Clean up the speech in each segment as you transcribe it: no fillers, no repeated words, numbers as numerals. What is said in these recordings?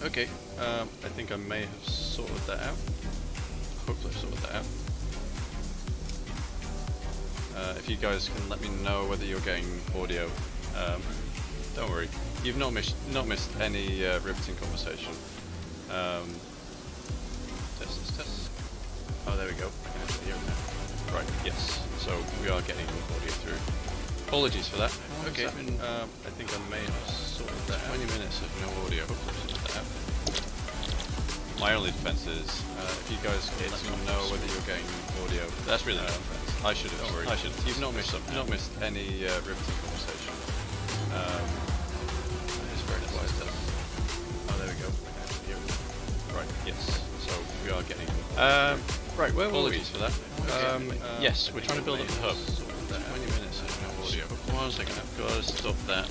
Okay, I think I may have sorted that out. Hopefully I've sorted that out. If you guys can let me know whether you're getting audio, don't worry, you've not missed any riveting conversation. Test. Oh, there we go. I can actually hear it now. Right, yes. So we are getting audio through. Apologies for that. Okay, I think I may have sorted that out. 20 minutes of no audio. Hopefully I've sorted that out. My only defense is, if you guys can let me know whether you're getting audio. That's really I should have. Don't worry. I should. You've not missed any riveting conversation. It's very quiet. Oh, there we go. I can actually hear it. Right. Yes. So we are getting. Right. Where were we? For that. Yes, we're trying to build up the hub. 20 minutes of no audio. 1 second. I've got to stop that.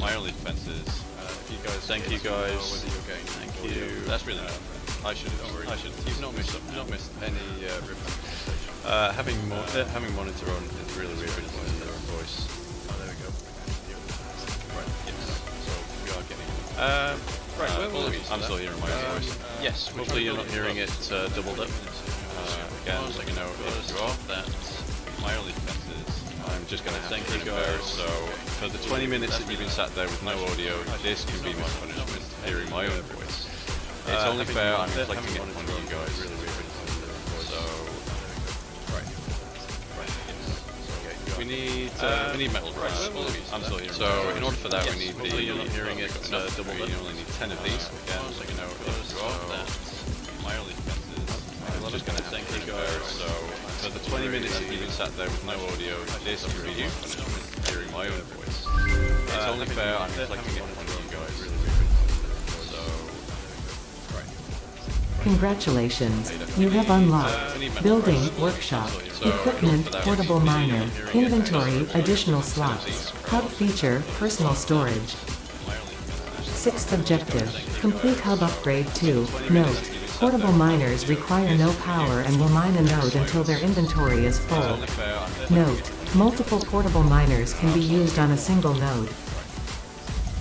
My only defense is, if you guys. Thank you guys. Whether you're getting. Thank you. That's really. I should. Don't worry. I should. You've not missed any riveting conversation. Having monitor on is really weird when you hear our voice. Oh, there we go. Right. Yes. So we are getting. Right. I'm still hearing my own voice. Yes. Hopefully you're not hearing it doubled up. Again, like you know, if you are, that my only defense is I'm just going to thank you guys. So for the 20 minutes that you've been sat there with no audio, this can be my punishment. Hearing my own voice. It's only fair. I'm reflecting it on you guys. Really weird. So. We need metal brass. I'm still hearing. So in order for that, we need the. You're not hearing it double. You only need 10 of these. Again, so you know if you are, that my only defense is I'm just going to thank you guys. So for the 20 minutes that you've been sat there with no audio, this can be you punishment. Hearing my own voice. It's only fair. I'm reflecting it on you guys. Really weird. So. Congratulations, you have unlocked Building Workshop, Equipment Portable Miner, Inventory Additional Slots, Hub Feature Personal Storage. 6th objective, complete hub upgrade 2. Note, portable miners require no power and will mine a node until their inventory is full. Note, multiple portable miners can be used on a single node.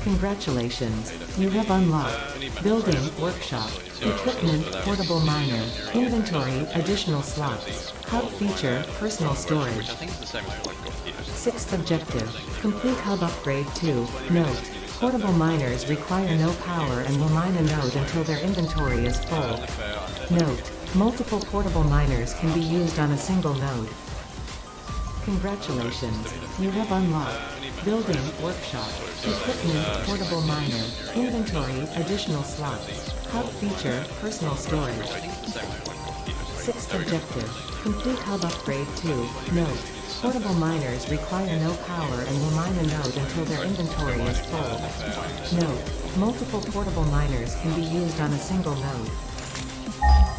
Congratulations, you have unlocked Building Workshop, Equipment Portable Miner, Inventory Additional Slots, Hub Feature Personal Storage. 6th objective, complete hub upgrade 2. Note, portable miners require no power and will mine a node until their inventory is full. Note, multiple portable miners can be used on a single node. Congratulations, you have unlocked Building Workshop, Equipment Portable Miner, Inventory Additional Slots, Hub Feature Personal Storage. 6th objective, complete hub upgrade 2. Note, portable miners require no power and will mine a node until their inventory is full. Note, multiple portable miners can be used on a single node.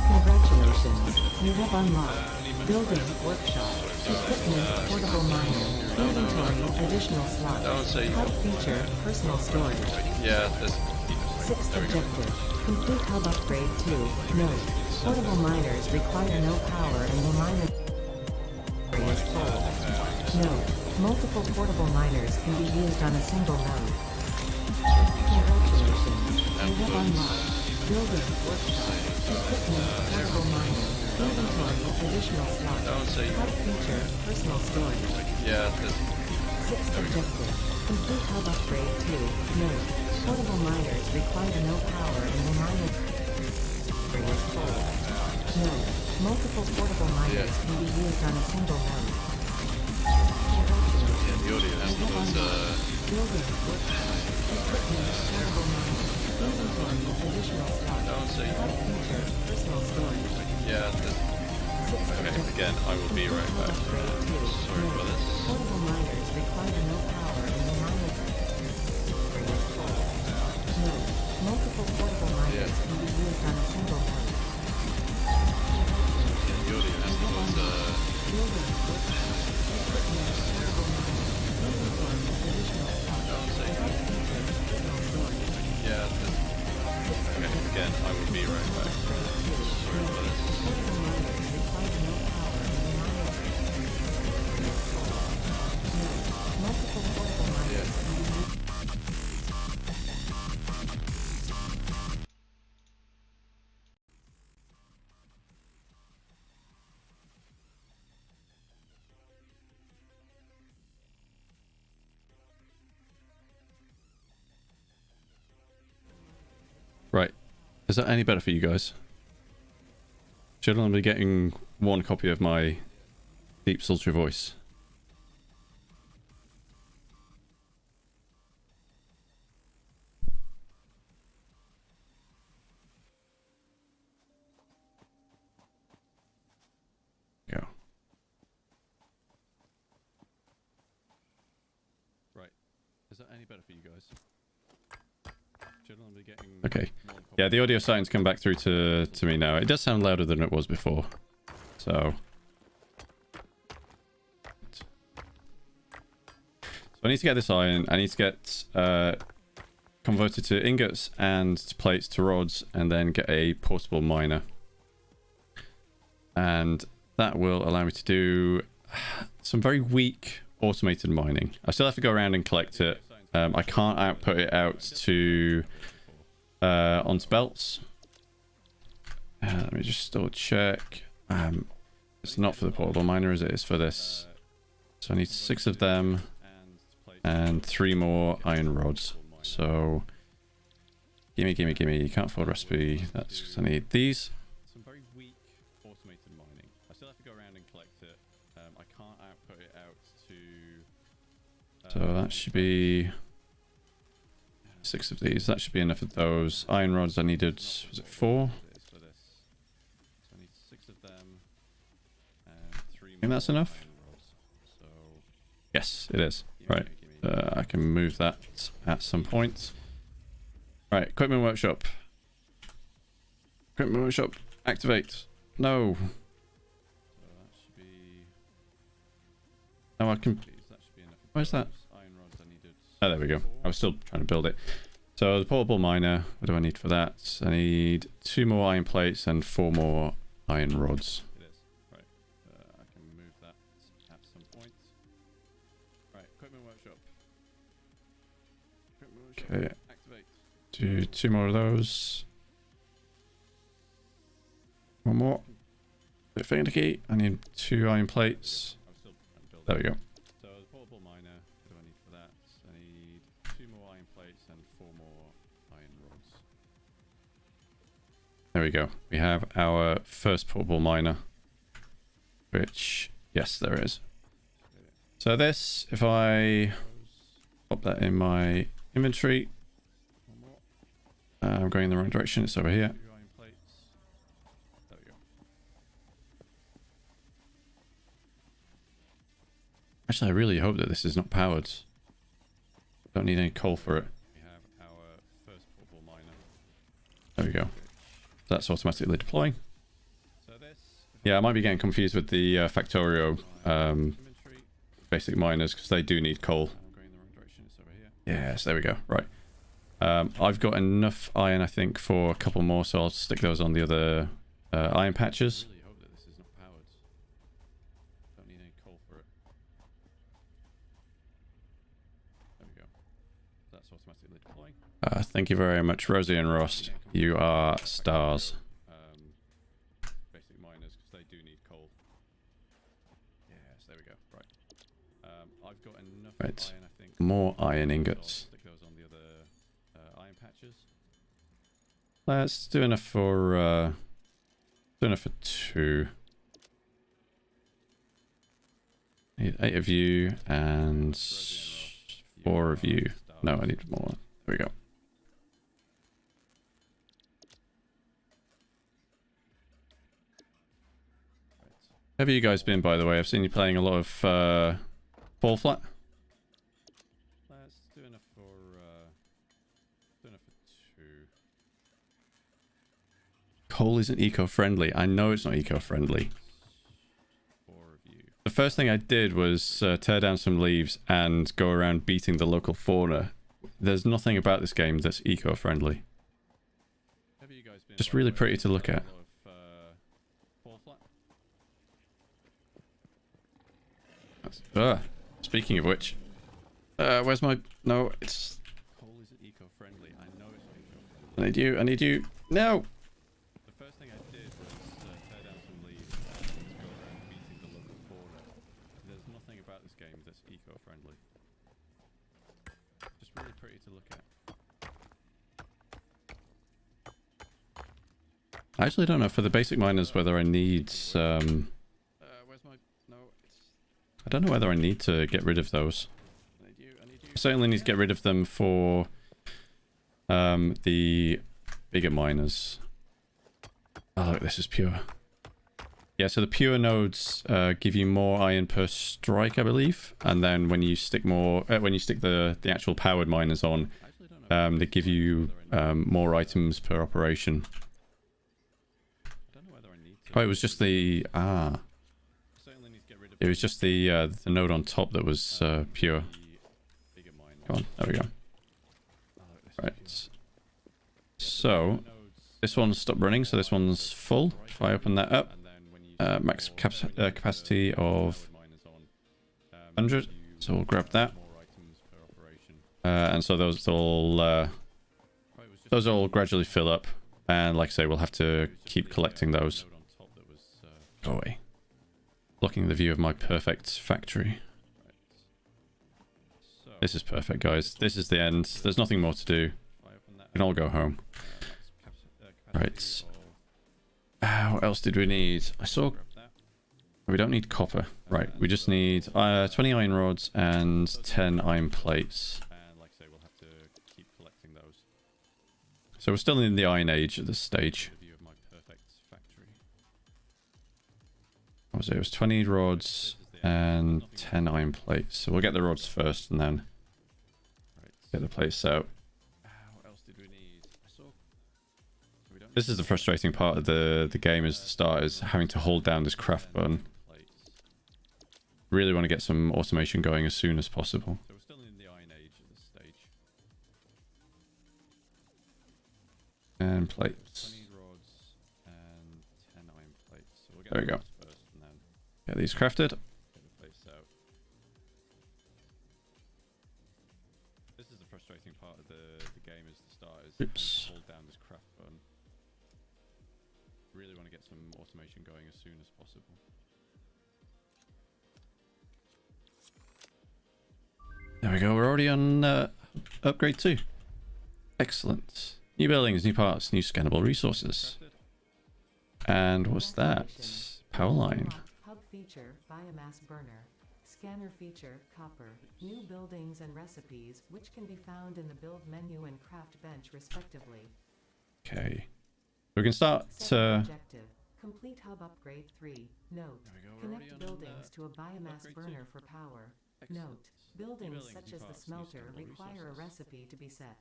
Congratulations, you have unlocked Building Workshop, Equipment Portable Miner, Inventory Additional Slots, Hub Feature Personal Storage. Yeah, 6th objective, complete hub upgrade 2. Note, portable miners require no power and will mine a node is full. Note, multiple portable miners can be used on a single node. Congratulations, you have unlocked Building Workshop, Equipment Portable Miner, Inventory Additional Slots, Hub Feature Personal Storage. Yeah, 6th objective, complete hub upgrade 2. Note, portable miners require no power and will mine a node is full. Note, multiple portable miners can be used on a single node. Congratulations, the audio has Building Workshop, Equipment Portable Miner, Inventory Additional Slots, Hub Feature Personal Storage. Yeah, okay, again, I will be right back. Sorry for this. Portable miners require no power and will mine a node is full. Note, multiple portable miners can be used on a single node. The audio has Building Workshop, Equipment Portable Miner, Inventory Additional Slots, Hub Feature Personal Storage. Yeah, okay, again, I will be right back. Sorry for this. Portable miners require no power and will mine a Is that any better for you guys? Should I be getting one copy of my deep, sultry voice? Go. Right. Is that any better for you guys? Should I be getting okay. Yeah, the audio starting to come back through to me now. It does sound louder than it was before. So I need to get this iron. I need to get converted to ingots and to plates to rods, and then get a portable miner. And that will allow me to do some very weak automated mining. I still have to go around and collect it. I can't output it out to onto belts. Let me just double check. It's not for the portable miner, is it? It's for this. So I need 6 of them and 3 more iron rods. So gimme. You can't afford recipe. That's because I need these. Some very weak automated mining. I still have to go around and collect it. I can't output it out to. So that should be 6 of these. That should be enough of those. Iron rods I needed. Was it 4? So I need 6 of them and 3 more. I think that's enough. So yes, it is. Right. I can move that at some point. Right, equipment workshop. Equipment workshop, activate. No. So that should be. Oh, I can. Where's that? Oh, there we go. I was still trying to build it. So the portable miner. What do I need for that? I need 2 more iron plates and 4 more iron rods. It is. Right. I can move that at some point. Right, equipment workshop. Okay, activate. Do 2 more of those. 1 more. Finger key. I need 2 iron plates. There we go. So the portable miner. What do I need for that? I need 2 more iron plates and 4 more iron rods. There we go. We have our first portable miner. Which, yes, there is. So this, if I pop that in my inventory. I'm going in the wrong direction. It's over here. There we go. Actually, I really hope that this is not powered. Don't need any coal for it. We have our first portable miner. There we go. That's automatically deploying. Yeah, I might be getting confused with the Factorio basic miners because they do need coal. Yes, there we go. Right. I've got enough iron, I think, for a couple more, so I'll stick those on the other iron patches. Thank you very much, Rosie and Ross. You are stars. Basic miners, because they do need coal. Yes, there we go. Right. I've got enough iron, I think. More iron ingots. Stick those on the other iron patches. Let's do enough for 2. Need 8 of you and 4 of you. No, I need more. There we go. How have you guys been, by the way? I've seen you playing a lot of Fall Flat. Let's do enough for 2. Coal isn't eco-friendly. I know it's not eco-friendly. The first thing I did was tear down some leaves and go around beating the local fauna. There's nothing about this game that's eco-friendly. Just really pretty to look at. Speaking of which, where's my... No, it's... Coal isn't eco-friendly. I know it's not eco-friendly. I need you. No! The first thing I did was tear down some leaves and go around beating the local fauna. There's nothing about this game that's eco-friendly. Just really pretty to look at. I actually don't know for the basic miners whether I need... where's my... No, I don't know whether I need to get rid of those. I certainly need to get rid of them for the bigger miners. Oh, look, this is pure. Yeah, so the pure nodes give you more iron per strike, I believe, and then when you stick more, when you stick the actual powered miners on, they give you more items per operation. Oh, it was just the it was just the node on top that was pure. Come on, there we go. Right. So this one's stopped running, so this one's full. If I open that up, max capacity of 100. So we'll grab that, and so those all gradually fill up. And like I say, we'll have to keep collecting those. Go away. Blocking the view of my perfect factory. This is perfect, guys. This is the end. There's nothing more to do. We can all go home. Right. What else did we need? I saw... We don't need copper. Right. We just need 20 iron rods and 10 iron plates. So we're still in the Iron Age at this stage. What was it? It was 20 rods and 10 iron plates. So we'll get the rods first and then get the plates out. This is the frustrating part of the game as the start, is having to hold down this craft button. Really want to get some automation going as soon as possible. And plates. There we go. Get these crafted. This is the frustrating part of the game as the start, is oops. Hold down this craft button. Really want to get some automation going as soon as possible. There we go. We're already on upgrade 2. Excellent. New buildings, new parts, new scannable resources. And what's that? Power line. Hub feature, biomass burner. Scanner feature, copper. New buildings and recipes, which can be found in the build menu and craft bench respectively. Okay. We can start... Objective. Complete hub upgrade 3. Note. Connect buildings to a biomass burner for power. Note. Buildings such as the smelter require a recipe to be set.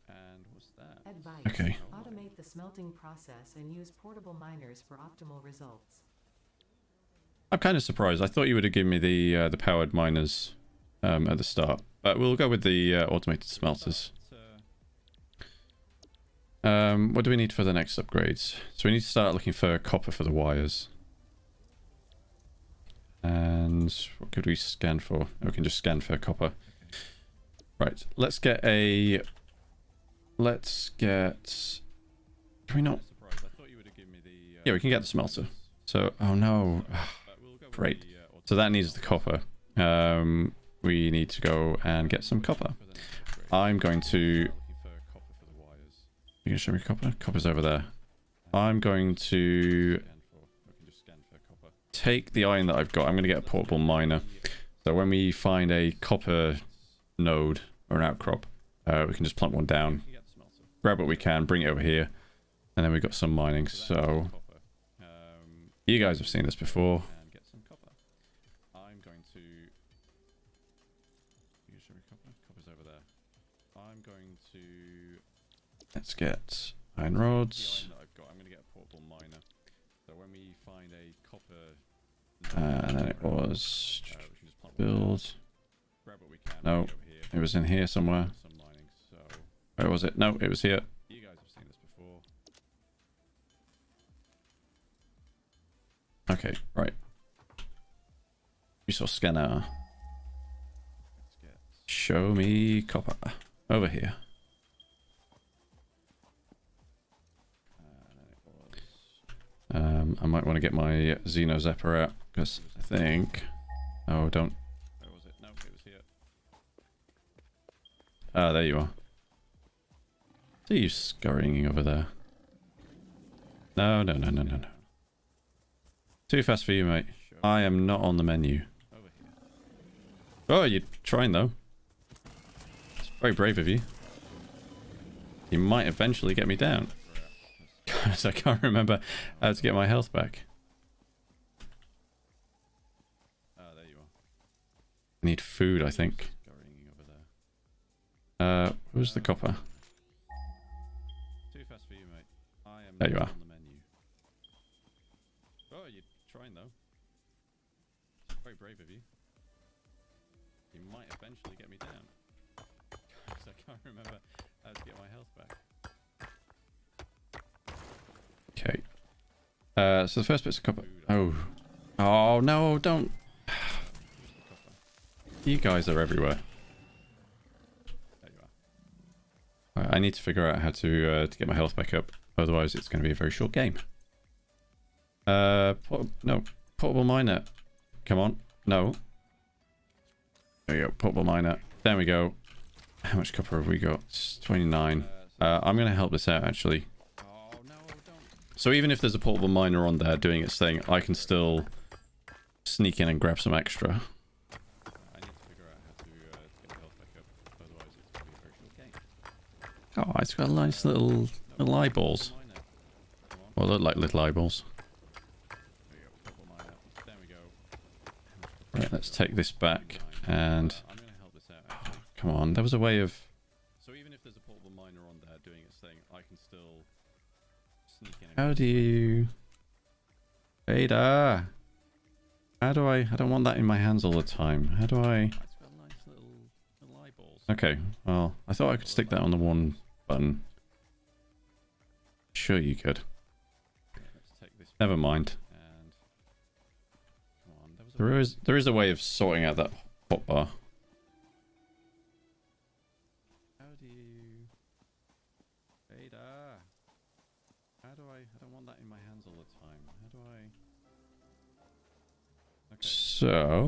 And what's that? Advice. Okay. Automate the smelting process and use portable miners for optimal results. I'm kind of surprised. I thought you would have given me the powered miners at the start. But we'll go with the automated smelters. What do we need for the next upgrades? So we need to start looking for copper for the wires. And what could we scan for? We can just scan for copper. Right, let's get a... Let's get... Can we not... Yeah, we can get the smelter. So, oh no. Great. So that needs the copper. We need to go and get some copper. I'm going to... You can show me copper? Copper's over there. I'm going to take the iron that I've got. I'm going to get a portable miner. So when we find a copper node or an outcrop, we can just plunk one down, grab what we can, bring it over here, and then we've got some mining. So you guys have seen this before. I'm going to... You can show me copper? Copper's over there. I'm going to... Let's get iron rods. I'm going to get a portable miner. So when we find a copper... and then it was... build... No, it was in here somewhere. Where was it? No, it was here. You guys have seen this before. Okay, right. Resource scanner. Show me copper. Over here. I might want to get my Xeno Zapper out, because I think... Oh, don't... Where was it? No, it was here. Ah, there you are. See you scurrying over there. No, no, no, no, no, no. Too fast for you, mate. I am not on the menu. Oh, you're trying, though. It's very brave of you. You might eventually get me down. Because I can't remember how to get my health back. There you are. I need food, I think. Where's the copper? Too fast for you, mate. There you are. Oh, you're trying, though. Very brave of you. You might eventually get me down. Because I can't remember how to get my health back. Okay. So the first bit's a copper. Oh. Oh, no, don't. You guys are everywhere. There you are. Right, I need to figure out how to get my health back up. Otherwise, it's going to be a very short game. No. Portable miner. Come on. No. There we go. Portable miner. There we go. How much copper have we got? It's 29. I'm going to help this out, actually. So even if there's a portable miner on there doing its thing, I can still sneak in and grab some extra. I need to figure out how to get my health back up. Otherwise, it's going to be a very short game. Oh, it's got nice little eyeballs. Well, they look like little eyeballs. Right, let's take this back and... Come on, there was a way of... So even if there's a portable miner on there doing its thing, I can still sneak in. How do you... Ada! How do I don't want that in my hands all the time. How do I... Okay, well, I thought I could stick that on the one button. Sure you could. Never mind. There is a way of sorting out that hotbar. How do you... Ada! How do I don't want that in my hands all the time. How do I... Okay. So...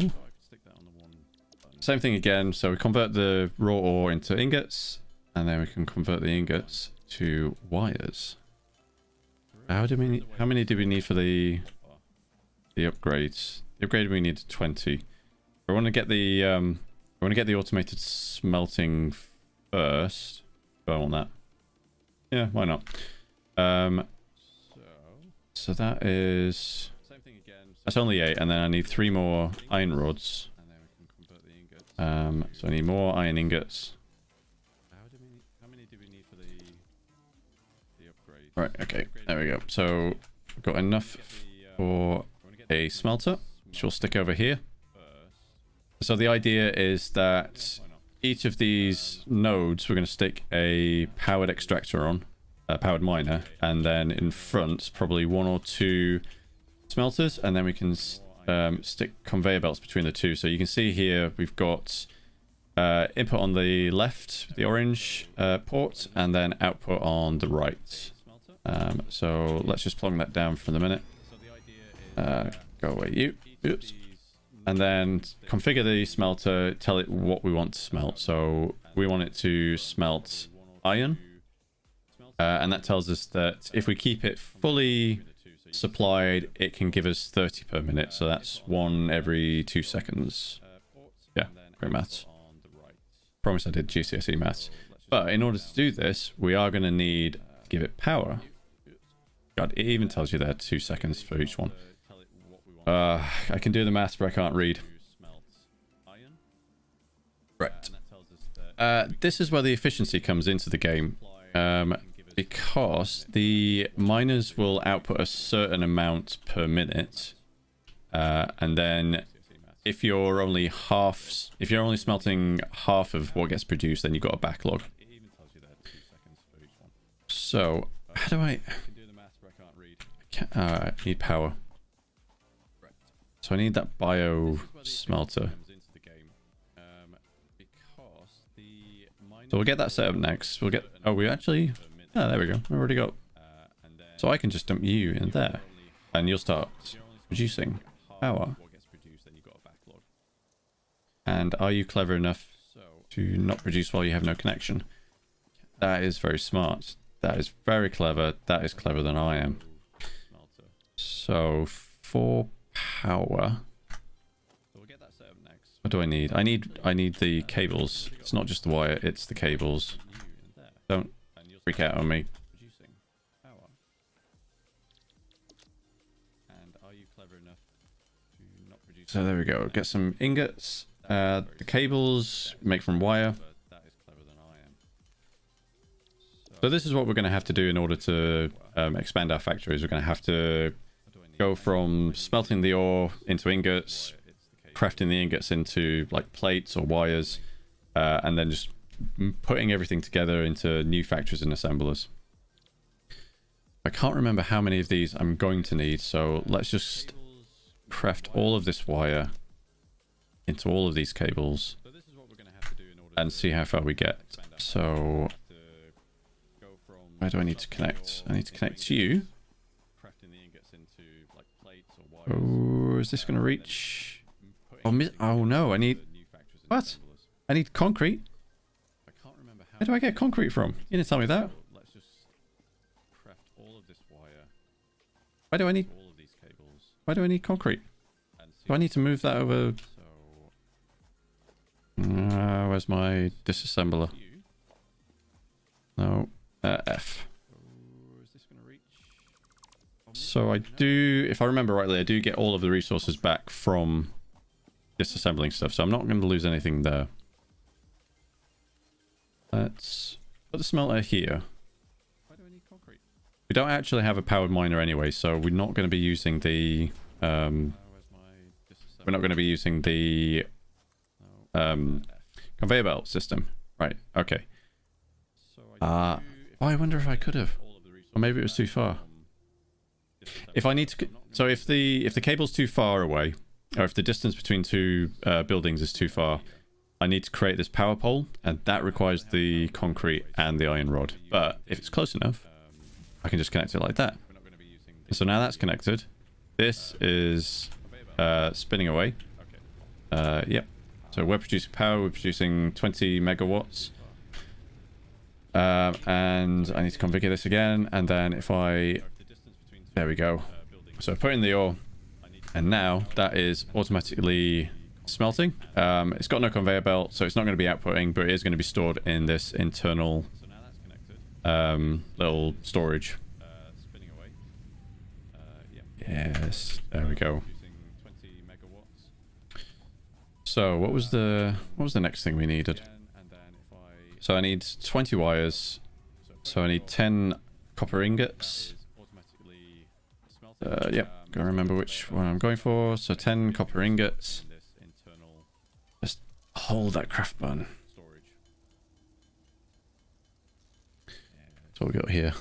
Same thing again. So we convert the raw ore into ingots. And then we can convert the ingots to wires. How many do we need for the upgrades? The upgrade we need 20. I want to get the automated smelting first. Do I want that? Yeah, why not? So that is... That's only 8, and then I need 3 more iron rods. So I need more iron ingots. How many do we need for the upgrade? Right, okay, there we go. So we've got enough for a smelter, which will stick over here. So the idea is that each of these nodes we're going to stick a powered extractor on, a powered miner, and then in front probably 1 or 2 smelters, and then we can stick conveyor belts between the two. So you can see here we've got input on the left, the orange port, and then output on the right. So let's just plug that down for the minute. Go away, you. Oops. And then configure the smelter, tell it what we want to smelt. So we want it to smelt iron. And that tells us that if we keep it fully supplied, it can give us 30 per minute. So that's 1 every 2 seconds. Yeah, great maths. Promise I did GCSE maths. But in order to do this, we are going to need to give it power. God, it even tells you there 2 seconds for each one. I can do the maths, but I can't read. Right. This is where the efficiency comes into the game. Because the miners will output a certain amount per minute. And then if you're only smelting half of what gets produced, then you've got a backlog. So, how do I need power. So I need that bio smelter. So we'll get that set up next. We'll get... Oh, we actually... Oh, there we go. We already got... So I can just dump you in there. And you'll start producing power. And are you clever enough to not produce while you have no connection? That is very smart. That is very clever. That is cleverer than I am. So for power, we'll get that set up next. What do I need? I need the cables. It's not just the wire, it's the cables. Don't freak out on me. And are you clever enough to not produce? So there we go. Get some ingots. The cables make from wire. So this is what we're going to have to do in order to expand our factories. We're going to have to go from smelting the ore into ingots, crafting the ingots into like plates or wires, and then just putting everything together into new factories and assemblers. I can't remember how many of these I'm going to need, so let's just craft all of this wire into all of these cables and see how far we get. So where do I need to connect? I need to connect to you. Oh, is this going to reach? Oh no, I need... What? I need concrete? Where do I get concrete from? You didn't tell me that. Why do I need... Why do I need concrete? Do I need to move that over? Where's my disassembler? No. F. So I do, if I remember rightly, I do get all of the resources back from disassembling stuff, so I'm not going to lose anything there. Let's put the smelter here. We don't actually have a powered miner anyway, so we're not going to be using the conveyor belt system. Right, okay. Oh, I wonder if I could have. Or maybe it was too far. If I need to... So if the cable's too far away, or if the distance between two buildings is too far, I need to create this power pole, and that requires the concrete and the iron rod. But if it's close enough, I can just connect it like that. So now that's connected. This is spinning away. Yep. So we're producing power. We're producing 20 megawatts. And I need to configure this again. And then if I... There we go. So I put in the ore. And now that is automatically smelting. It's got no conveyor belt, so it's not going to be outputting, but it is going to be stored in this internal little storage. Yes, there we go. So what was the next thing we needed? So I need 20 wires. So I need 10 copper ingots. Yep, gotta remember which one I'm going for. So 10 copper ingots. Just hold that craft button. That's what we got here.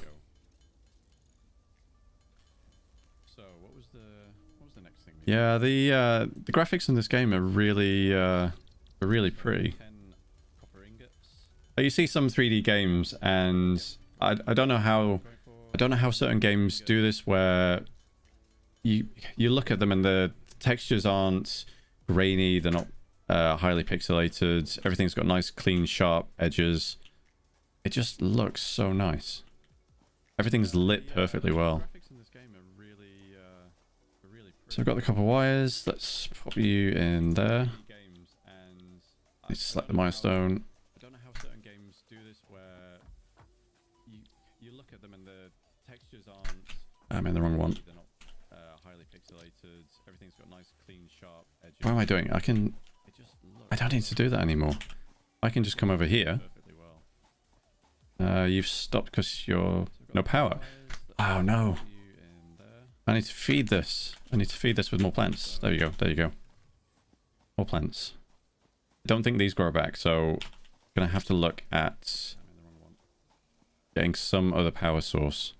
Yeah, the graphics in this game are really pretty. You see some 3D games, and I don't know how certain games do this, where you look at them and the textures aren't grainy, they're not highly pixelated, everything's got nice clean sharp edges. It just looks so nice. Everything's lit perfectly well. So I've got the copper wires. Let's pop you in there. Need to select the milestone. I don't know how certain games do this, where you look at them and the textures aren't... I'm in the wrong one. They're not highly pixelated. Everything's got nice, clean, sharp edges. What am I doing? I don't need to do that anymore. I can just come over here. You've stopped because you're no power. Oh no. I need to feed this. I need to feed this with more plants. There you go. There you go. More plants. I don't think these grow back, so I'm going to have to look at getting some other power source,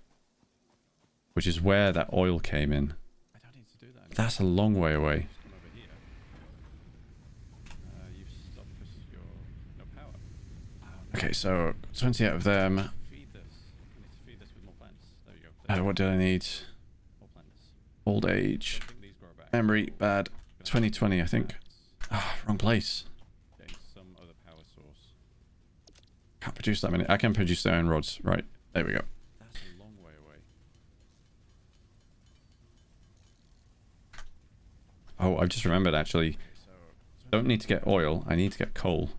which is where that oil came in. That's a long way away. Okay, so 20 out of them. What did I need? Old age. Memory, bad. 2020, I think. Ah, wrong place. Can't produce that many. I can produce the iron rods. Right, there we go. Oh, I've just remembered actually. Don't need to get oil. I need to get coal.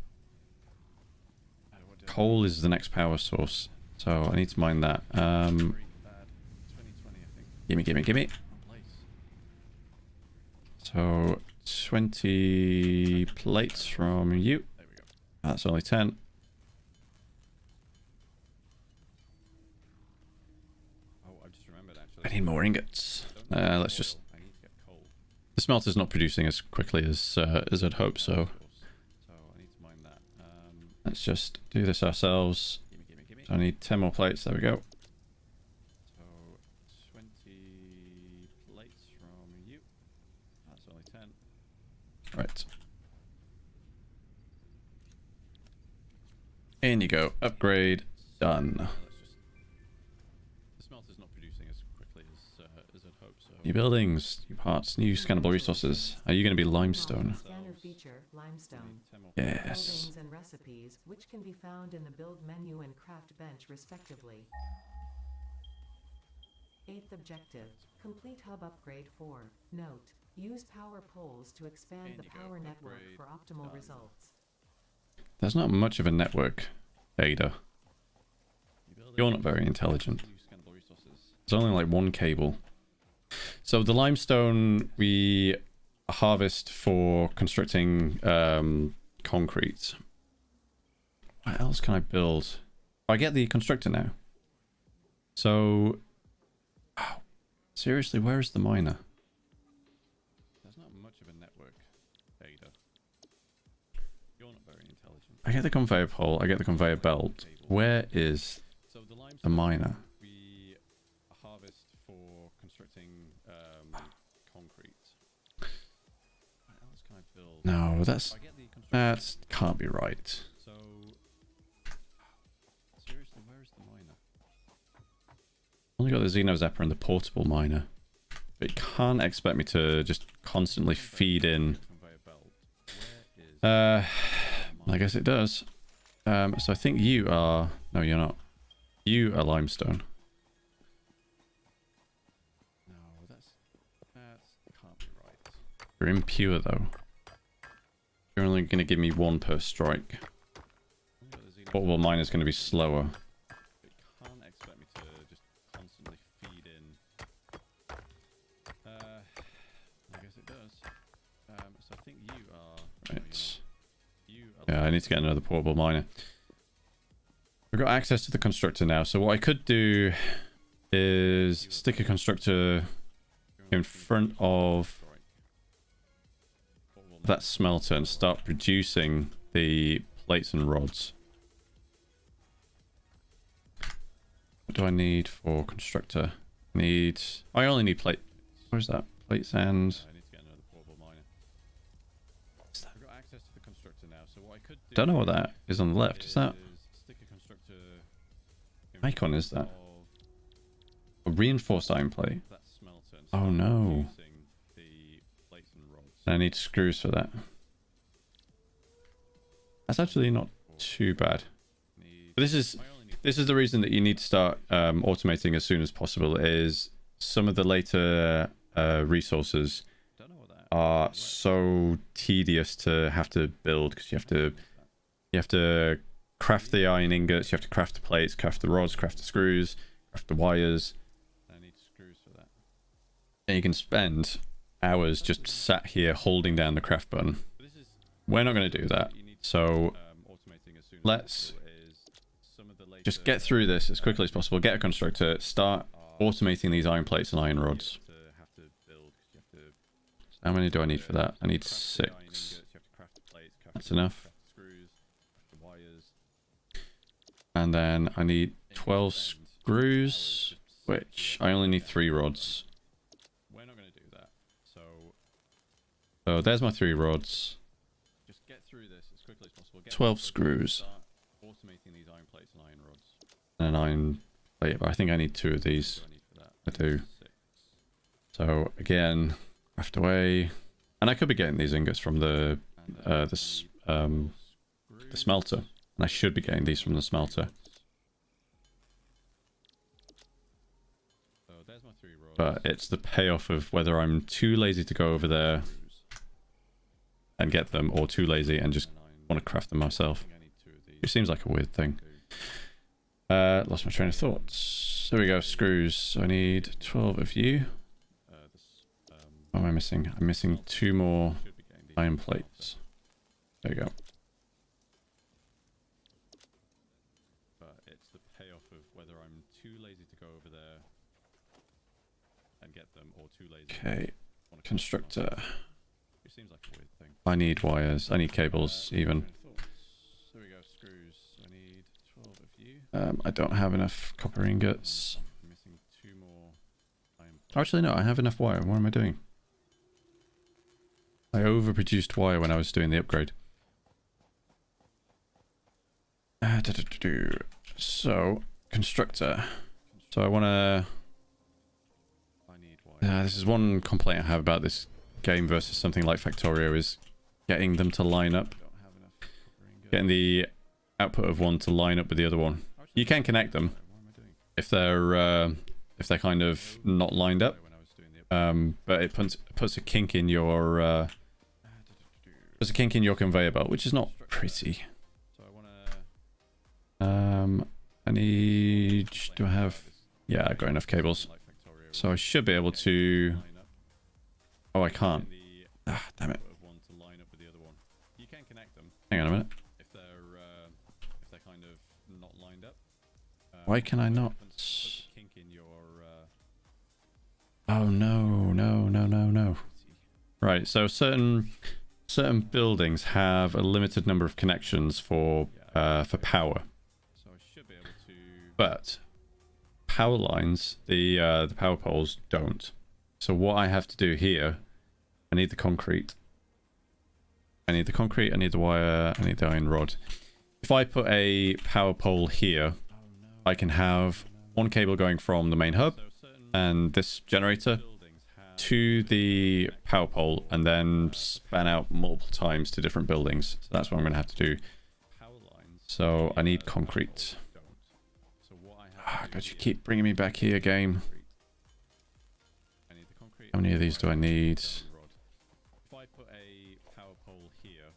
Coal is the next power source, so I need to mine that. Gimme. So 20 plates from you. That's only 10. I need more ingots. Let's just. The smelter's not producing as quickly as I'd hoped, so let's just do this ourselves. I need 10 more plates. There we go. So 20 plates from you. That's only 10. Right. In you go. Upgrade done. New buildings, new parts, new scannable resources. Are you going to be limestone? Standard feature, limestone. Yes. Buildings and recipes, which can be found in the build menu and craft bench respectively. 8th objective, complete hub upgrade 4. Note, use power poles to expand the power network for optimal results. There's not much of a network, Ada. You're not very intelligent. There's only like one cable. So the limestone we harvest for constructing concrete. What else can I build? I get the constructor now. So, oh, seriously, where is the miner? There's not much of a network, Ada. You're not very intelligent. I get the conveyor pole. I get the conveyor belt. Where is the miner? No, that can't be right. So, seriously, where is the miner? Only got the Xeno Zapper and the portable miner. But you can't expect me to just constantly feed in. I guess it does. So I think you are. No, you're not. You are limestone. No, that can't be right. You're impure though. You're only going to give me 1 per strike. Portable mine is going to be slower. But you can't expect me to just constantly feed in. I guess it does. So I think you are. Right. Yeah, I need to get another portable miner. We've got access to the constructor now, so what I could do is stick a constructor in front of that smelter and start producing the plates and rods. What do I need for constructor? I only need plate. Where is that? Plates and. I need to get another portable miner. What's that? I've got access to the constructor now, so what I could do. Don't know what that is on the left. Is that? Icon is that? A reinforced iron plate. Oh no. I need screws for that. That's actually not too bad. But this is the reason that you need to start automating as soon as possible. Is some of the later resources are so tedious to have to build because you have to craft the iron ingots, you have to craft the plates, craft the rods, craft the screws, craft the wires. I need screws for that. And you can spend hours just sat here holding down the craft button. We're not going to do that. So let's just get through this as quickly as possible. Get a constructor, start automating these iron plates and iron rods. How many do I need for that? I need 6. That's enough. And then I need 12 screws, which I only need 3 rods. So there's my 3 rods. 12 screws. And iron plate, but I think I need 2 of these. I do. So again, craft away. And I could be getting these ingots from the smelter. And I should be getting these from the smelter. But it's the payoff of whether I'm too lazy to go over there and get them, or too lazy and just want to craft them myself. It seems like a weird thing. Lost my train of thoughts. There we go, screws. So I need 12 of you. What am I missing? I'm missing 2 more iron plates. There we go. But it's the payoff of whether I'm too lazy to go over there and get them, or too lazy. Okay, constructor. It seems like a weird thing. I need wires. I need cables, even. There we go, screws. I need 12 of you. I don't have enough copper ingots. I'm missing 2 more. Actually, no, I have enough wire. What am I doing? I overproduced wire when I was doing the upgrade. So, constructor. So I want to... this is one complaint I have about this game versus something like Factorio, is getting them to line up. Getting the output of one to line up with the other one. You can connect them if they're kind of not lined up, but it puts a kink in your conveyor belt, which is not pretty. I need... Do I have... Yeah, I've got enough cables. So I should be able to... Oh, I can't. Ah, damn it. Hang on a minute. Why can I not? Oh, no. Right, so certain buildings have a limited number of connections for power. But power lines, the power poles don't. So what I have to do here, I need the concrete. I need the wire, I need the iron rod. If I put a power pole here, I can have one cable going from the main hub and this generator to the power pole, and then span out multiple times to different buildings. So that's what I'm going to have to do. So I need concrete. Ah, God, you keep bringing me back here, game. How many of these do I need?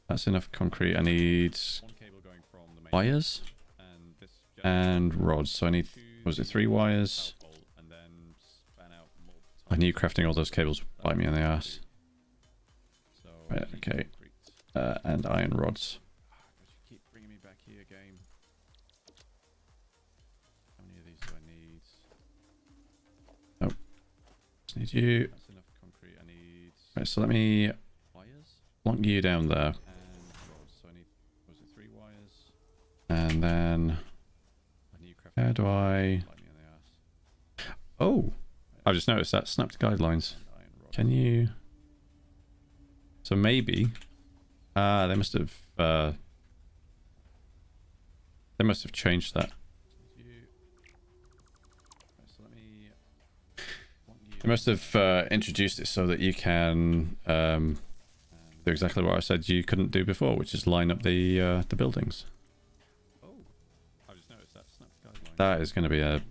That's enough concrete. I need wires and rods. So I need, was it 3 wires? I knew crafting all those cables would bite me in the ass. Right, okay. And iron rods. Oh. Just need you. Right, so let me plonk you down there. And then... How do I... Oh! I've just noticed that. Snapped guidelines. Can you... So maybe... they must have... they must have changed that. They must have introduced it so that you can do exactly what I said you couldn't do before, which is line up the buildings. That is going to be a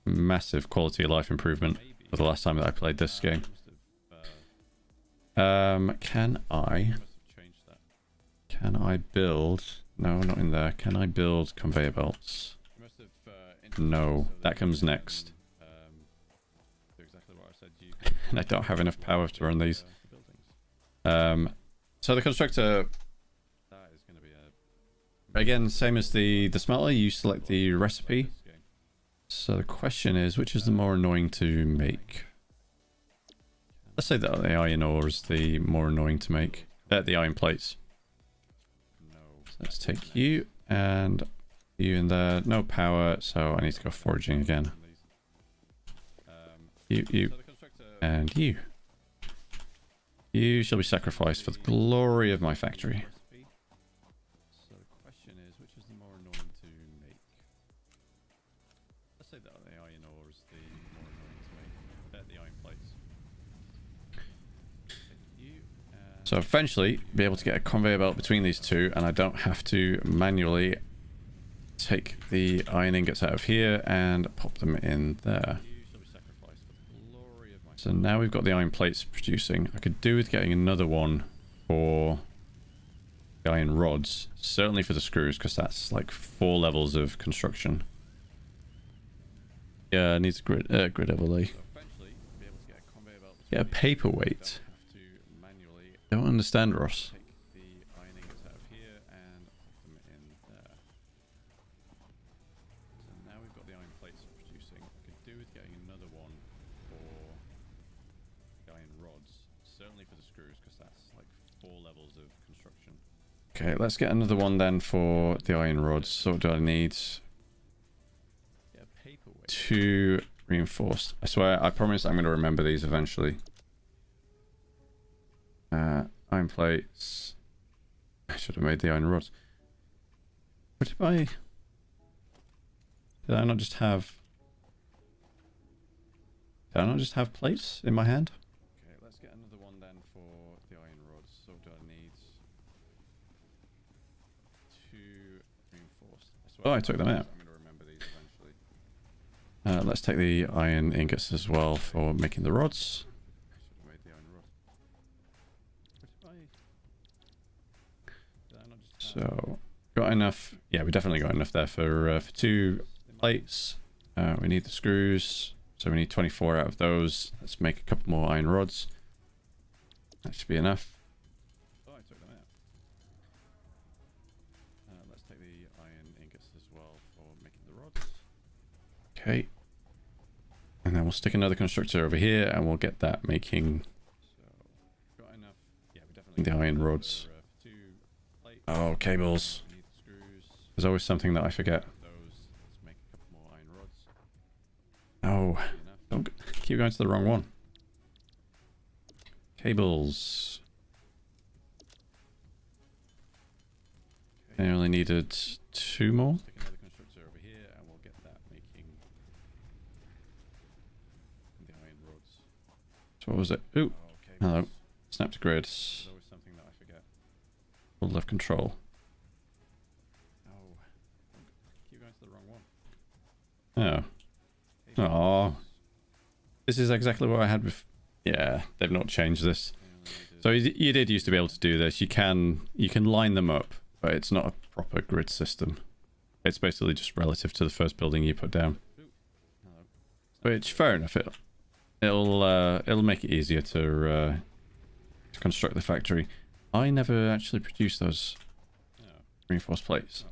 massive quality of life improvement for the last time that I played this game. Can I build... No, not in there. Can I build conveyor belts? No, that comes next. And I don't have enough power to run these. So the constructor... Again, same as the smelter, you select the recipe. So the question is, which is the more annoying to make? Let's say that the iron ore is the more annoying to make. The iron plates. So let's take you and you in there. No power, so I need to go foraging again. You, and you. You shall be sacrificed for the glory of my factory. So eventually, be able to get a conveyor belt between these two, and I don't have to manually take the iron ingots out of here and pop them in there. So now we've got the iron plates producing. I could do with getting another one for the iron rods. Certainly for the screws, because that's like 4 levels of construction. Yeah, it needs a grid overlay. Yeah, paperweight. Don't understand, Ross. Okay, let's get another one then for the iron rods. So what do I need? 2 reinforced. I swear, I promise I'm going to remember these eventually. Iron plates. I should have made the iron rods. What did I... Did I not just have... Did I not just have plates in my hand? Okay, let's get another one then for the iron rods. So do I need... 2 reinforced. Oh, I took them out. I'm going to remember these eventually. Let's take the iron ingots as well for making the rods. So, got enough. Yeah, we definitely got enough there for 2 plates. We need the screws, so we need 24 out of those. Let's make a couple more iron rods. That should be enough. Oh, I took them out. Let's take the iron ingots as well for making the rods. Okay. And then we'll stick another constructor over here, and we'll get that making. So, got enough. Yeah, we definitely the iron rods. Oh, cables. There's always something that I forget. Oh, don't keep going to the wrong one. Cables. I only needed 2 more. So what was it? Ooh, hello. Snap to grid. Hold left control. Oh, keep going to the wrong one. Oh. Oh. This is exactly what I had before. Yeah, they've not changed this. So you did used to be able to do this. You can line them up, but it's not a proper grid system. It's basically just relative to the first building you put down. Which, fair enough, it'll make it easier to construct the factory. I never actually produced those reinforced plates.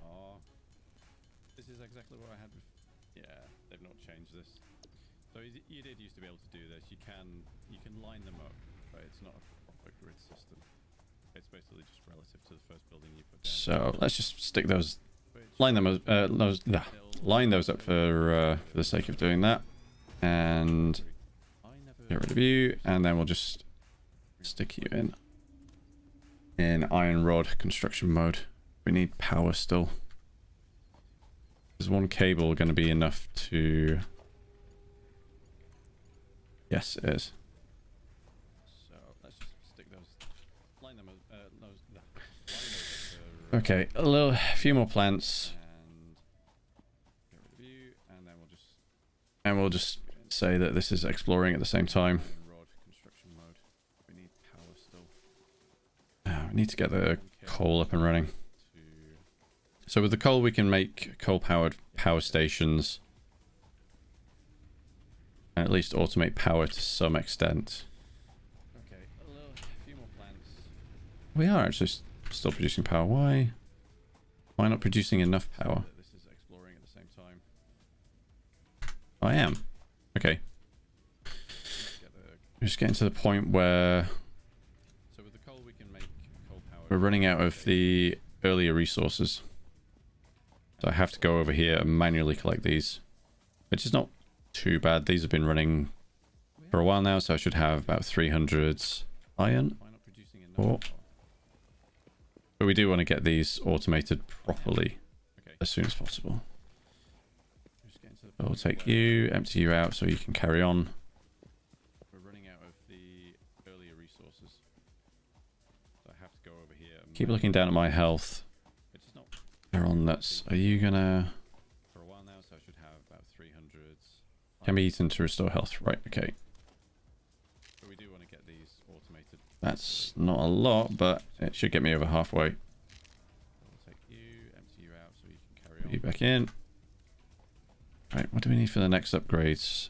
This is exactly what I had before. Yeah, they've not changed this. So you did used to be able to do this. You can line them up, but it's not a proper grid system. It's basically just relative to the first building you put down. So let's just stick those, line those up for the sake of doing that, and get rid of you, and then we'll just stick you in iron rod construction mode. We need power still. Is 1 cable going to be enough to... Yes, it is. So let's just stick those... Line them okay, a few more plants. And get rid of you, and we'll just say that this is exploring at the same time. We need to get the coal up and running. So with the coal we can make coal-powered power stations. And at least automate power to some extent. Okay, a few more plants. We are actually still producing power. Why? Why not producing enough power? This is exploring at the same time. I am. Okay. We're just getting to the point where we're running out of the earlier resources. So I have to go over here and manually collect these. Which is not too bad. These have been running for a while now, so I should have about 300 iron. But we do want to get these automated properly as soon as possible. I'll take you, empty you out so you can carry on. Keep looking down at my health. They're on nuts. Are you gonna... For a while now, so I should have about 300. Can be eaten to restore health. Right, okay. But we do want to get these automated. That's not a lot, but it should get me over halfway. Put you back in. Right, what do we need for the next upgrades?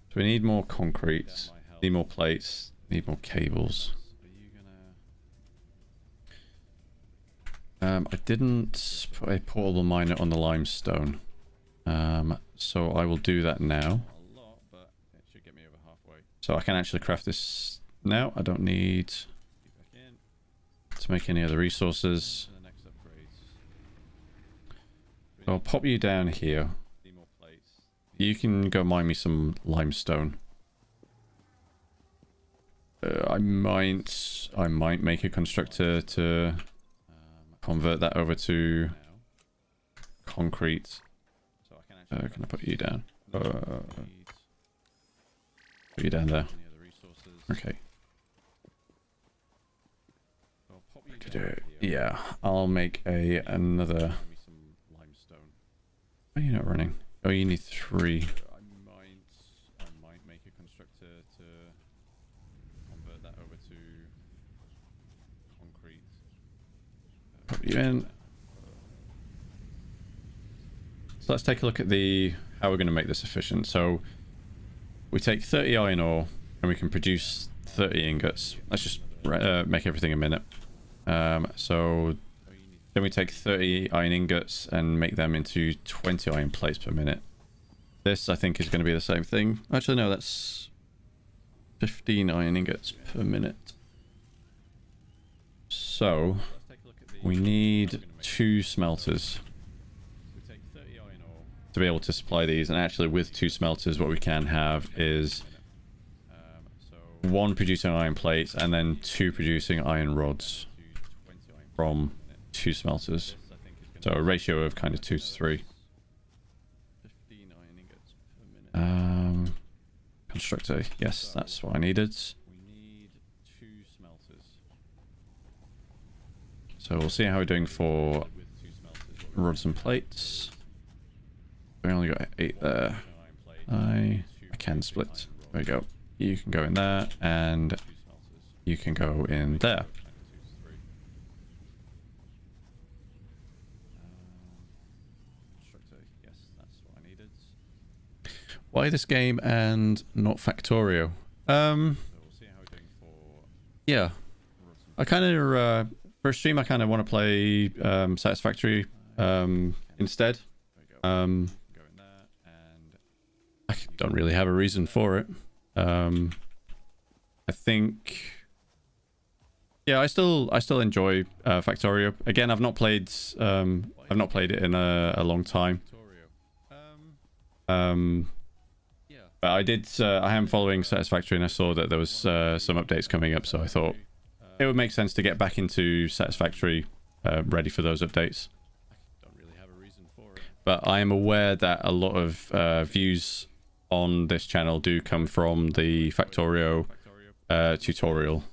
So we need more concrete, need more plates, need more cables. I didn't put a portable miner on the limestone. So I will do that now. So I can actually craft this now. I don't need to make any other resources. So I'll pop you down here. You can go mine me some limestone. I might make a constructor to convert that over to concrete. Can I put you down? Put you down there. Okay. Yeah, I'll make another. Why are you not running? Oh, you need 3. I might make a constructor to convert that over to concrete. Put you in. So let's take a look at how we're going to make this efficient. So we take 30 iron ore and we can produce 30 ingots. Let's just make everything a minute. So then we take 30 iron ingots and make them into 20 iron plates per minute. This, I think, is going to be the same thing. Actually, no, that's 15 iron ingots per minute. So we need 2 smelters to be able to supply these. And actually, with 2 smelters, what we can have is 1 producing iron plates and then 2 producing iron rods from 2 smelters. So a ratio of kind of 2 to 3. Constructor, yes, that's what I needed. So we'll see how we're doing for rods and plates. We only got 8 there. I can split. There we go. You can go in there and you can go in there. Why this game and not Factorio? Yeah. I kind of, for a stream, I kind of want to play Satisfactory instead. I don't really have a reason for it. I think... Yeah, I still enjoy Factorio. Again, I've not played it in a long time. But I am following Satisfactory and I saw that there was some updates coming up, so I thought it would make sense to get back into Satisfactory, ready for those updates. But I am aware that a lot of views on this channel do come from the Factorio tutorials.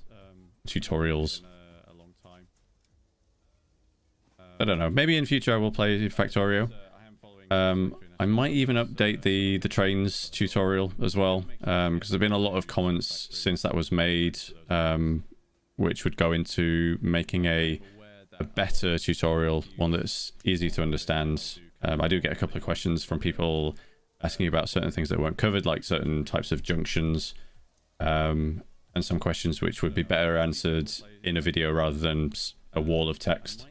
I don't know, maybe in future I will play Factorio. I might even update the trains tutorial as well, because there have been a lot of comments since that was made, which would go into making a better tutorial, one that's easy to understand. I do get a couple of questions from people asking about certain things that weren't covered, like certain types of junctions, and some questions which would be better answered in a video rather than a wall of text.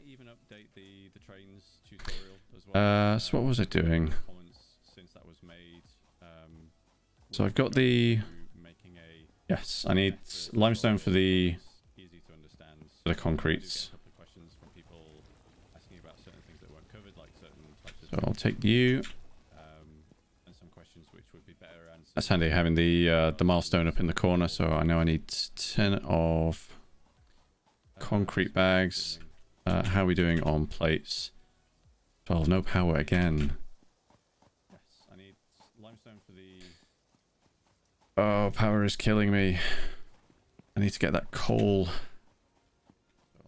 So what was I doing? So I've got the... Yes, I need limestone for the concretes. So I'll take you. That's handy having the milestone up in the corner, so I know I need 10 of concrete bags. How are we doing on plates? 12, no power again. Yes, I need limestone for the... Oh, power is killing me. I need to get that coal.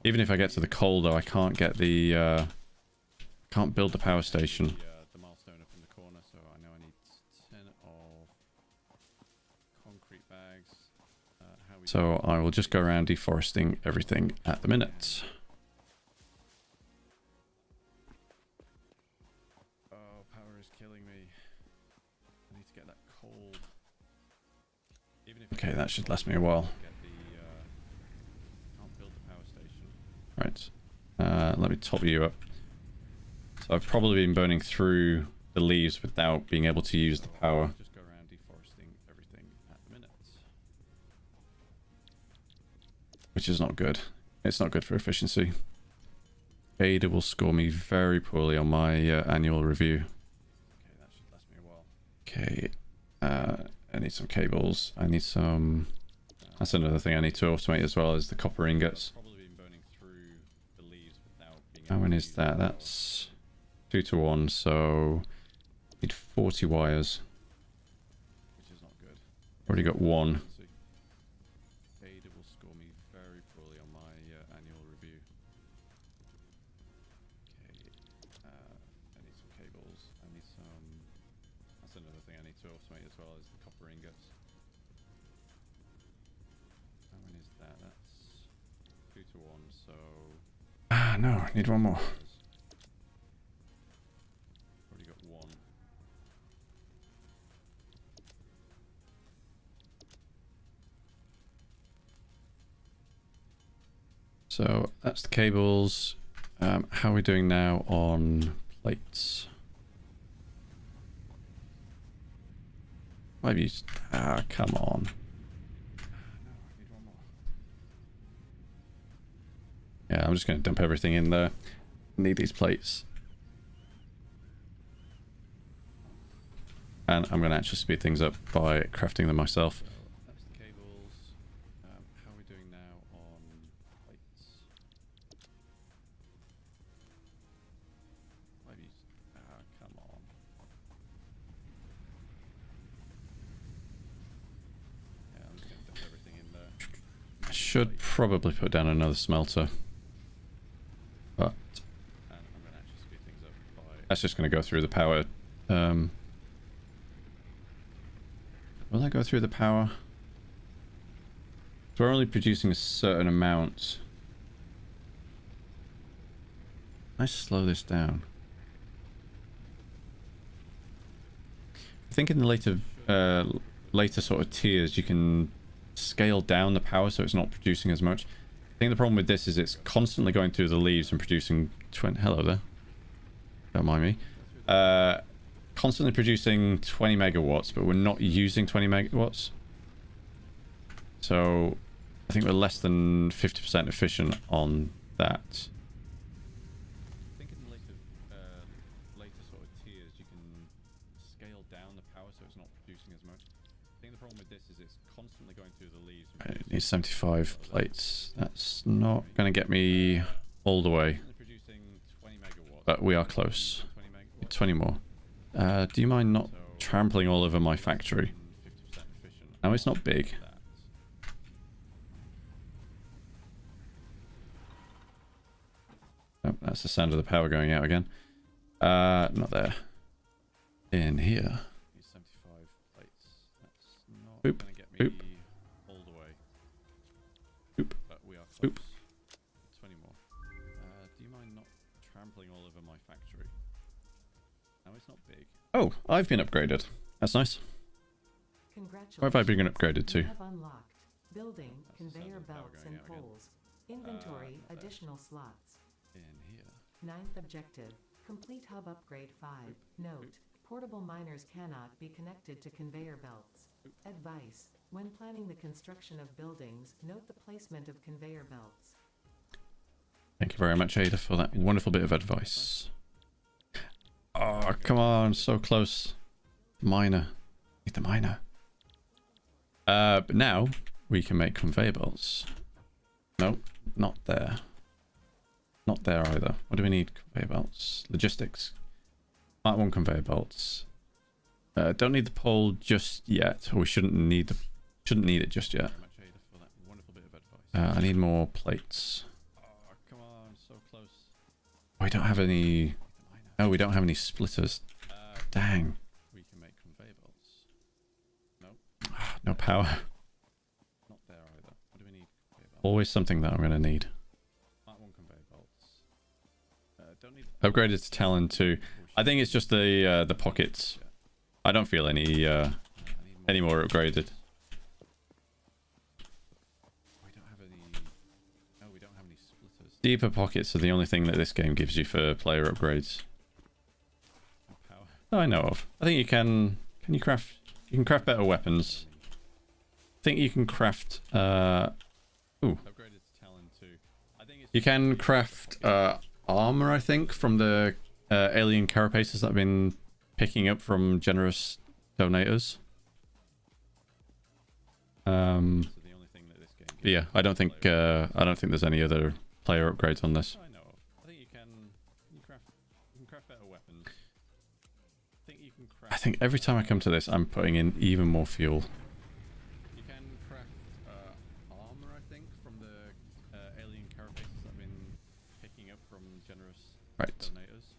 Even if I get to the coal, though, I can't get the... can't build the power station. The milestone up in the corner, so I know I need 10 of concrete bags. So I will just go around deforesting everything at the minute. is killing me. I need to get that cold. Okay, that should last me a while. Can't build the power station. Right. Let me top you up. So I've probably been burning through the leaves without being able to use the power. Just go around deforesting everything at the minute. Which is not good. It's not good for efficiency. Ada will score me very poorly on my annual review. Okay, that should last me a while. Okay. I need some cables. I need some... That's another thing I need to automate as well, is the copper ingots. How many is that? That's 2 to 1, so... Need 40 wires. Which is not good. Already got 1. Ada will score me very poorly on my annual review. Okay. I need some cables. I need some... That's another thing I need to automate as well, is the copper ingots. How many is that? That's 2 to 1, so... Ah, no, I need one more. Already got 1. So, that's the cables. How are we doing now on plates? Maybe... Ah, come on. Yeah, I'm just going to dump everything in there. Need these plates. And I'm going to actually speed things up by crafting them myself. That's the cables. How are we doing now on plates? Maybe... Ah, come on. Yeah, I'm just going to dump everything in there. I should probably put down another smelter. But that's just going to go through the power. Will that go through the power? So we're only producing a certain amount. Let's slow this down. I think in the later sort of tiers you can scale down the power so it's not producing as much. I think the problem with this is it's constantly going through the leaves and producing 20... Hello there. Don't mind me. Constantly producing 20 megawatts, but we're not using 20 megawatts. So I think we're less than 50% efficient on that. I think in the later sort of tiers you can scale down the power so it's not producing as much. I think the problem with this is it's constantly going through the leaves. I need 75 plates. That's not going to get me all the way. But we are close. 20 more. Do you mind not trampling all over my factory? No, it's not big. Oh, that's the sound of the power going out again. Not there. In here. Boop. Boop. Boop. Boop. 20 more. Do you mind not trampling all over my factory? No, it's not big. Oh, I've been upgraded. That's nice. Where have I been upgraded to? You have unlocked building, conveyor belts and poles. Inventory, additional slots. In here. 9th objective, complete hub upgrade 5. Note, portable miners cannot be connected to conveyor belts. Advice, when planning the construction of buildings, note the placement of conveyor belts. Thank you very much, Ada, for that wonderful bit of advice. Oh, come on, so close. Miner. Need the miner. But now we can make conveyor belts. No, not there. Not there either. What do we need? Conveyor belts. Logistics. Part 1 conveyor belts. Don't need the pole just yet. Or we shouldn't need it just yet. I need more plates. Oh, come on, so close. Oh, we don't have any... Oh, we don't have any splitters. Dang. We can make conveyor belts. No. No power. Not there either. What do we need? Always something that I'm going to need. Part 1 conveyor belts. Don't need... Upgraded to Talon 2. I think it's just the pockets. I don't feel any more upgraded. Deeper pockets are the only thing that this game gives you for player upgrades. That I know of. I think you can. Can you craft? You can craft better weapons. I think you can craft. Ooh. You can craft armor. I think from the alien carapaces that I've been picking up from generous donators. Yeah, I don't think there's any other player upgrades on this. I think you can craft better weapons. I think every time I come to this, I'm putting in even more fuel. You can craft armor, I think, from the alien carapaces that I've been picking up from generous donators.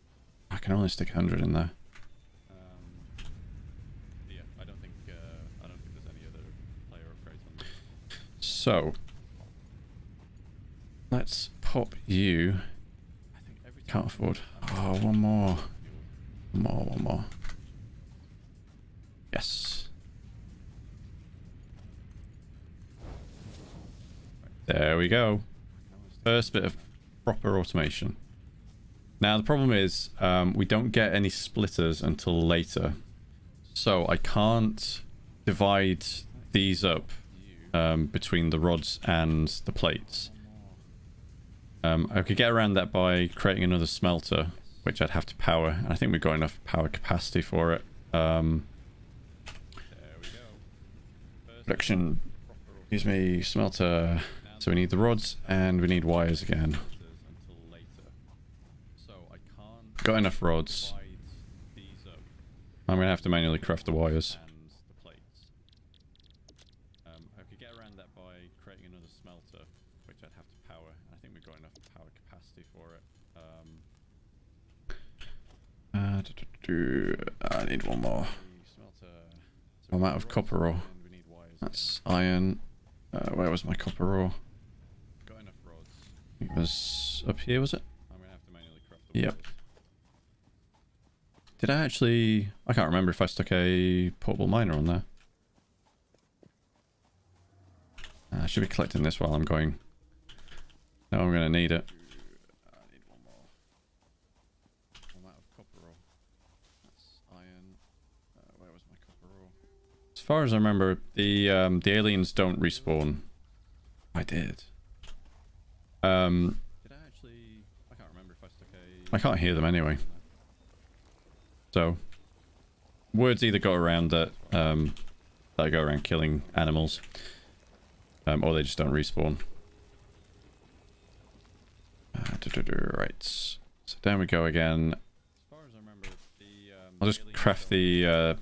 I can only stick 100 in there. Yeah, I don't think there's any other player upgrades on this. So let's pop you. Can't afford. Oh, one more. One more. Yes. There we go. First bit of proper automation. Now the problem is we don't get any splitters until later. So I can't divide these up between the rods and the plates. I could get around that by creating another smelter, which I'd have to power. And I think we've got enough power capacity for it. Production, excuse me, smelter. So we need the rods and we need wires again. Got enough rods. I'm going to have to manually craft the wires. I could get around that by creating another smelter, which I'd have to power. I think we've got enough power capacity for it. I need one more. I'm out of copper ore. That's iron. Where was my copper ore? It was up here, was it? Yep. Did I actually... I can't remember if I stuck a portable miner on there. I should be collecting this while I'm going. No, I'm going to need it. I need one more. I'm out of copper ore. That's iron. Where was my copper ore? As far as I remember, the aliens don't respawn. I did. Did I actually... I can't remember if I stuck a... I can't hear them anyway. So, words either go around that go around killing animals, or they just don't respawn. Right, so down we go again. As far as I remember, I'll just craft the.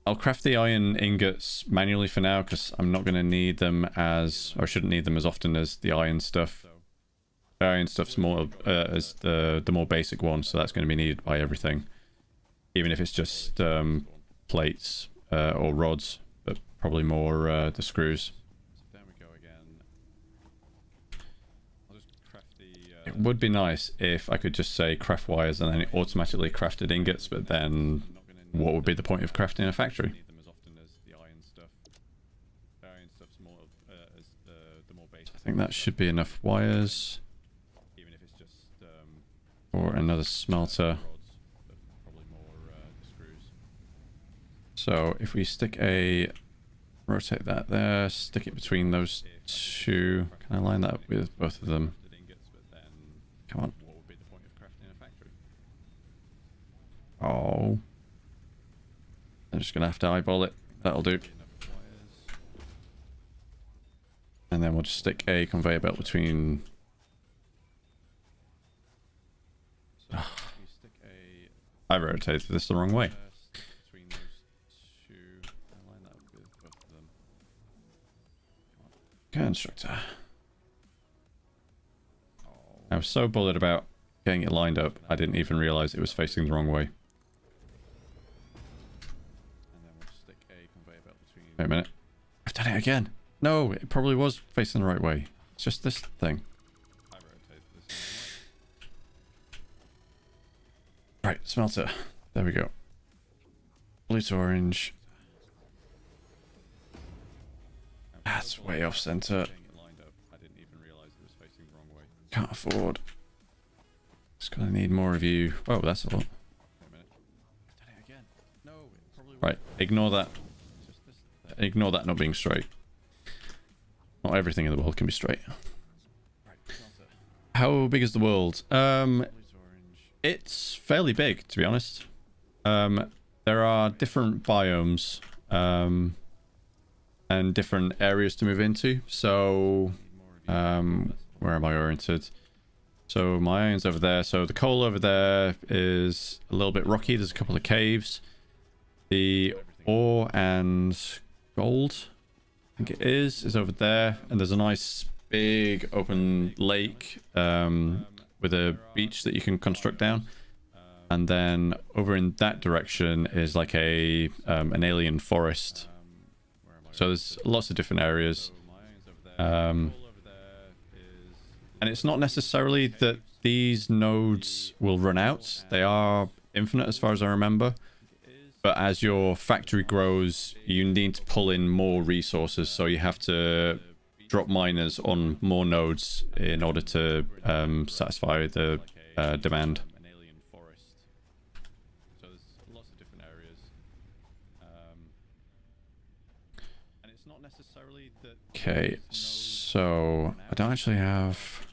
I'll craft the iron ingots manually for now because I'm not going to need them as, or shouldn't need them as often as the iron stuff. Iron stuff's more as the more basic one, so that's going to be needed by everything, even if it's just plates or rods, but probably more the screws. There we go again. I'll just craft the. It would be nice if I could just say craft wires and then it automatically crafted ingots, but then what would be the point of crafting a factory? I think that should be enough wires. Or another smelter. So if we stick a... rotate that there, stick it between those two. Can I line that up with both of them? Come on. Oh. I'm just going to have to eyeball it. That'll do. And then we'll just stick a conveyor belt between... I rotated this the wrong way. Constructor. I was so bothered about getting it lined up, I didn't even realize it was facing the wrong way. Wait a minute. I've done it again. No, it probably was facing the right way. It's just this thing. Right, smelter. There we go. Blue to orange. That's way off center. Can't afford. Just gonna need more of you. Oh, that's a lot. Right, ignore that. Ignore that not being straight. Not everything in the world can be straight. How big is the world? It's fairly big, to be honest. There are different biomes and different areas to move into. So, where am I oriented? So my iron's over there. So the coal over there is a little bit rocky. There's a couple of caves. The ore and gold, I think it is over there. And there's a nice big open lake with a beach that you can construct down. And then over in that direction is like a an alien forest. So there's lots of different areas. And it's not necessarily that these nodes will run out. They are infinite as far as I remember. But as your factory grows, you need to pull in more resources. So you have to drop miners on more nodes in order to satisfy the demand. Okay, so I don't actually have...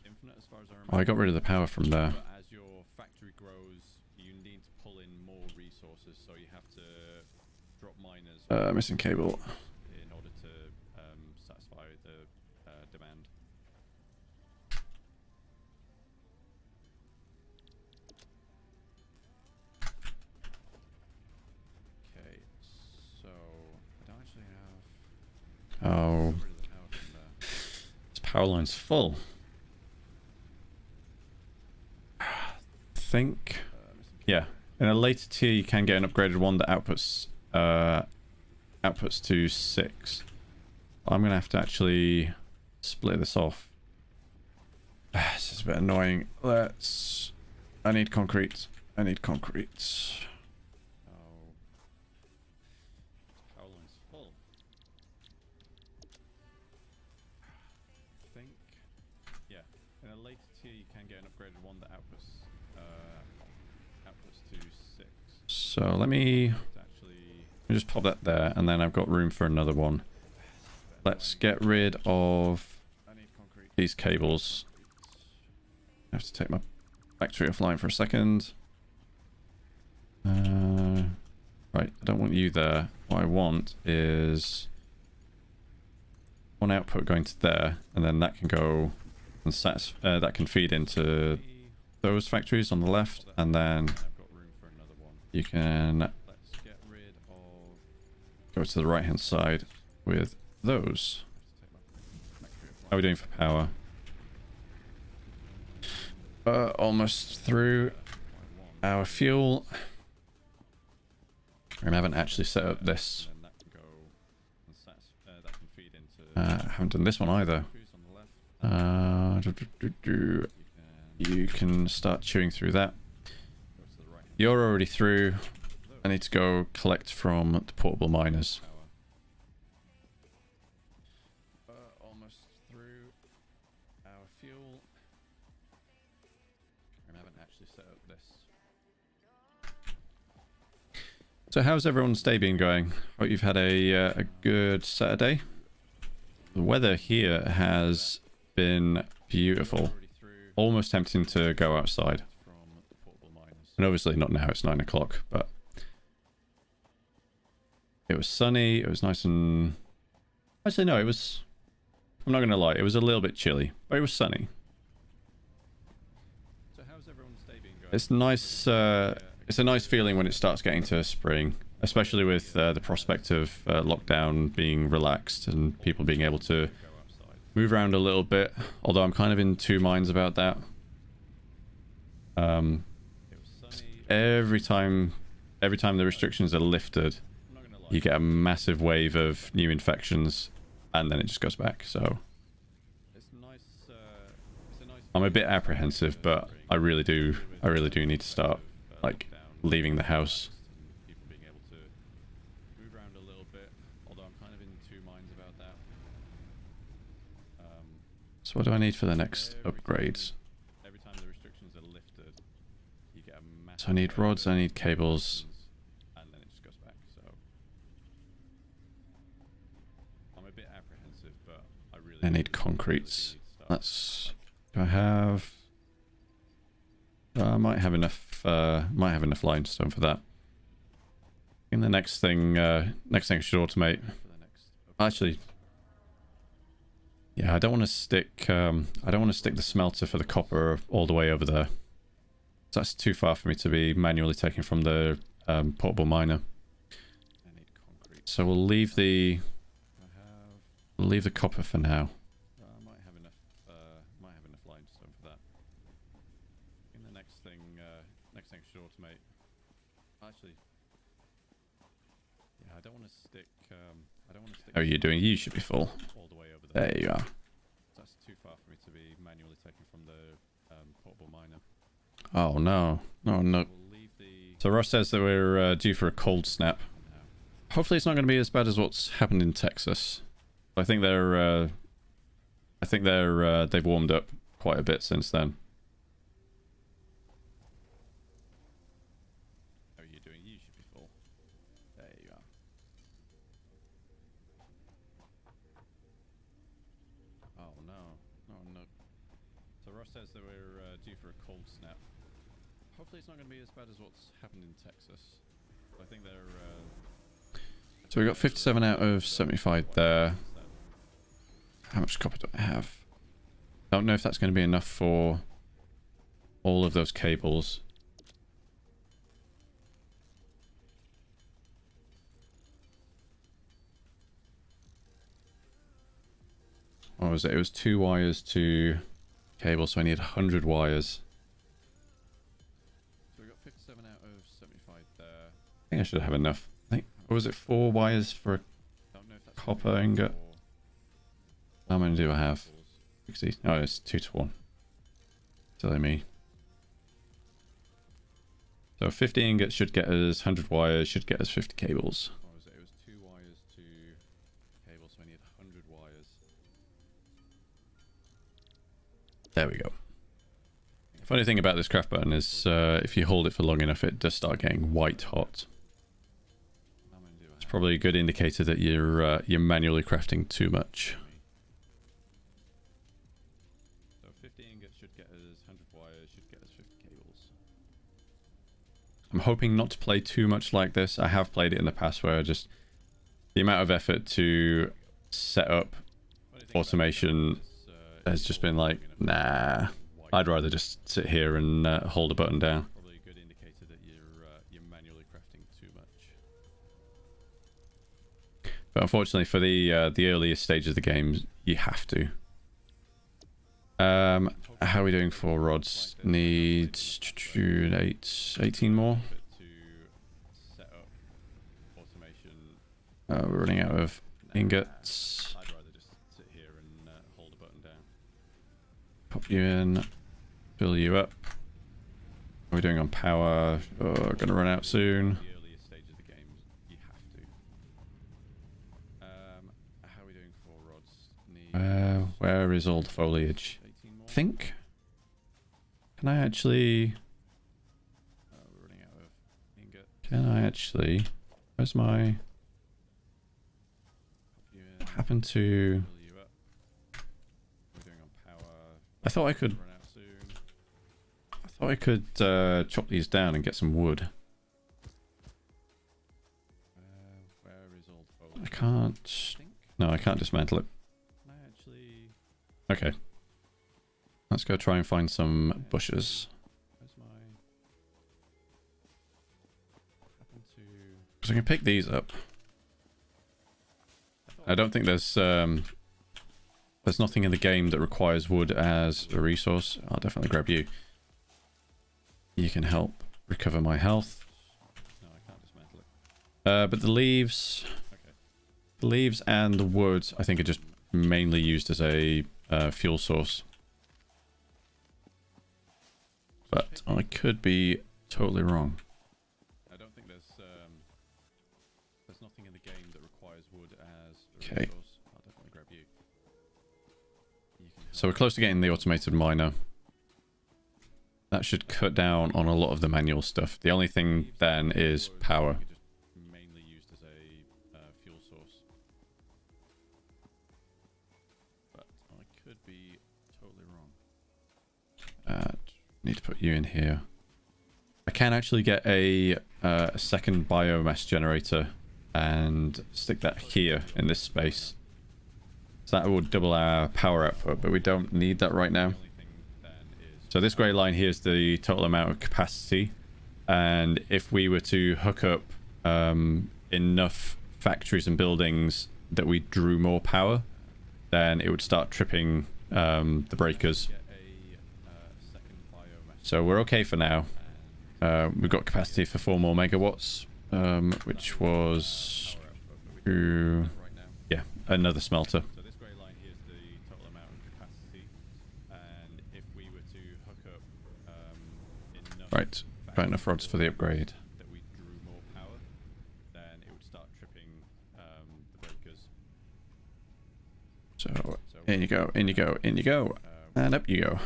Oh, I got rid of the power from there. As your factory grows, you need to pull in more resources, so you have to drop miners. Missing cable. In order to satisfy the demand. Okay, so I don't actually have... Oh, this power line's full. Think, yeah, in a later tier you can get an upgraded one that outputs to 6. I'm gonna have to actually split this off. This is a bit annoying. I need concrete. I need concrete. Power line's full. Think, yeah, in a later tier you can get an upgraded one that outputs to 6. So let me just pop that there, and then I've got room for another one. Let's get rid of these cables. I have to take my factory offline for a second. Right, I don't want you there. What I want is one output going to there, and then that can go and that can feed into those factories on the left, and then you can go to the right hand side with those. How are we doing for power? Almost through our fuel. I haven't actually set up this. I haven't done this one either. You can start chewing through that. You're already through. I need to go collect from the portable miners. Almost through our fuel. I haven't actually set up this. So how's everyone's day been going? Hope you've had a good Saturday. The weather here has been beautiful. Almost tempting to go outside. And obviously not now, it's 9 o'clock, but it was sunny, it was nice and... Actually no, it was... I'm not going to lie, it was a little bit chilly, but it was sunny. So how's everyone's day been going? It's nice, it's a nice feeling when it starts getting to spring, especially with the prospect of lockdown being relaxed and people being able to move around a little bit, although I'm kind of in two minds about that. Every time the restrictions are lifted, you get a massive wave of new infections, and then it just goes back. So I'm a bit apprehensive, but I really do need to start like leaving the house. People being able to move around a little bit, although I'm kind of in two minds about that. So what do I need for the next upgrades? Every time the restrictions are lifted, you get a massive... So I need rods, I need cables, and then it just goes back, so... I'm a bit apprehensive, but I need concretes. That's... Do I have... I might have enough limestone for that. I think the next thing I should automate. Actually, yeah, I don't want to stick the smelter for the copper all the way over there. So that's too far for me to be manually taking from the portable miner. So we'll leave the copper for now. I might have enough limestone for that. I think the next thing I should automate. Actually, yeah, I don't want to stick. How are you doing? You should be full. All the way over there. There you are. That's too far for me to be manually taking from the portable miner. Oh no, no. So Ross says that we're due for a cold snap. Hopefully, it's not going to be as bad as what's happened in Texas. I think they've warmed up quite a bit since then. How are you doing? You should be full. There you are. Oh no. So Ross says that we're due for a cold snap. Hopefully it's not going to be as bad as what's happened in Texas. I think they're... So we got 57 out of 75 there. How much copper do I have? Don't know if that's going to be enough for all of those cables. What was it? It was 2 wires to cable, so I need 100 wires. So we got 57 out of 75 there. I think I should have enough. I think, or was it 4 wires for a copper ingot? How many do I have? 60. Oh, it's 2 to 1. Silly me. So 50 ingots should get us 100 wires, should get us 50 cables. What was it? It was 2 wires to cable, so I need 100 wires. There we go. Funny thing about this craft button is if you hold it for long enough, it does start getting white hot. It's probably a good indicator that you're manually crafting too much. So 50 ingots should get us 100 wires, should get us 50 cables. I'm hoping not to play too much like this. I have played it in the past where just the amount of effort to set up automation has just been like, nah. I'd rather just sit here and hold a button down. Probably a good indicator that you're manually crafting too much. But unfortunately, for the earliest stages of the game, you have to. How are we doing for rods? Need 18 more. We're running out of ingots. I'd rather just sit here and hold a button down. Pop you in. Fill you up. What are we doing on power? Oh, gonna run out soon. The earliest stage of the game, you have to. How are we doing for rods? Where is all the foliage? I think. Can I actually? We're running out of ingot. Can I actually? Where's my? What happened to? I thought I could. I could chop these down and get some wood. I can't. No, I can't dismantle it. Okay. Let's go try and find some bushes. Because I can pick these up. I don't think there's nothing in the game that requires wood as a resource. I'll definitely grab you. You can help recover my health. No, I can't dismantle it. But the leaves and the wood, I think, are just mainly used as a fuel source. But I could be totally wrong. Okay. So we're close to getting the automated miner. That should cut down on a lot of the manual stuff. The only thing then is power. Mainly used as a fuel source. But I could be totally wrong. Need to put you in here. I can actually get a second biomass generator and stick that here in this space. So that will double our power output, but we don't need that right now. So this grey line here is the total amount of capacity, and if we were to hook up enough factories and buildings that we drew more power, then it would start tripping the breakers. So we're okay for now. We've got capacity for 4 more megawatts, which was yeah, another smelter. Right, got enough rods for the upgrade. So in you go, in you go, in you go, and up you go.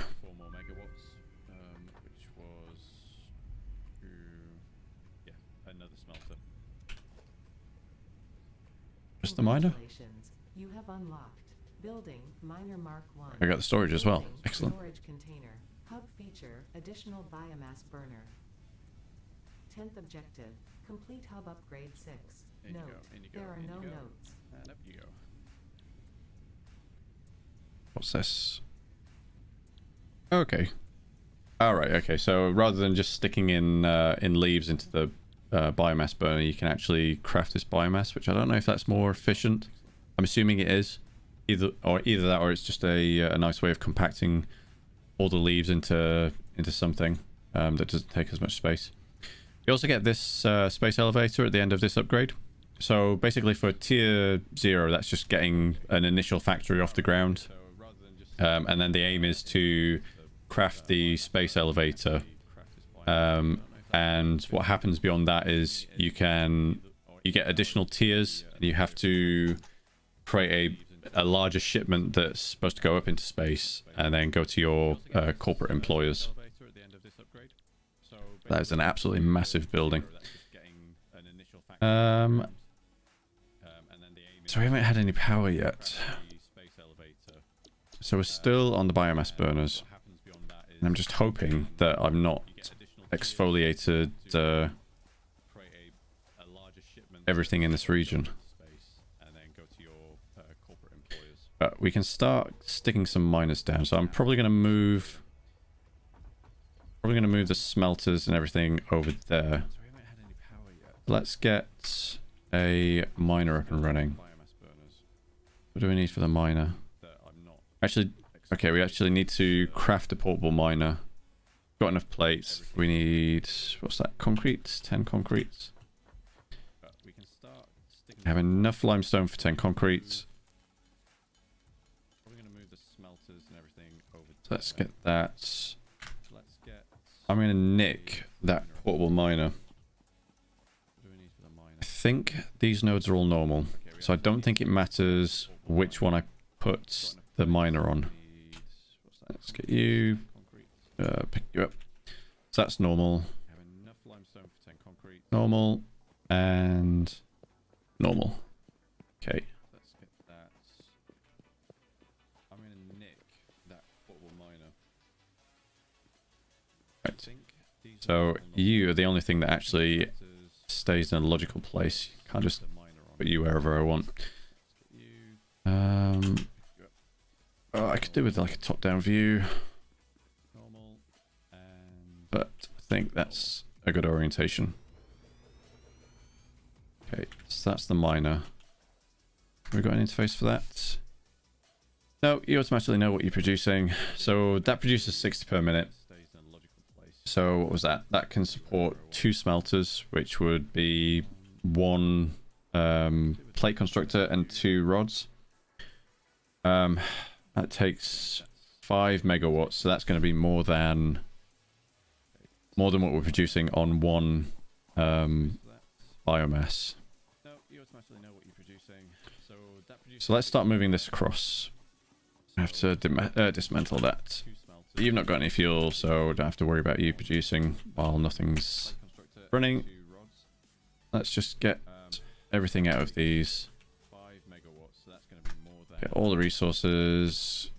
Just the miner? You have unlocked building miner Mark 1. I got the storage as well. Building, Excellent. Storage container. Hub feature, additional biomass burner. 10th objective, complete hub upgrade 6. Note, there are no notes. And up you go. What's this? Okay. Alright, okay, so rather than just sticking in leaves into the biomass burner, you can actually craft this biomass, which I don't know if that's more efficient. I'm assuming it is. Either that, or it's just a nice way of compacting all the leaves into something that doesn't take as much space. You also get this space elevator at the end of this upgrade. So basically for tier 0, that's just getting an initial factory off the ground. And then the aim is to craft the space elevator. And what happens beyond that is you get additional tiers, and you have to create a larger shipment that's supposed to go up into space and then go to your corporate employers. That is an absolutely massive building. So we haven't had any power yet. So we're still on the biomass burners. And I'm just hoping that I'm not exfoliated everything in this region. But we can start sticking some miners down. So I'm probably going to move the smelters and everything over there. Let's get a miner up and running. What do we need for the miner? Actually, okay, we actually need to craft a portable miner. Got enough plates. We need, what's that, concrete? 10 concrete. We have enough limestone for 10 concrete. So let's get that. I'm going to nick that portable miner. I think these nodes are all normal, so I don't think it matters which one I put the miner on. Let's get you, pick you up. So that's normal. Normal and normal. Okay. I'm going to nick that portable miner. Right. So you are the only thing that actually stays in a logical place. Can't just put you wherever I want. Oh, I could do with like a top-down view, but I think that's a good orientation. Okay, so that's the miner. Have we got an interface for that? No, you automatically know what you're producing. So that produces 60 per minute. So what was that? That can support 2 smelters, which would be 1 plate constructor and 2 rods. That takes 5 megawatts, so that's going to be more than what we're producing on 1 biomass. automatically know what you're producing. So let's start moving this across. I have to dismantle that. You've not got any fuel, so don't have to worry about you producing while nothing's running. Let's just get everything out of these. Get all the resources.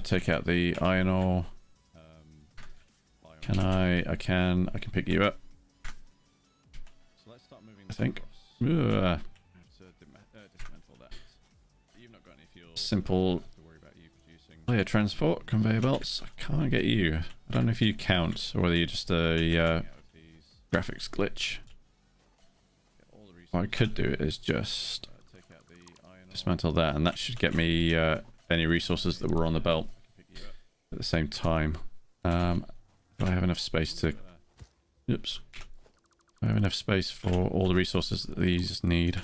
Take out the iron ore. Can I can pick you up. I think. Ugh. Simple. Oh yeah, transport, conveyor belts. I can't get you. I don't know if you count or whether you're just a graphics glitch. What I could do is just dismantle that, and that should get me any resources that were on the belt at the same time. Do I have enough space to... Oops. I have enough space for all the resources that these need.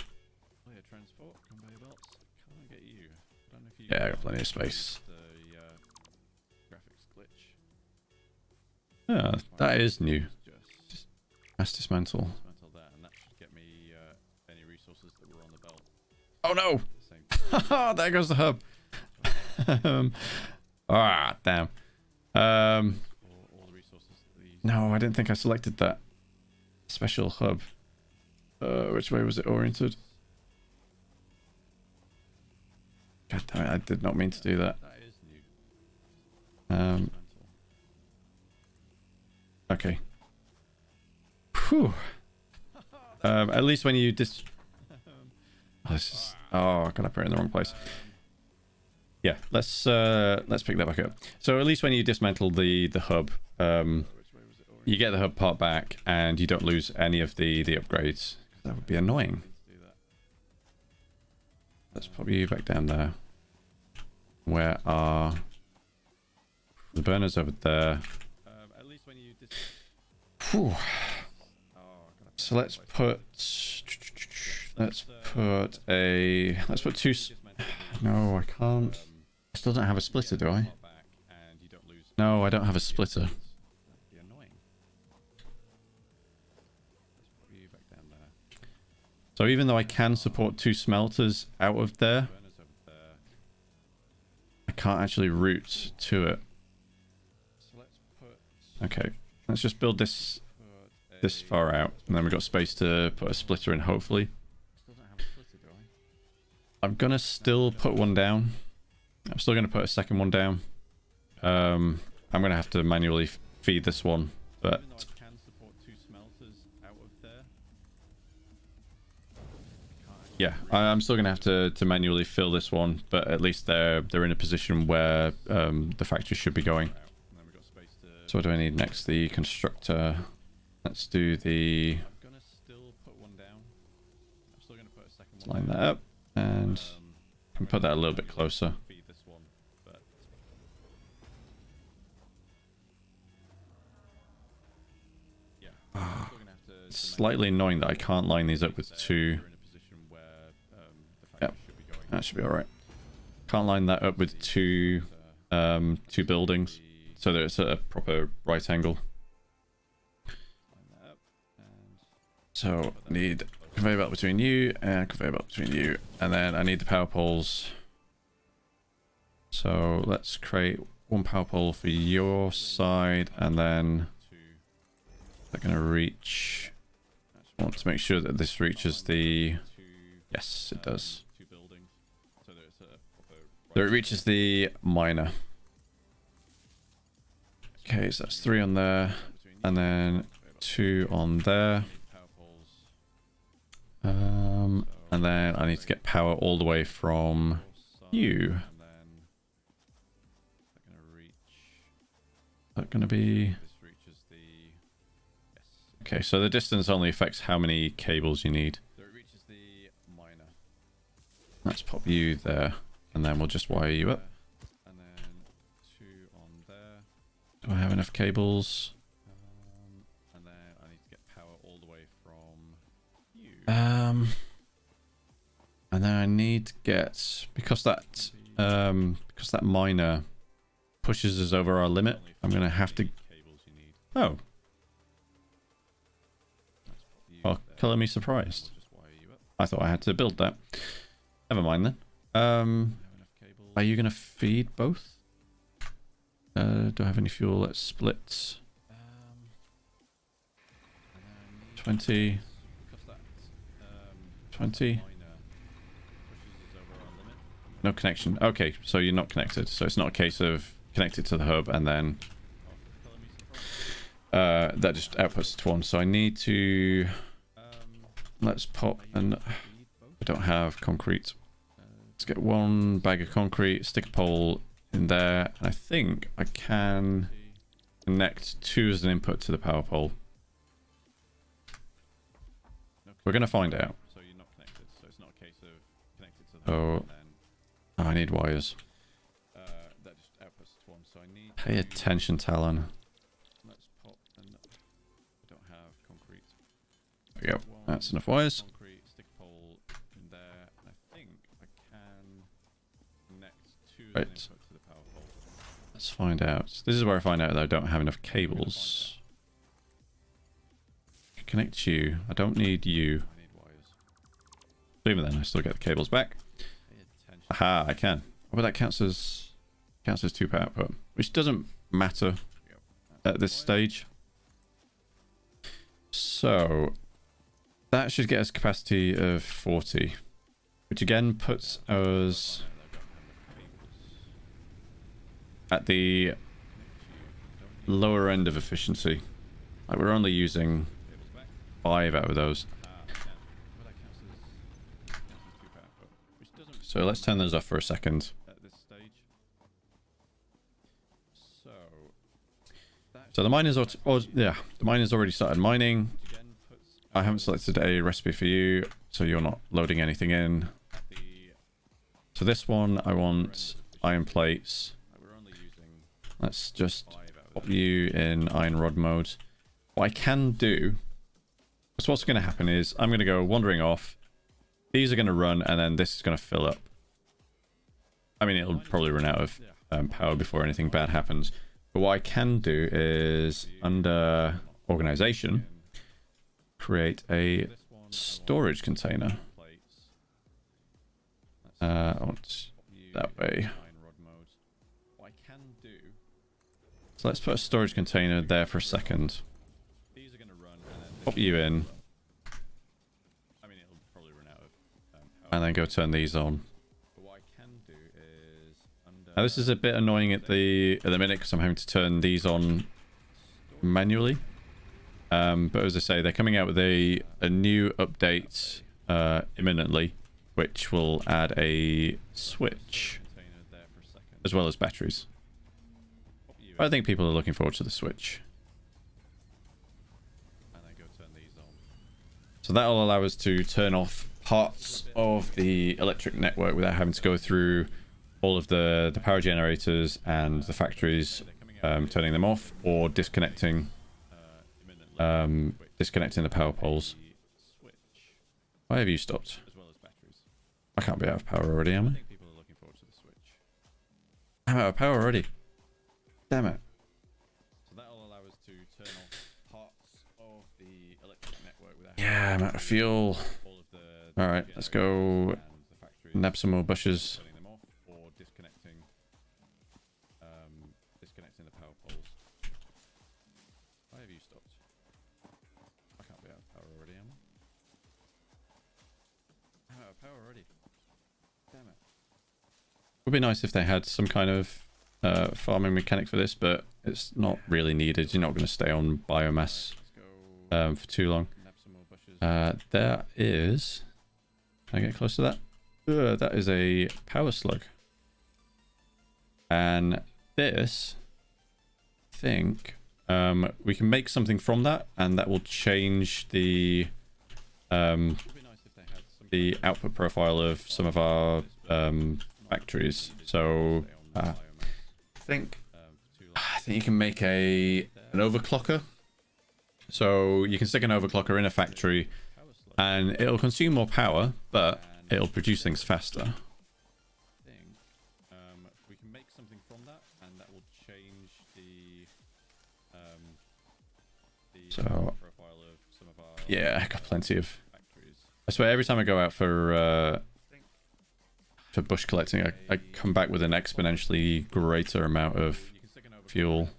Yeah, I got plenty of space. Yeah, that is new. Mass dismantle. Oh no! There goes the hub. Damn. No, I didn't think I selected that special hub. Which way was it oriented? God damn it, I did not mean to do that. Okay. Whew. At least when you oh, this is... Oh, God, I put it in the wrong place. Yeah, let's pick that back up. So at least when you dismantle the hub, you get the hub part back, and you don't lose any of the upgrades. That would be annoying. Let's pop you back down there. Where are the burners over there? Whew. So let's put two. No, I can't. I still don't have a splitter, do I? No, I don't have a splitter. So even though I can support 2 smelters out of there, I can't actually route to it. Okay, let's just build this far out, and then we've got space to put a splitter in, hopefully. I'm gonna still put one down. I'm still gonna put a second one down. I'm gonna have to manually feed this one, but yeah, I'm still gonna have to manually fill this one, but at least they're in a position where the factory should be going. So what do I need next? The constructor. Let's do the... Let's line that up, and can put that a little bit closer. It's slightly annoying that I can't line these up with 2. Yep, that should be alright. Can't line that up with 2 buildings, so that it's at a proper right angle. So I need conveyor belt between you and conveyor belt between you, and then I need the power poles. So let's create 1 power pole for your side, and then they're going to reach... I just want to make sure that this reaches the... Yes, it does. So it reaches the miner. Okay, so that's 3 on there, and then 2 on there. And then I need to get power all the way from you. Is that going to be... Okay, so the distance only affects how many cables you need. Let's pop you there, and then we'll just wire you up. Do I have enough cables? And then I need to get power all the way from you. And then I need to get, because that miner pushes us over our limit, I'm gonna have to... Oh. Well, color me surprised. I thought I had to build that. Never mind then. Are you going to feed both? Do I have any fuel? Let's split. 20. 20. No connection. Okay, so you're not connected. So it's not a case of connected to the hub and then that just outputs to one. So I need to... Let's pop and... I don't have concrete. Let's get one bag of concrete, stick a pole in there, and I think I can connect 2 as an input to the power pole. We're going to find out. So you're not connected, so it's not a case of connected to the hub. Oh, I need wires. That just outputs to one, so I need... Pay attention, Talon. Let's pop and... I don't have concrete. There we go. That's enough wires. Stick a pole in there, and I think I can connect 2 right. To the power pole. Let's find out. This is where I find out that I don't have enough cables. Connect you. I don't need you. Even then, I still get the cables back. Aha, I can. Oh, but that counts as 2 per output, which doesn't matter at this stage. So that should get us capacity of 40, which again puts us at the lower end of efficiency. Like we're only using 5 out of those. So let's turn those off for a second. So the miners the miners already started mining. I haven't selected a recipe for you, so you're not loading anything in. So this one, I want iron plates. Let's just pop you in iron rod mode. What I can do, so what's going to happen is I'm going to go wandering off. These are going to run, and then this is going to fill up. I mean, it'll probably run out of power before anything bad happens. But what I can do is, under organization, create a storage container. I want that way. So let's put a storage container there for a second. Pop you in. And then go turn these on. Now this is a bit annoying at the minute because I'm having to turn these on manually. But as I say, they're coming out with a new update imminently, which will add a switch as well as batteries. I think people are looking forward to the switch. So that'll allow us to turn off parts of the electric network without having to go through all of the power generators and the factories, turning them off or disconnecting the power poles. Why have you stopped? I can't be out of power already, am I? I'm out of power already. Damn it. Yeah, I'm out of fuel. Alright, let's go nab some more bushes. Disconnecting the power poles. Why have you stopped? I can't be out of power already, am I? I'm out of power already. Damn it. It would be nice if they had some kind of farming mechanic for this, but it's not really needed. You're not going to stay on biomass for too long. There is... Can I get close to that? That is a power slug. And this, I think, we can make something from that, and that will change the output profile of some of our factories. So I think you can make an overclocker. So you can stick an overclocker in a factory, and it'll consume more power, but it'll produce things faster. We can make something from that, and that will change the profile of some of our... Yeah, I got plenty of I swear every time I go out for bush collecting, I come back with an exponentially greater amount of fuel.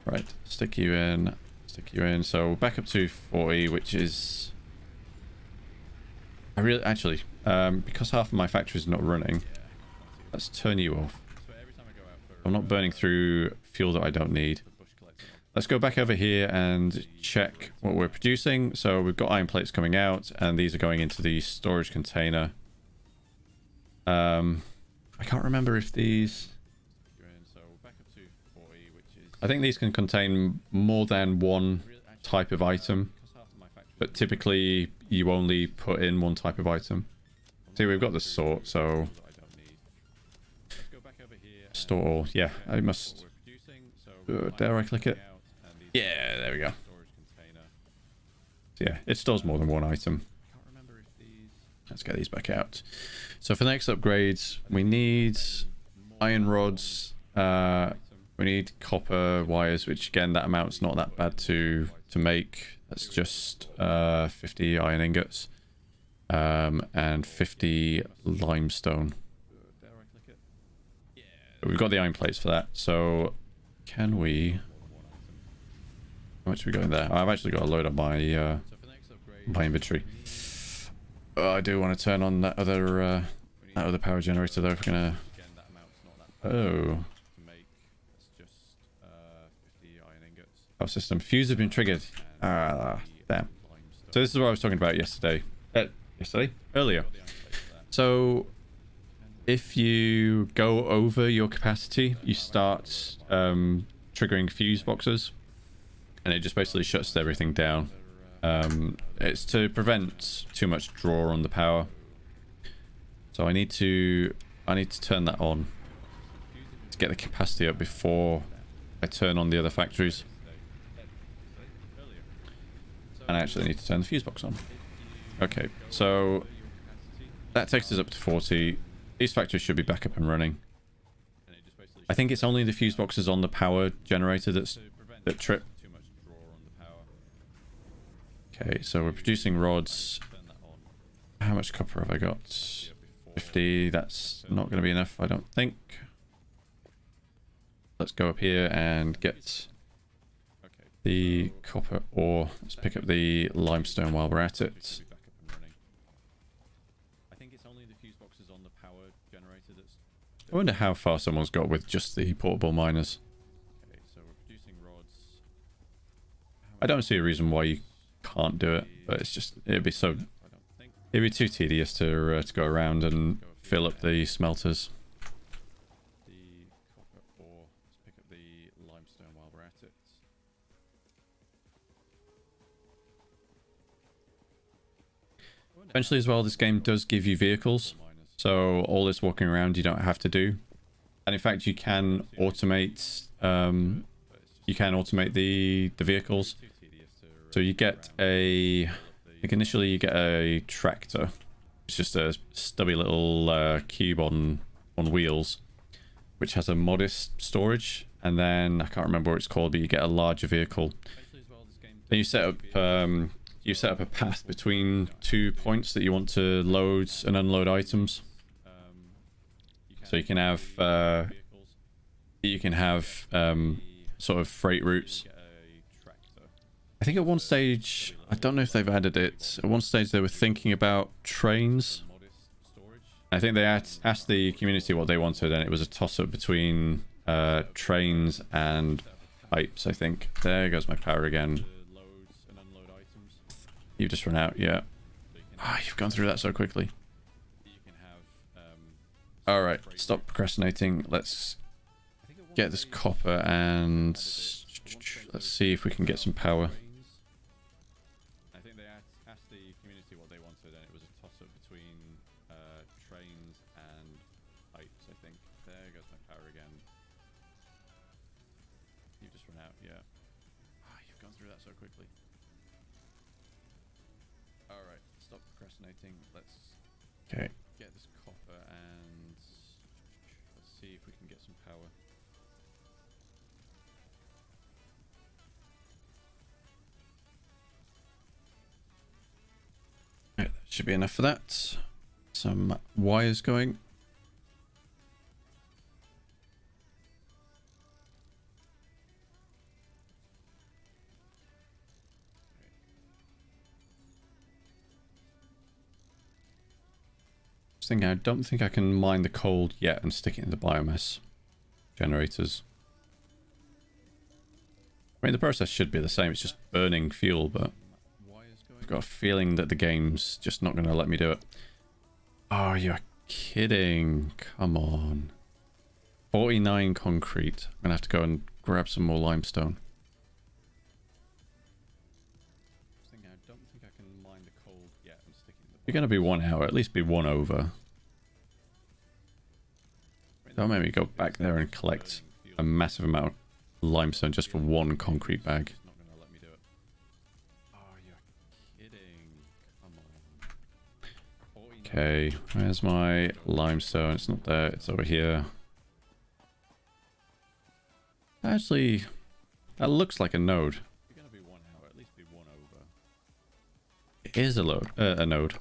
Right, stick you in. Stick you in. So back up to 40, which is... I really... Actually, because half of my factory is not running, let's turn you off. I'm not burning through fuel that I don't need. Let's go back over here and check what we're producing. So we've got iron plates coming out, and these are going into the storage container. I can't remember if these... I think these can contain more than one type of item, but typically you only put in one type of item. See, we've got the sort, so store all. Yeah, I must. Dare I click it? Yeah, there we go. So yeah, it stores more than one item. Let's get these back out. So for the next upgrades, we need iron rods. We need copper wires, which again, that amount's not that bad to make. That's just 50 iron ingots and 50 limestone. But we've got the iron plates for that. So can we... How much we got in there? I've actually got a load of my my inventory. Oh, I do want to turn on that other power generator though. If we're gonna... Oh. Our system fuse has been triggered. Ah, damn. So this is what I was talking about yesterday. Earlier. So if you go over your capacity, you start triggering fuse boxes, and it just basically shuts everything down. It's to prevent too much draw on the power. So I need to turn that on to get the capacity up before I turn on the other factories. And I actually need to turn the fuse box on. Okay, so that takes us up to 40. These factories should be back up and running. I think it's only the fuse boxes on the power generator that trip. Okay, so we're producing rods. How much copper have I got? 50. That's not going to be enough, I don't think. Let's go up here and get the copper ore. Let's pick up the limestone while we're at it. I wonder how far someone's got with just the portable miners. I don't see a reason why you can't do it, but it's just it'd be too tedious to go around and fill up the smelters. Eventually as well, this game does give you vehicles, so all this walking around you don't have to do. And in fact, you can automate the vehicles. So you get initially you get a tractor. It's just a stubby little cube on wheels, which has a modest storage, and then I can't remember what it's called, but you get a larger vehicle. Then you set up a path between 2 points that you want to load and unload items. So you can have sort of freight routes. I think at one stage, I don't know if they've added it, at one stage they were thinking about trains. I think they asked the community what they wanted, and it was a toss-up between trains and pipes, I think. There goes my power again. You've just run out, yeah. You've gone through that so quickly. Alright, stop procrastinating. Let's get this copper and let's see if we can get some power. I think they asked the community what they wanted, and it was a toss-up between trains and pipes, I think. There goes my power again. You've just run out, yeah. You've gone through that so quickly. Alright, stop procrastinating. Let's get this copper and let's see if we can get some power. Should be enough for that. Some wires going. I don't think I can mine the coal yet and stick it in the biomass generators. I mean, the process should be the same. It's just burning fuel, but I've got a feeling that the game's just not going to let me do it. Oh, you're kidding. Come on. 49 concrete. I'm going to have to go and grab some more limestone. I don't think I can mine the coal yet and stick it in the... You're going to be 1 hour. At least be 1 over. Don't make me go back there and collect a massive amount of limestone just for 1 concrete bag. Okay, where's my limestone? It's not there, it's over here. Actually, that looks like a node. It is a node.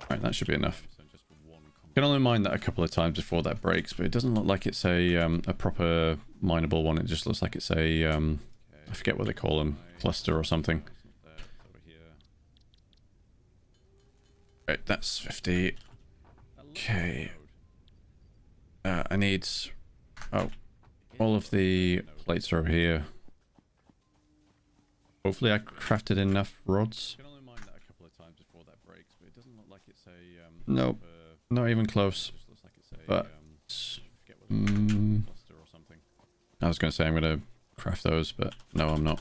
Alright, that should be enough. I can only mine that a couple of times before that breaks, but it doesn't look like it's a proper mineable one. It just looks like it's a, I forget what they call them, cluster or something. Right, that's 50. Okay. I need... Oh, all of the plates are over here. Hopefully I crafted enough rods. Nope. Not even close. But I was going to say I'm going to craft those, but no, I'm not.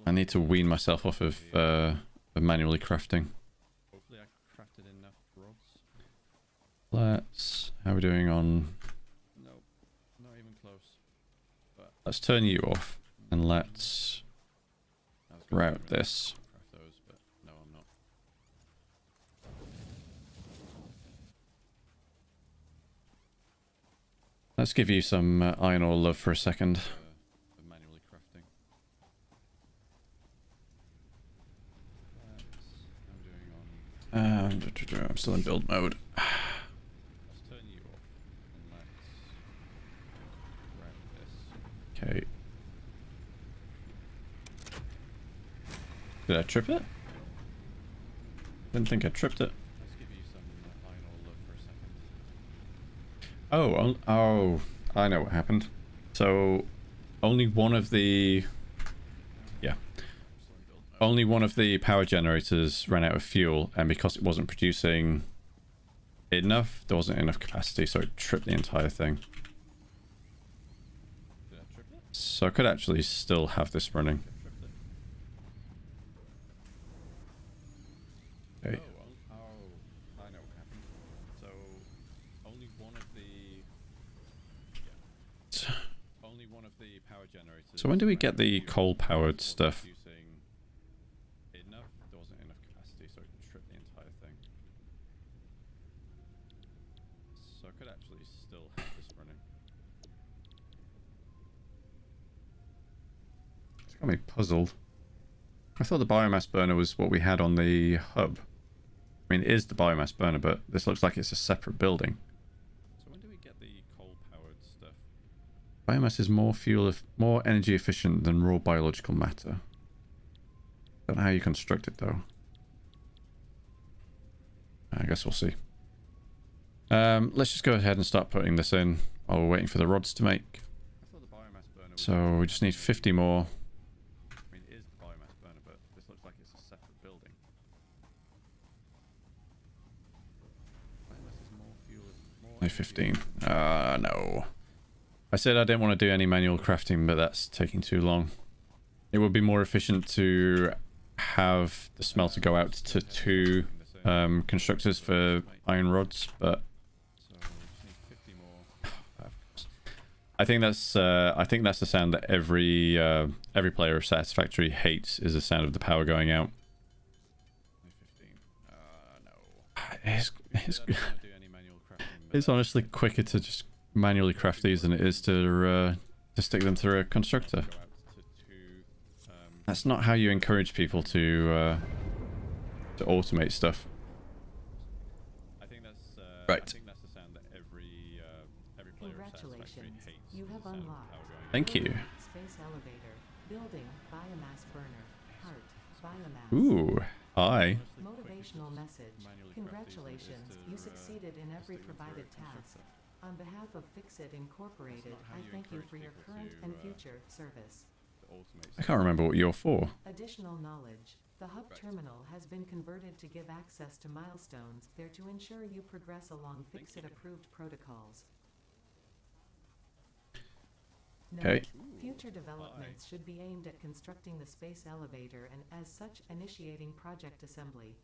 I need to wean myself off of manually crafting. Let's... How are we doing on... Nope, not even close. But let's turn you off and let's route this. Let's give you some iron ore love for a second. I'm still in build mode. Okay. Did I trip it? Didn't think I tripped it. Oh, I know what happened. So, only one of the... Yeah. Only one of the power generators ran out of fuel, and because it wasn't producing enough, there wasn't enough capacity, so it tripped the entire thing. So I could actually still have this running. Okay. I know what happened. So only one of the power generators. So when do we get the coal powered stuff? There wasn't enough capacity, so it tripped the entire thing. So I could actually still have this running. It's got me puzzled. I thought the biomass burner was what we had on the hub. I mean, it is the biomass burner, but this looks like it's a separate building. So when do we get the coal-powered stuff? Biomass is more energy efficient than raw biological matter. Don't know how you construct it, though. I guess we'll see. Let's just go ahead and start putting this in while we're waiting for the rods to make. So we just need 50 more. Only 15. No. I said I didn't want to do any manual crafting, but that's taking too long. It would be more efficient to have the smelter go out to 2 constructors for iron rods, but I think that's the sound that every player of Satisfactory hates, is the sound of the power going out. It's honestly quicker to just manually craft these than it is to stick them through a constructor. That's not how you encourage people to automate stuff. Right. Congratulations. You have unlocked. Thank you. Space elevator. Building. Biomass burner. Heart. Biomass. Ooh. Hi. Motivational message. Congratulations. You succeeded in every provided task. On behalf of Fixit Incorporated, I thank you for your current and future service. I can't remember what you're for. Additional knowledge. The hub terminal has been converted to give access to milestones there to ensure you progress along Fixit-approved protocols. Okay. Future developments should be aimed at constructing the space elevator and, as such, initiating project assembly.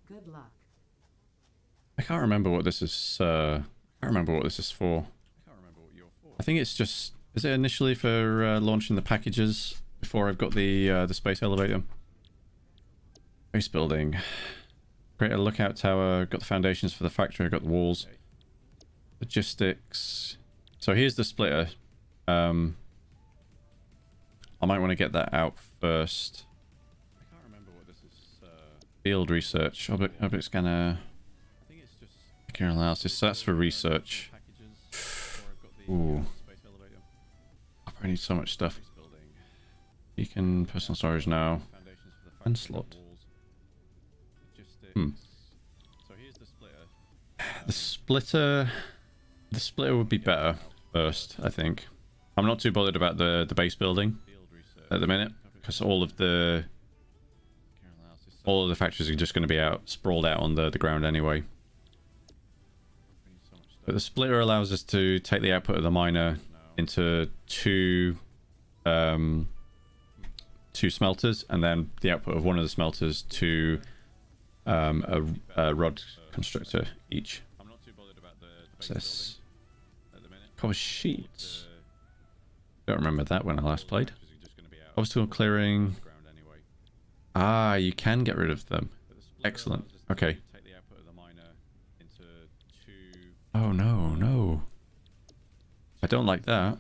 Good luck. I can't remember what this is. I can't remember what this is for. I think it's just. Is it initially for launching the packages before I've got the space elevator? Base building. Create a lookout tower. Got the foundations for the factory. I've got the walls. Logistics. So here's the splitter. I might want to get that out first. I can't remember what this is. Field research. Object scanner. Secure analysis. So that's for research. Ooh. I need so much stuff. Beacon, personal storage now. And slot. The splitter would be better first, I think. I'm not too bothered about the base building at the minute, because all of the factories are just going to be sprawled out on the ground anyway. But the splitter allows us to take the output of the miner into two smelters, and then the output of one of the smelters to a rod constructor each. What's this? Copper sheets. Don't remember that when I last played. Obstacle clearing. Ah, you can get rid of them. Excellent. Okay. Oh no, no. I don't like that.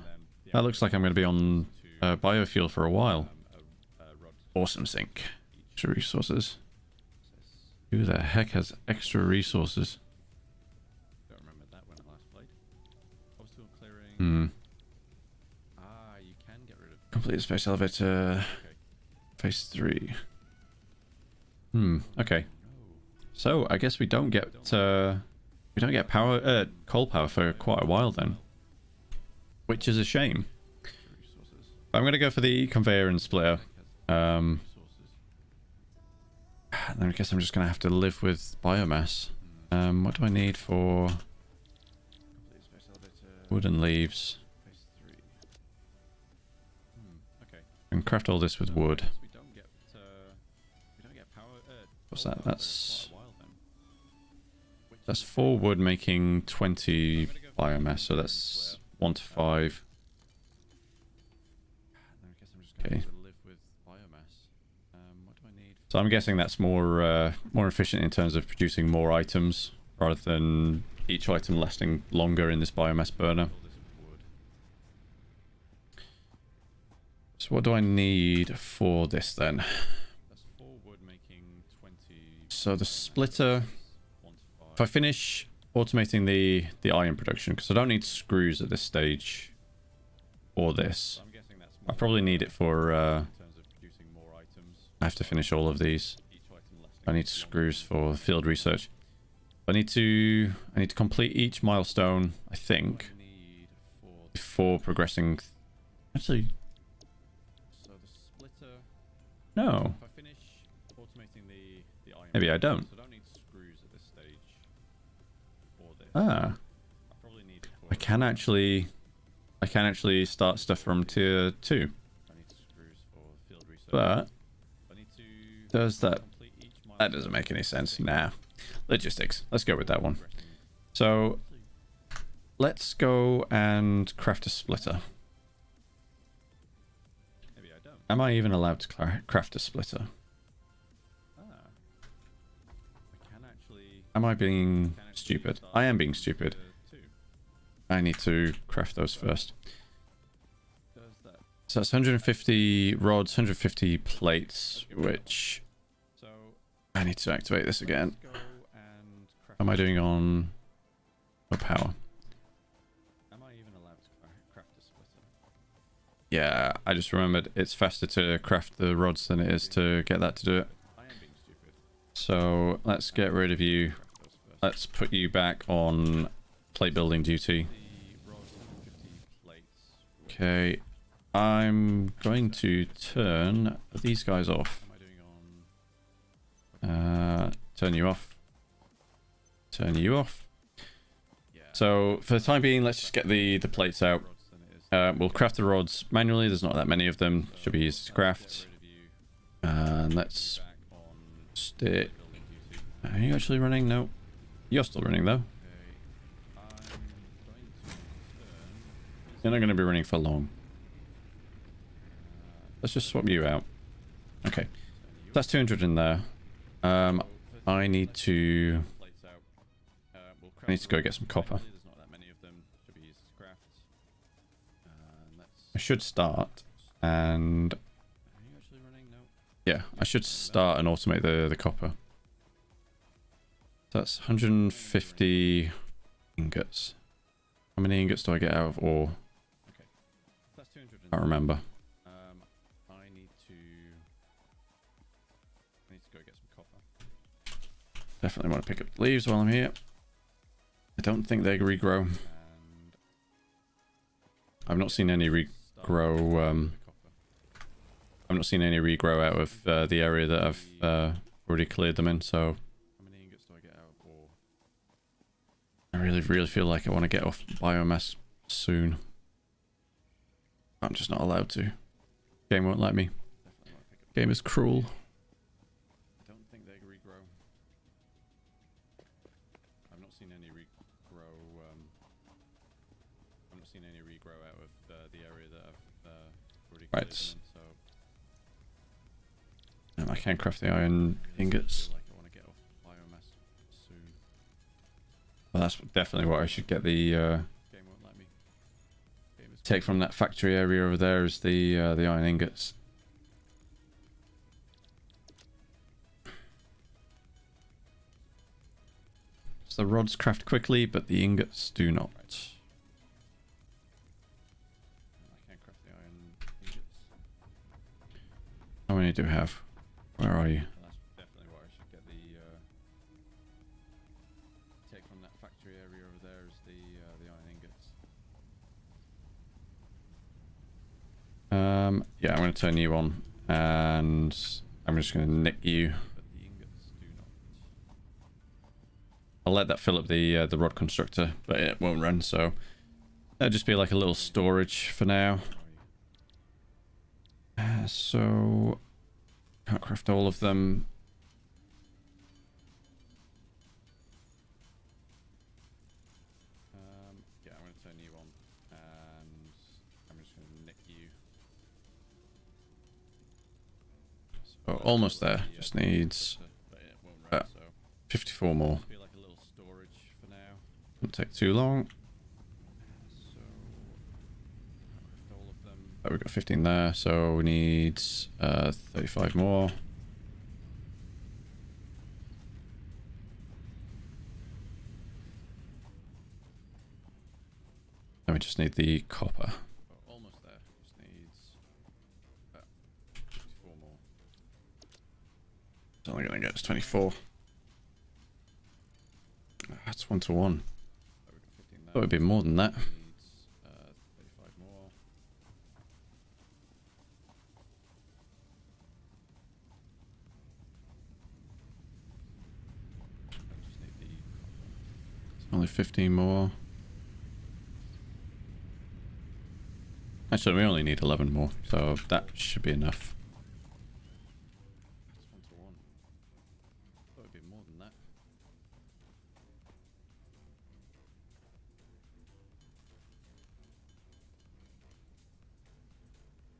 That looks like I'm going to be on biofuel for a while. Awesome zinc. Extra resources. Who the heck has extra resources? Complete space elevator. Phase 3. Okay. So I guess we don't get power, coal power for quite a while then, which is a shame. I'm gonna go for the conveyor and splitter. And then I guess I'm just gonna have to live with biomass. What do I need for wood and leaves? And craft all this with wood. What's that? That's 4 wood making 20 biomass, so that's 1 to 5. Okay. So I'm guessing that's more efficient in terms of producing more items rather than each item lasting longer in this biomass burner. So what do I need for this then? So the splitter, if I finish automating the iron production, because I don't need screws at this stage or this. I probably need it for I have to finish all of these. I need screws for field research. I need to complete each milestone, I think, before progressing. Actually, no. Maybe I don't. Ah. I can actually start stuff from tier 2. But does that doesn't make any sense. Nah. Logistics. Let's go with that one. So let's go and craft a splitter. Am I even allowed to craft a splitter? Am I being stupid? I am being stupid. I need to craft those first. So that's 150 rods, 150 plates, which I need to activate this again. How am I doing on power? Am I even allowed to craft a splitter? Yeah, I just remembered it's faster to craft the rods than it is to get that to do it. So let's get rid of you. Let's put you back on plate building duty. Okay, I'm going to turn these guys off. Turn you off. Turn you off. So for the time being, let's just get the plates out. We'll craft the rods manually. There's not that many of them. Should be easy to craft. And let's stick. Are you actually running? No. You're still running though. You're not going to be running for long. Let's just swap you out. Okay. That's 200 in there. I need to go get some copper. I should start and yeah, I should start and automate the copper. That's 150 ingots. How many ingots do I get out of ore? I can't remember. I need to go get some copper. Definitely want to pick up leaves while I'm here. I don't think they regrow. I've not seen any regrow. I've not seen any regrow out of the area that I've already cleared them in. So I really feel like I want to get off biomass soon. I'm just not allowed to. Game won't let me. Game is cruel. I don't think they regrow. I've not seen any regrow. I've not seen any regrow out of the area that I've already cleared them in, so. And I can craft the iron ingots. Well, that's definitely what I should get the take from that factory area over there is the iron ingots. So the rods craft quickly, but the ingots do not. I can't craft the iron ingots. How many do we have? Where are you? That's definitely what I should get the take from that factory area over there is the iron ingots. Yeah, I'm going to turn you on, and I'm just going to nick you. I'll let that fill up the rod constructor, but it won't run, so that'll just be like a little storage for now. So can't craft all of them. Yeah, I'm going to turn you on, and I'm just going to nick you. So almost there. Just needs 54 more. Won't take too long. Oh, we've got 15 there, so we need 35 more. Then we just need the copper. Almost there. Just needs 54 more. It's only going to get us 24. That's 1 to 1. Thought it'd be more than that. 35 more. It's only 15 more. Actually, we only need 11 more, so that should be enough. That's 1 to 1. Thought it'd be more than that.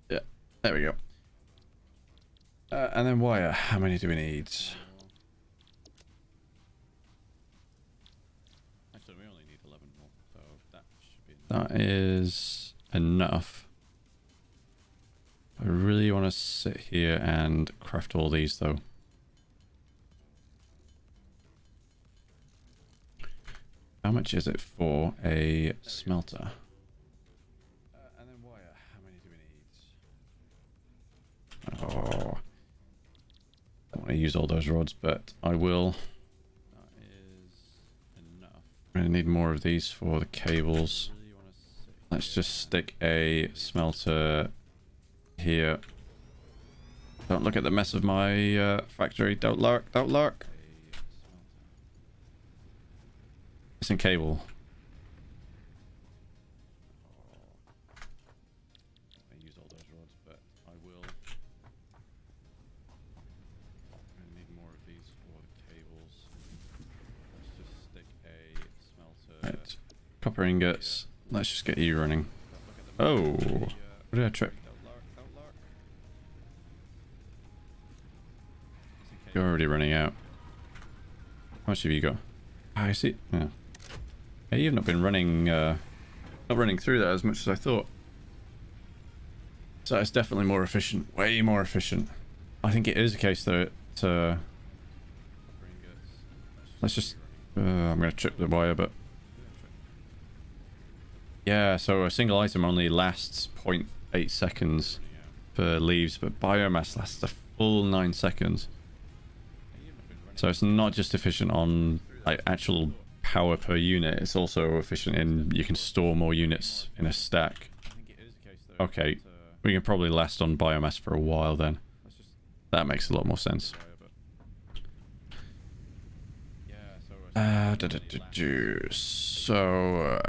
Yeah, there we go. And then wire. How many do we need? Actually, we only need 11 more, so that should That is enough. I really want to sit here and craft all these though. How much is it for a smelter? And then wire. How many do we need? Oh, I don't want to use all those rods, but I will. That is enough. I'm going to need more of these for the cables. Let's just stick a smelter here. Don't look at the mess of my factory. Don't lurk. Don't lurk. Missing cable. I use all those rods, but I will. I need more of these for the cables. Let's just stick a smelter. Right. Copper ingots. Let's just get you running. Oh, what did I trip? You're already running out. How much have you got? Oh, I see. Yeah. Hey, you've not been running, not running through that as much as I thought. So it's definitely more efficient. Way more efficient. I think it is a case that let's just... I'm going to trip the wire, but... Yeah, so a single item only lasts 0.8 seconds for leaves, but biomass lasts a full 9 seconds. So it's not just efficient on like actual power per unit, it's also efficient in you can store more units in a stack. Okay, we can probably last on biomass for a while then. That makes a lot more sense. So,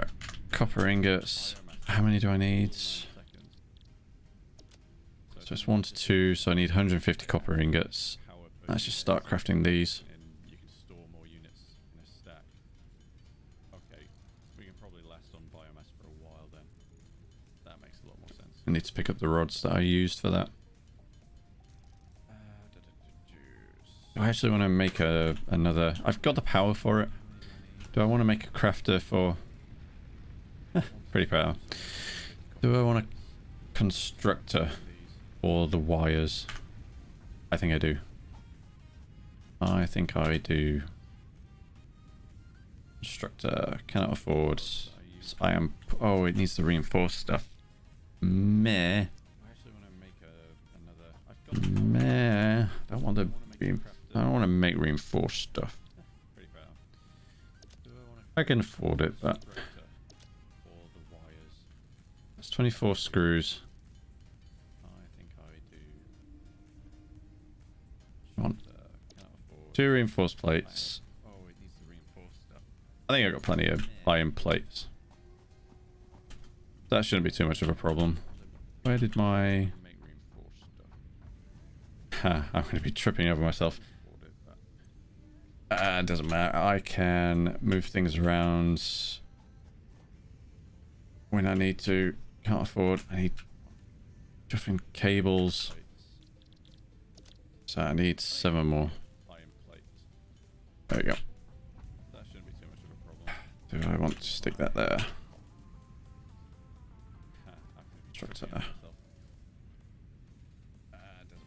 copper ingots. How many do I need? So it's 1 to 2, so I need 150 copper ingots. Let's just start crafting these. You can store more units in a stack. Okay, we can probably last on biomass for a while then. That makes a lot more sense. I need to pick up the rods that I used for that. Do I actually want to make another... I've got the power for it. Do I want to make a crafter for... pretty power. Do I want a constructor for the wires? I think I do. I think I do. Constructor cannot afford. I am. Oh, it needs the reinforced stuff. Meh. Meh. I don't want to. I don't want to make reinforced stuff. I can afford it, but that's 24 screws. I think I do. Want 2 reinforced plates. I think I got plenty of iron plates. That shouldn't be too much of a problem. Where did my... I'm going to be tripping over myself. It doesn't matter. I can move things around when I need to. Can't afford. I need different cables. So I need 7 more. There we go. That shouldn't be too much of a problem. Do I want to stick that there? Constructor. Doesn't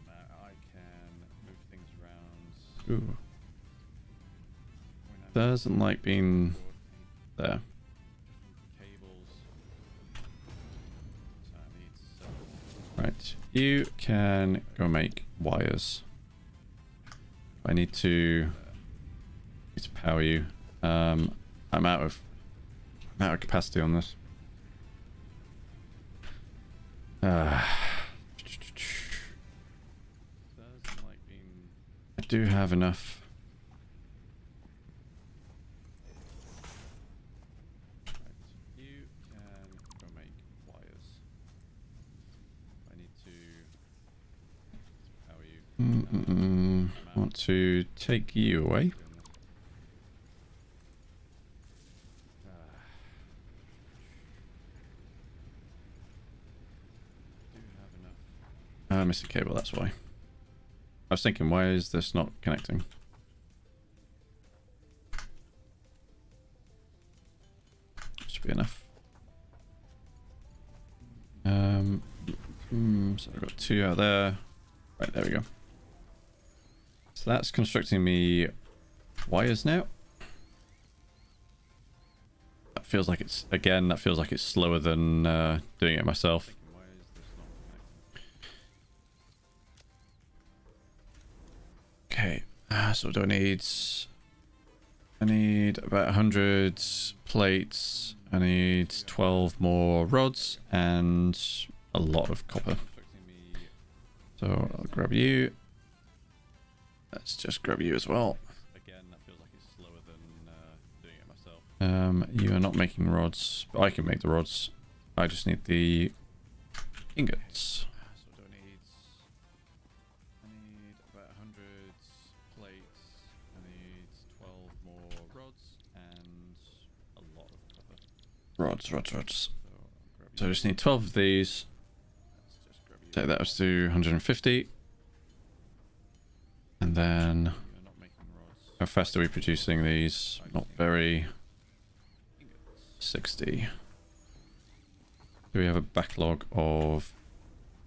matter. I can move things around. Ooh. Doesn't like being there. Right. You can go make wires. I need to power you. I'm out of capacity on this. I do have enough. Right. You can go make wires. I need to power you. I want to take you away. Missing cable, that's why. I was thinking, why is this not connecting? Should be enough. So I've got 2 out there. Right, there we go. So that's constructing me wires now. That feels like it's, again, that feels like it's slower than doing it myself. Okay, so do I need about 100 plates. I need 12 more rods and a lot of copper. So I'll grab you. Let's just grab you as well. Again, that feels like it's slower than doing it myself. You are not making rods, but I can make the rods. I just need the ingots. So I need about 100 plates. I need 12 more rods and a lot of copper. Rods. So I just need 12 of these. Take that up to 150. And then, how fast are we producing these? Not very. 60. Do we have a backlog of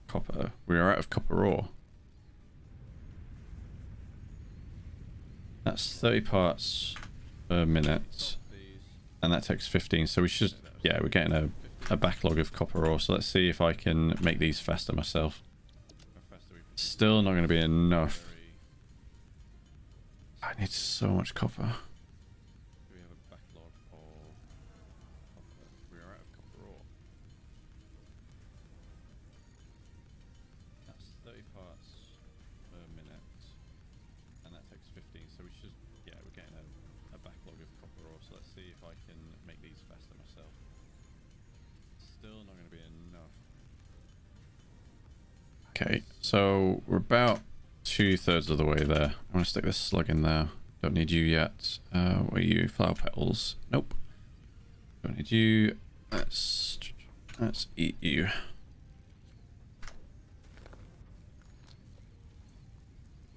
copper? We are out of copper ore. That's 30 parts per minute. And that takes 15. So we should, yeah, we're getting a backlog of copper ore. So let's see if I can make these faster myself. Still not going to be enough. I need so much copper. We have a backlog of copper. We are out of copper ore. That's 30 parts per minute. And that takes 15. So we should, yeah, we're getting a backlog of copper ore. So let's see if I can make these faster myself. Still not going to be enough. Okay, so we're about 2/3 of the way there. I'm gonna stick this slug in there. Don't need you yet. Where are you? Flower petals. Nope. Don't need you. Let's eat you.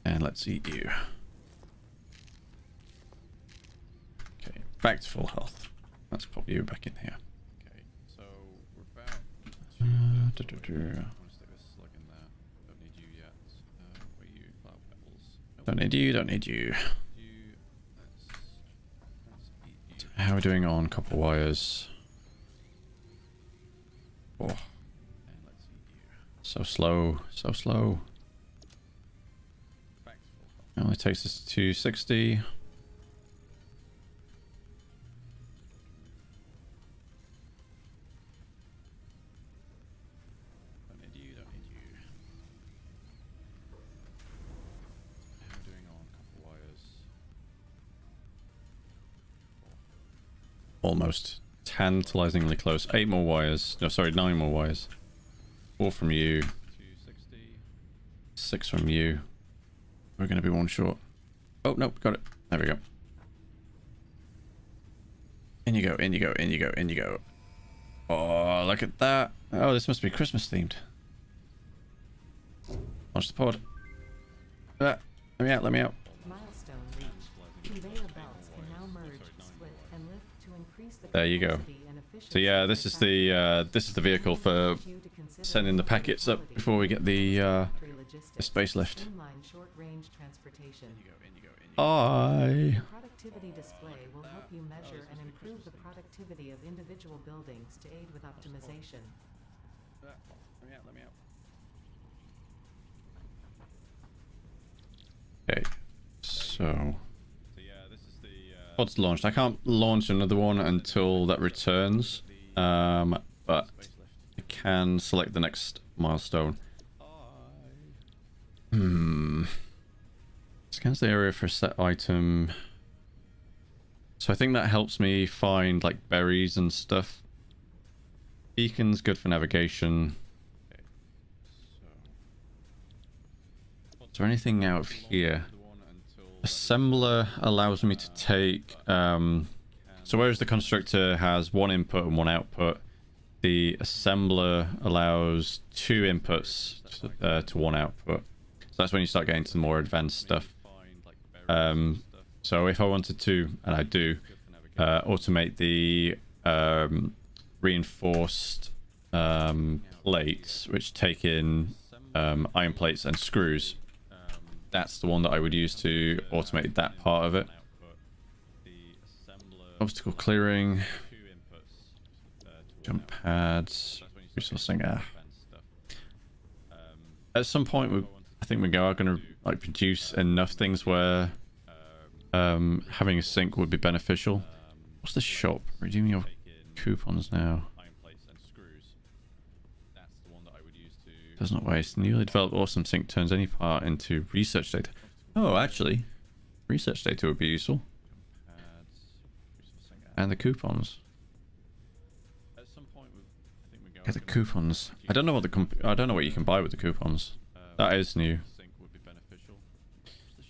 And let's eat you. Okay, back to full health. Let's pop you back in here. Okay, so we're about. Don't need you, don't need you. How are we doing on copper wires? Oh. So slow, so slow. It only takes us to 60. Almost tantalizingly close. 8 more wires. No, sorry, 9 more wires. 4 from you. 6 from you. We're going to be 1 short. Oh, nope, got it. There we go. In you go, in you go, in you go, in you go. Oh, look at that. Oh, this must be Christmas themed. Launch the pod. Let me out, let me out. Milestone reached. Conveyor belts can now merge, split, and lift to increase the there you go. So yeah, this is the vehicle for sending the packets up before we get the space lift. The productivity display will help you measure and improve the productivity of individual buildings to aid with optimization. Let me out, let me out. Okay, so pod's launched. I can't launch another one until that returns, but I can select the next milestone. Scans the area for a set item. So I think that helps me find like berries and stuff. Beacon's good for navigation. Is there anything out of here? Assembler allows me to take so whereas the constructor has 1 input and 1 output, the assembler allows 2 inputs to 1 output. So that's when you start getting to the more advanced stuff. So if I wanted to, and I do, automate the reinforced plates, which take in iron plates and screws. That's the one that I would use to automate that part of it. Obstacle clearing, jump pads, resourcing. At some point, I think we are going to like produce enough things where having a sink would be beneficial. What's the shop? Redeeming your coupons now. Does not waste. Newly developed awesome sink turns any part into research data. Oh, actually, research data would be useful. And the coupons. Yeah, the coupons. I don't know what I don't know what you can buy with the coupons. That is new.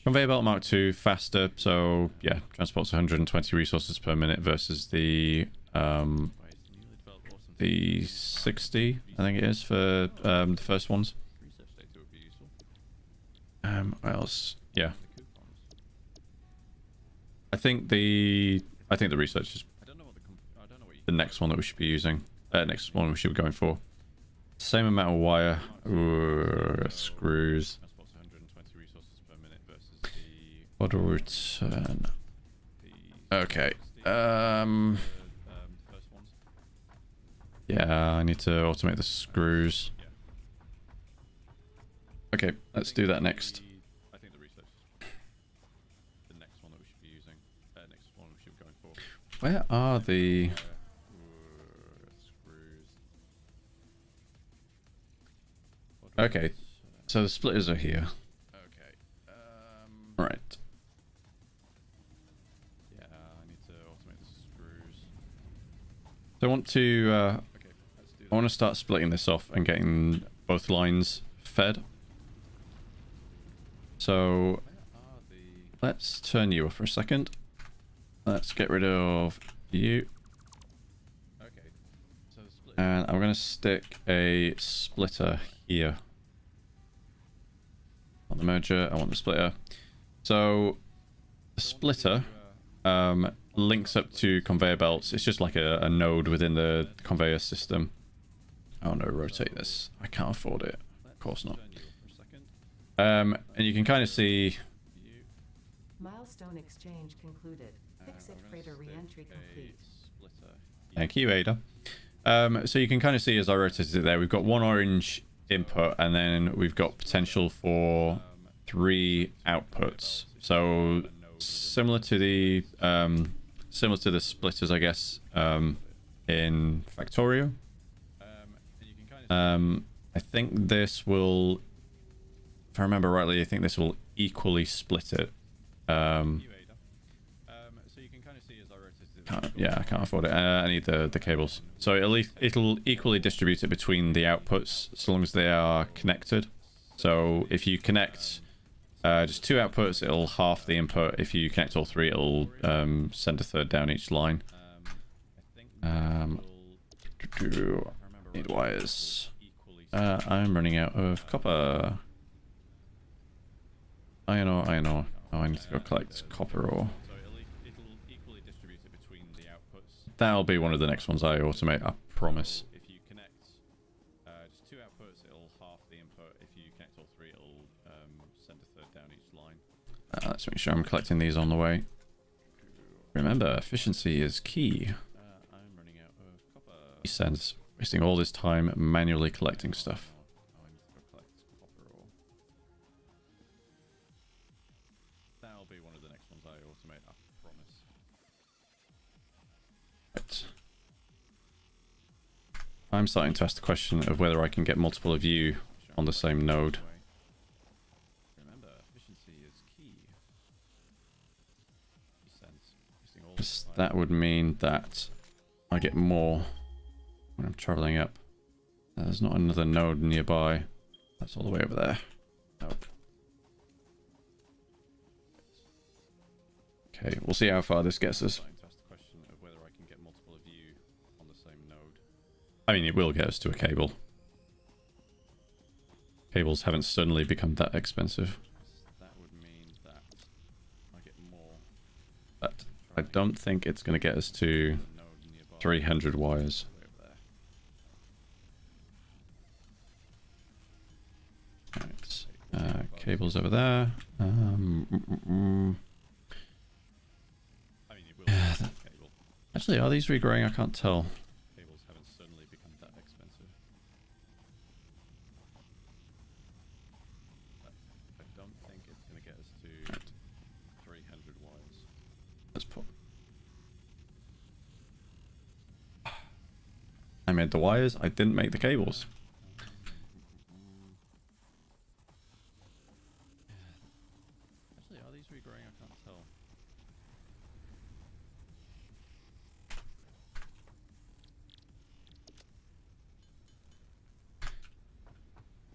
Conveyor belt Mark II, faster. So yeah, transports 120 resources per minute versus the 60, I think it is, for the first ones. What else? Yeah. I think the research is the next one that we should be using. Next one we should be going for. Same amount of wire. Ooh, screws. Auto return. Okay. Yeah, I need to automate the screws. Okay, let's do that next. I think the research is the next one that we should be using. Next one we should be going for. Where are the screws? Okay, so the splitters are here. Okay. Right. Yeah, I need to automate the screws. So I want to start splitting this off and getting both lines fed. So let's turn you off for a second. Let's get rid of you. And I'm going to stick a splitter here. I want the merger, I want the splitter. So the splitter links up to conveyor belts. It's just like a node within the conveyor system. I want to rotate this. I can't afford it. Of course not. And you can kind of see... Milestone exchange concluded. Fix-it freighter re-entry complete. Thank you, Ada. So you can kind of see as I rotated it there, we've got one orange input and then we've got potential for 3 outputs. So similar to the splitters, I guess, in Factorio. I think this will, if I remember rightly, I think this will equally split it. Yeah, I can't afford it. I need the cables. So it'll equally distribute it between the outputs as long as they are connected. So if you connect just 2 outputs, it'll half the input. If you connect all 3, it'll send a third down each line. Need wires. I'm running out of copper. Iron ore. Oh, I need to go collect copper ore. That'll be one of the next ones I automate, I promise. If you connect just 2 outputs, it'll half the input. If you connect all 3, it'll send a third down each line. Let's make sure I'm collecting these on the way. Remember, efficiency is key. I'm running out of copper. Makes sense. Wasting all this time manually collecting stuff. I need to go collect copper ore. That'll be one of the next ones I automate, I promise. Right. I'm starting to ask the question of whether I can get multiple of you on the same node. Remember, efficiency is key. That would mean that I get more when I'm traveling up. There's not another node nearby. That's all the way over there. Nope. Okay, we'll see how far this gets us. I mean, it will get us to a cable. Cables haven't suddenly become that expensive. That would mean that I get more. But I don't think it's going to get us to 300 wires. cables over there. Yeah, actually, are these regrowing? I can't tell. Cables haven't suddenly become that expensive. I don't think it's going to get us to 300 wires. Let's put. I made the wires. I didn't make the cables. Actually, are these regrowing? I can't tell.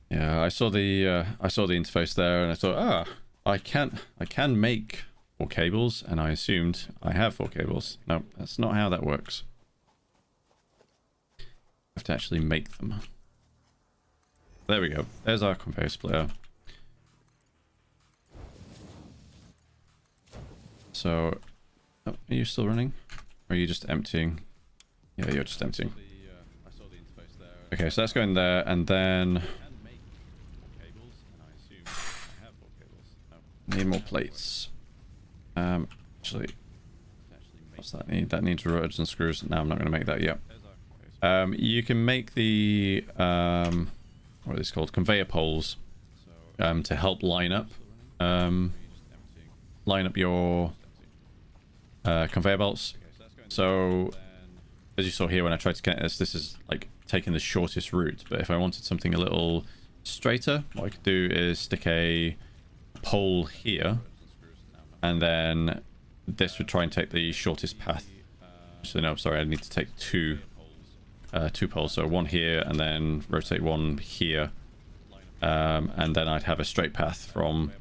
Yeah, I saw the interface there, and I thought, I can make 4 cables, and I assumed I have 4 cables. No, that's not how that works. I have to actually make them. There we go. There's our conveyor splitter. So, are you still running? Or are you just emptying? Yeah, you're just emptying. Okay, so that's going there, and then need more plates. Actually, what's that need? That needs rotors and screws. No, I'm not going to make that yet. You can make the what are these called? Conveyor poles to help line up your conveyor belts. So as you saw here when I tried to connect this is like taking the shortest route. But if I wanted something a little straighter, what I could do is stick a pole here, and then this would try and take the shortest path. So no, sorry, I need to take two poles, so one here and then rotate one here, and then I'd have a straight path from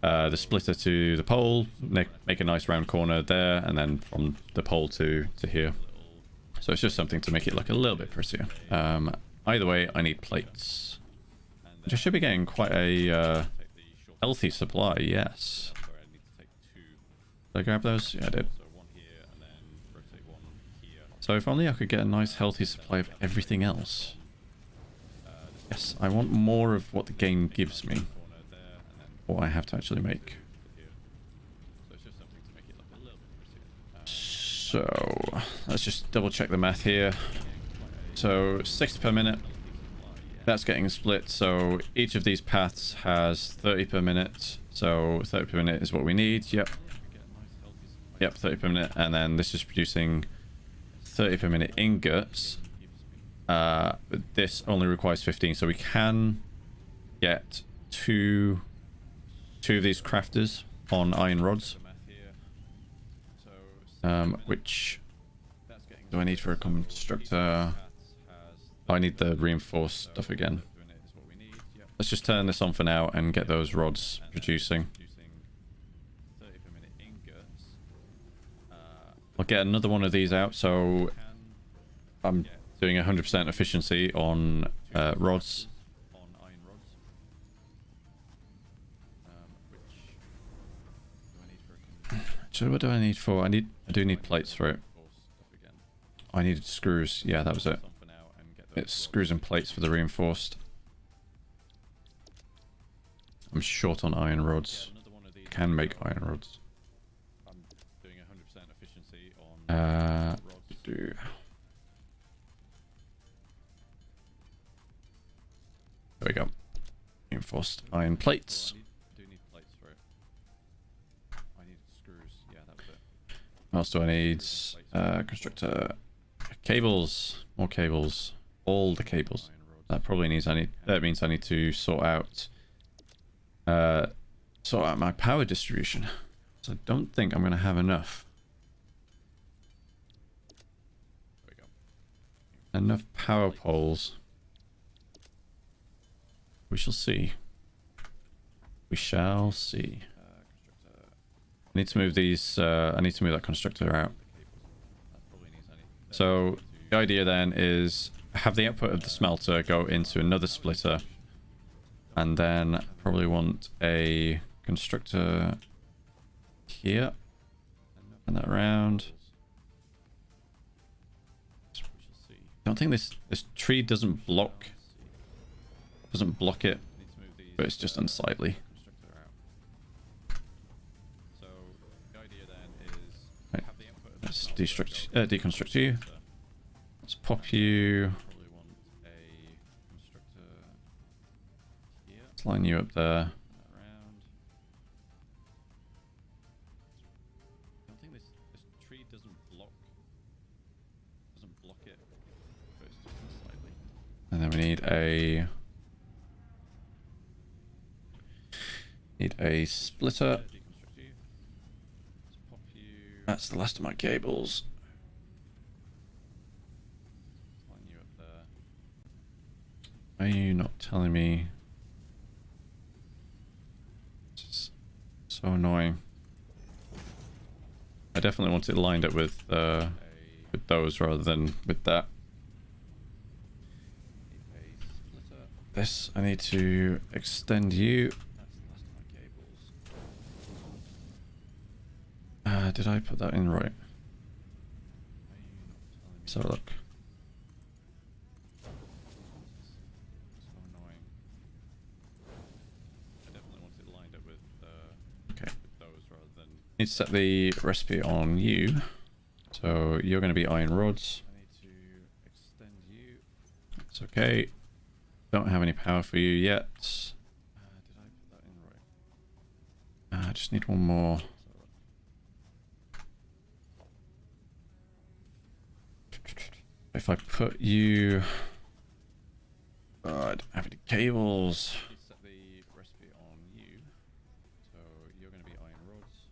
the splitter to the pole, make a nice round corner there, and then from the pole to here. So it's just something to make it look a little bit prettier. Either way, I need plates, which I should be getting quite a healthy supply. Yes, did I grab those? Yeah, I did. So if only I could get a nice healthy supply of everything else. Yes, I want more of what the game gives me. What I have to actually make. So let's just double check the math here. So 60 per minute. That's getting split. So each of these paths has 30 per minute. So 30 per minute is what we need. Yep. Yep, 30 per minute. And then this is producing 30 per minute ingots. But this only requires 15, so we can get two of these crafters on iron rods. Which do I need for a constructor? Oh, I need the reinforced stuff again. Let's just turn this on for now and get those rods producing. I'll get another one of these out, so I'm doing 100% efficiency on rods. So what do I need for? I do need plates for it. I needed screws. Yeah, that was it. It's screws and plates for the reinforced. I'm short on iron rods. Can make iron rods. There we go. Reinforced iron plates. What else do I need? Constructor cables. More cables. All the cables. That probably means that means I need to sort out my power distribution. So I don't think I'm going to have enough. Enough power poles. We shall see. We shall see. I need to move these. I need to move that constructor out. So the idea then is have the output of the smelter go into another splitter, and then I probably want a constructor here, and that around. I don't think this tree doesn't block it. but it's just unsightly. Right. Let's deconstruct you. Let's pop you. Let's line you up there. I don't think this tree doesn't block it, but it's just slightly. And then we need a splitter. That's the last of my cables. Line you up there. Are you not telling me? This is so annoying. I definitely want it lined up with those rather than with that. This, I need to extend you. Did I put that in right? So look. Okay. Need to set the recipe on you. So you're going to be iron rods. It's okay. Don't have any power for you yet. Did I put that in right? I just need one more. If I put you... Oh, I don't have any cables. Set the recipe on you. So you're going to be iron rods.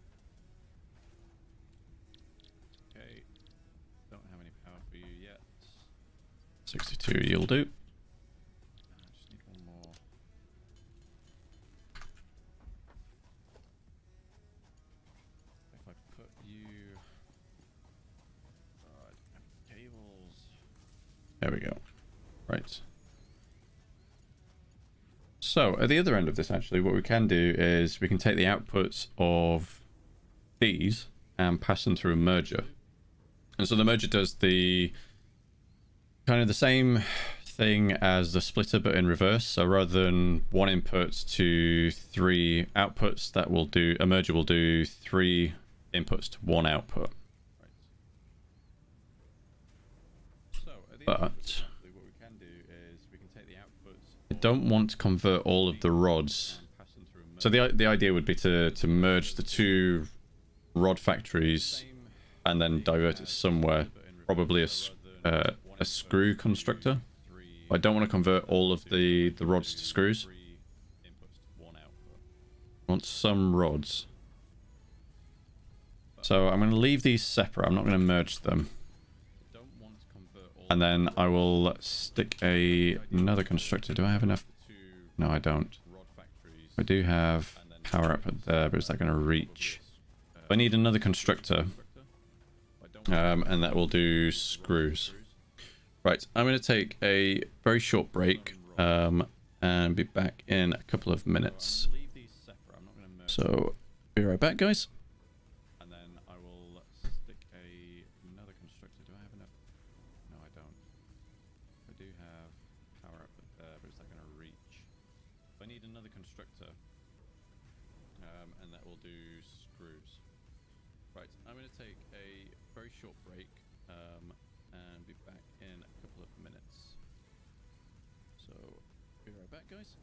Okay. Don't have any power for you yet. 62 you'll do. I just need one more. If I put you... Oh, I don't have any cables. There we go. Right. So at the other end of this, actually, what we can do is we can take the outputs of these and pass them through a merger. And so the merger does the kind of the same thing as the splitter, but in reverse. So rather than one input to 3 outputs, that will do a merger will do 3 inputs to 1 output. But I don't want to convert all of the rods. So the idea would be to merge the 2 rod factories and then divert it somewhere, probably a screw constructor. I don't want to convert all of the rods to screws. I want some rods. So I'm going to leave these separate. I'm not going to merge them. And then I will stick another constructor. Do I have enough? No, I don't. I do have power output there, but is that going to reach? I need another constructor. And that will do screws. Right, I'm going to take a very short break and be back in a couple of minutes. So, be right back, guys. And then I will stick another constructor. Do I have enough? No, I don't. I do have power output there, but is that going to reach? I need another constructor. And that will do screws. Right, I'm going to take a very short break and be back in a couple of minutes. So, be right back, guys.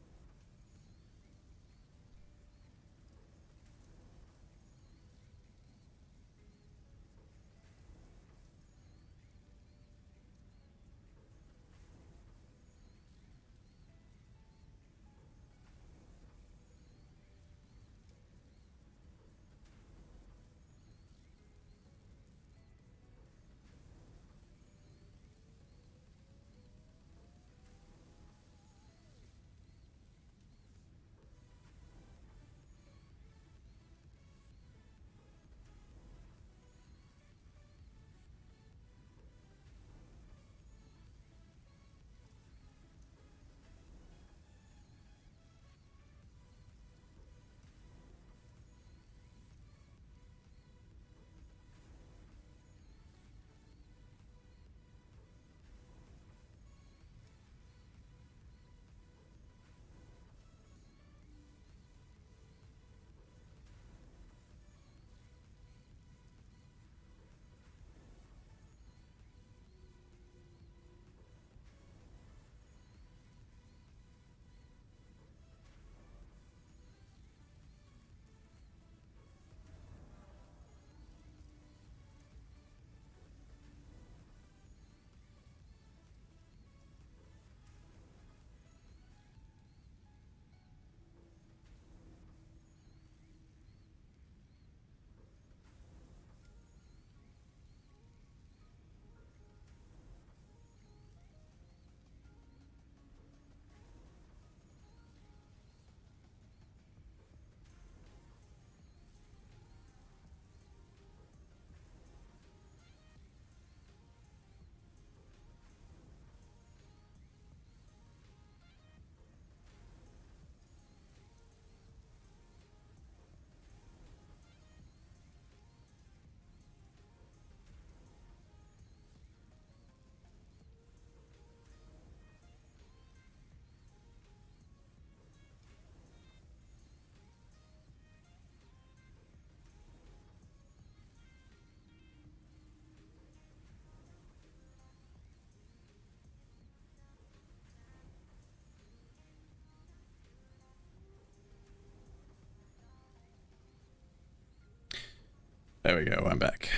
There we go, I'm back.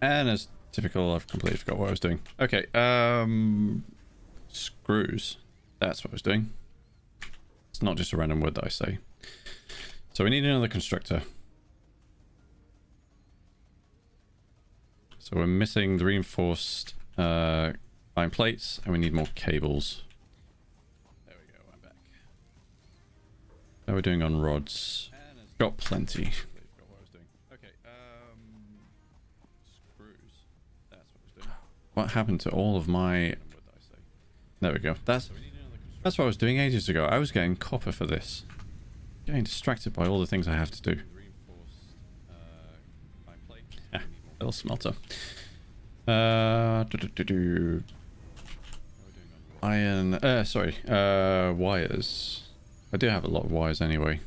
And as typical, I've completely forgot what I was doing. Okay, screws. That's what I was doing. It's not just a random word that I say. So we need another constructor. So we're missing the reinforced iron plates, and we need more cables. There we go, I'm back. How are we doing on rods? Got plenty. What happened to all of my... There we go. That's what I was doing ages ago. I was getting copper for this. Getting distracted by all the things I have to do. Yeah, little smelter. Iron... sorry. Wires. I do have a lot of wires anyway.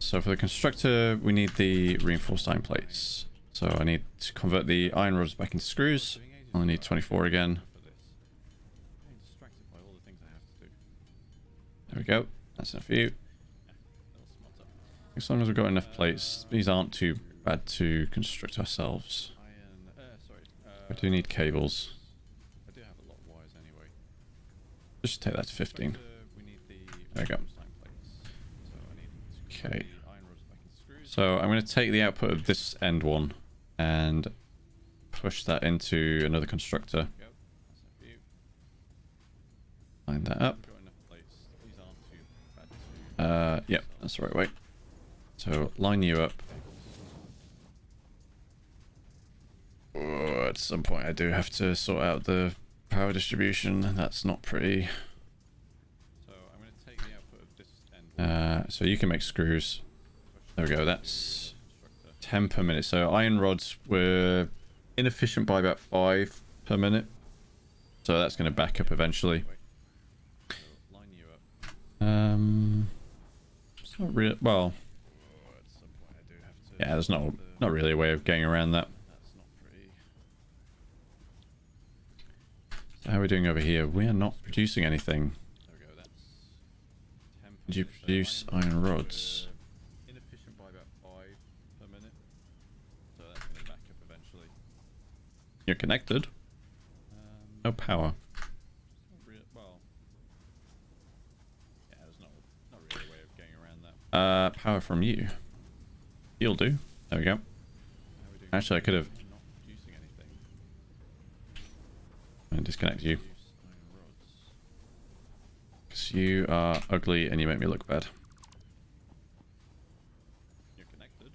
So for the constructor, we need the reinforced iron plates. So I need to convert the iron rods back into screws. I only need 24 again. There we go. That's enough for you. As long as we've got enough plates, these aren't too bad to construct ourselves. I do need cables. Just take that to 15. There we go. Okay. So I'm going to take the output of this end one and push that into another constructor. Line that up. Yep, that's the right way. So line you up. Oh, at some point I do have to sort out the power distribution. That's not pretty. So I'm going to take the output of this end. So you can make screws. There we go. That's 10 per minute. So iron rods were inefficient by about 5 per minute. So that's going to back up eventually. It's not really well. Yeah, there's not really a way of getting around that. So how are we doing over here? We are not producing anything. Did you produce iron rods? You're connected. No power. Power from you. You'll do. There we go. Actually, I could have. I'm gonna disconnect you. Because you are ugly and you make me look bad. You're connected.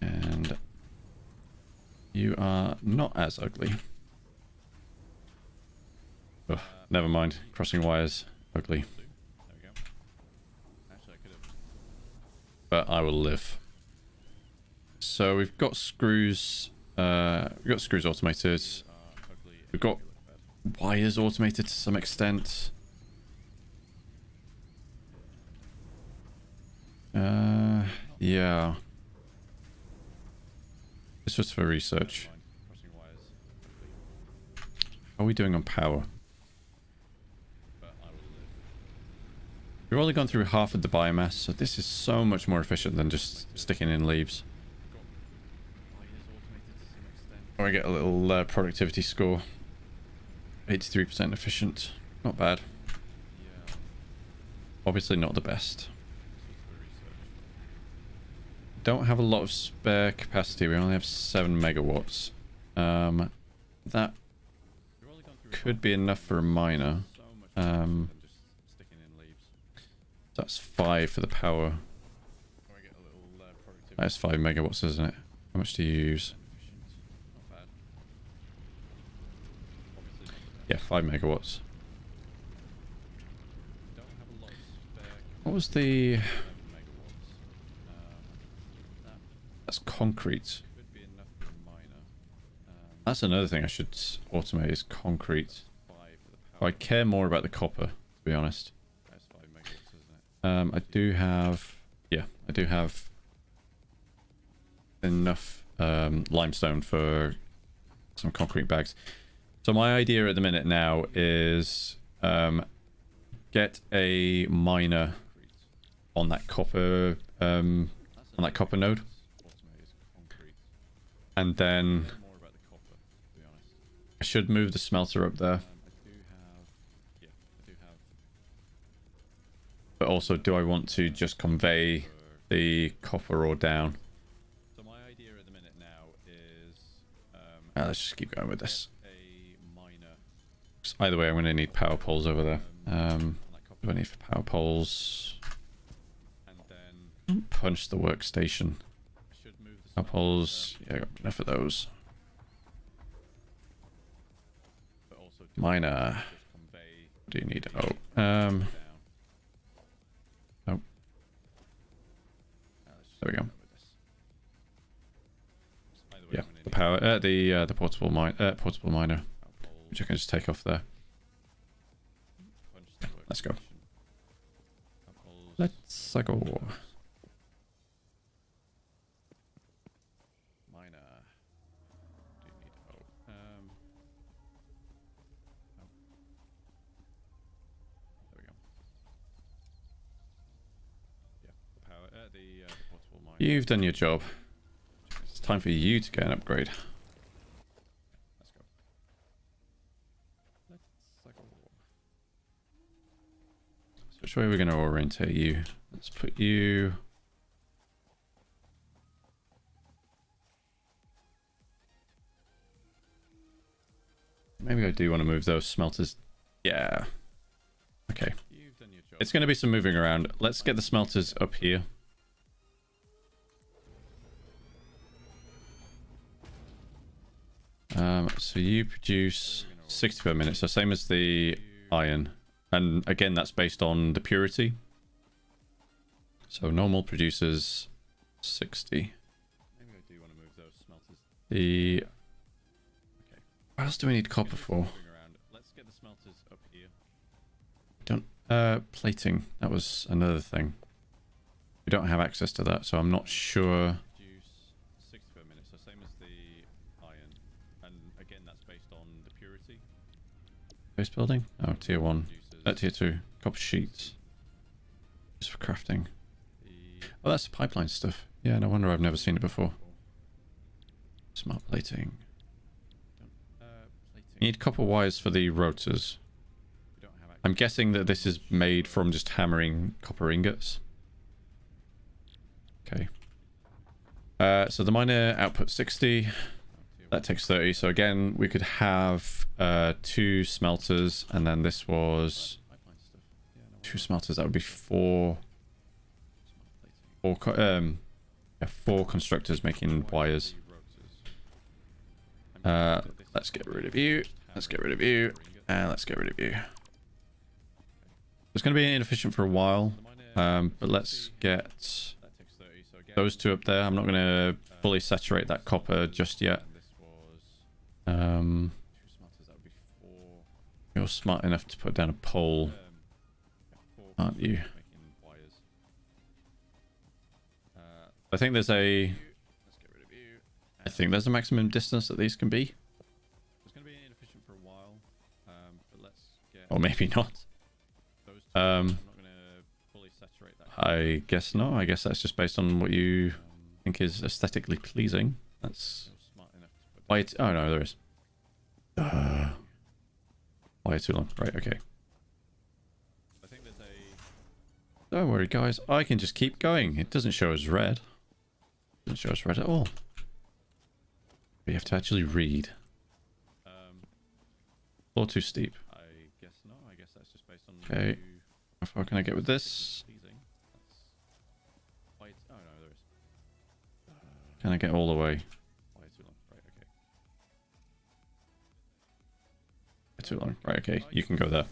And you are not as ugly. Ugh, never mind. Crossing wires. Ugly. But I will live. So we've got screws. Automated. We've got wires automated to some extent. Yeah. It's just for research. How are we doing on power? We've only gone through half of the biomass, so this is so much more efficient than just sticking in leaves. Oh, I get a little productivity score. 83% efficient. Not bad. Obviously not the best. Don't have a lot of spare capacity. We only have 7 megawatts. That could be enough for a miner. That's 5 for the power. That's 5 megawatts, isn't it? How much do you use? Yeah, 5 megawatts. What was the... That's concrete. That's another thing I should automate is concrete. I care more about the copper, to be honest. I do have enough limestone for some concrete bags. So my idea at the minute now is get a miner on that copper on that copper node. And then I should move the smelter up there. But also, do I want to just convey the copper ore down? So my idea at the minute now is... let's just keep going with this. Either way, I'm going to need power poles over there. What do I need for power poles? Punch the workstation. Power poles. Yeah, I got enough of those. Miner. What do you need? Oh, oh. There we go. Yeah, the power, the portable miner, which I can just take off there. Let's go. Let's go. You've done your job. It's time for you to get an upgrade. Let's go. So which way are we going to orientate you? Let's put you... Maybe I do want to move those smelters. Yeah. Okay. It's going to be some moving around. Let's get the smelters up here. So you produce 60 per minute, so same as the iron. And again, that's based on the purity. So normal produces 60. Maybe I do want to move those smelters. The... Okay. What else do we need copper for? Let's get the smelters up here. Don't... plating. That was another thing. We don't have access to that, so I'm not sure... Base building? Oh, tier 1. Tier 2. Copper sheets. Just for crafting. Oh, that's the pipeline stuff. Yeah, no wonder I've never seen it before. Smart plating. You need copper wires for the rotors. I'm guessing that this is made from just hammering copper ingots. Okay. So the miner output 60. That takes 30. So again, we could have 2 smelters, and then this was 2 smelters. That would be 4 constructors making wires. Let's get rid of you. Let's get rid of you, and let's get rid of you. It's going to be inefficient for a while, but let's get those 2 up there. I'm not going to fully saturate that copper just yet. You're smart enough to put down a pole, aren't you? I think there's a... I think there's a maximum distance that these can be. Or maybe not. I guess not. I guess that's just based on what you think is aesthetically pleasing. That's... Wait, oh no, there is. Why too long? Right, okay. Don't worry, guys. I can just keep going. It doesn't show as red. It doesn't show as red at all. We have to actually read. Or too steep. Okay. How far can I get with this? Can I get all the way? Too long. Right, okay. You can go there.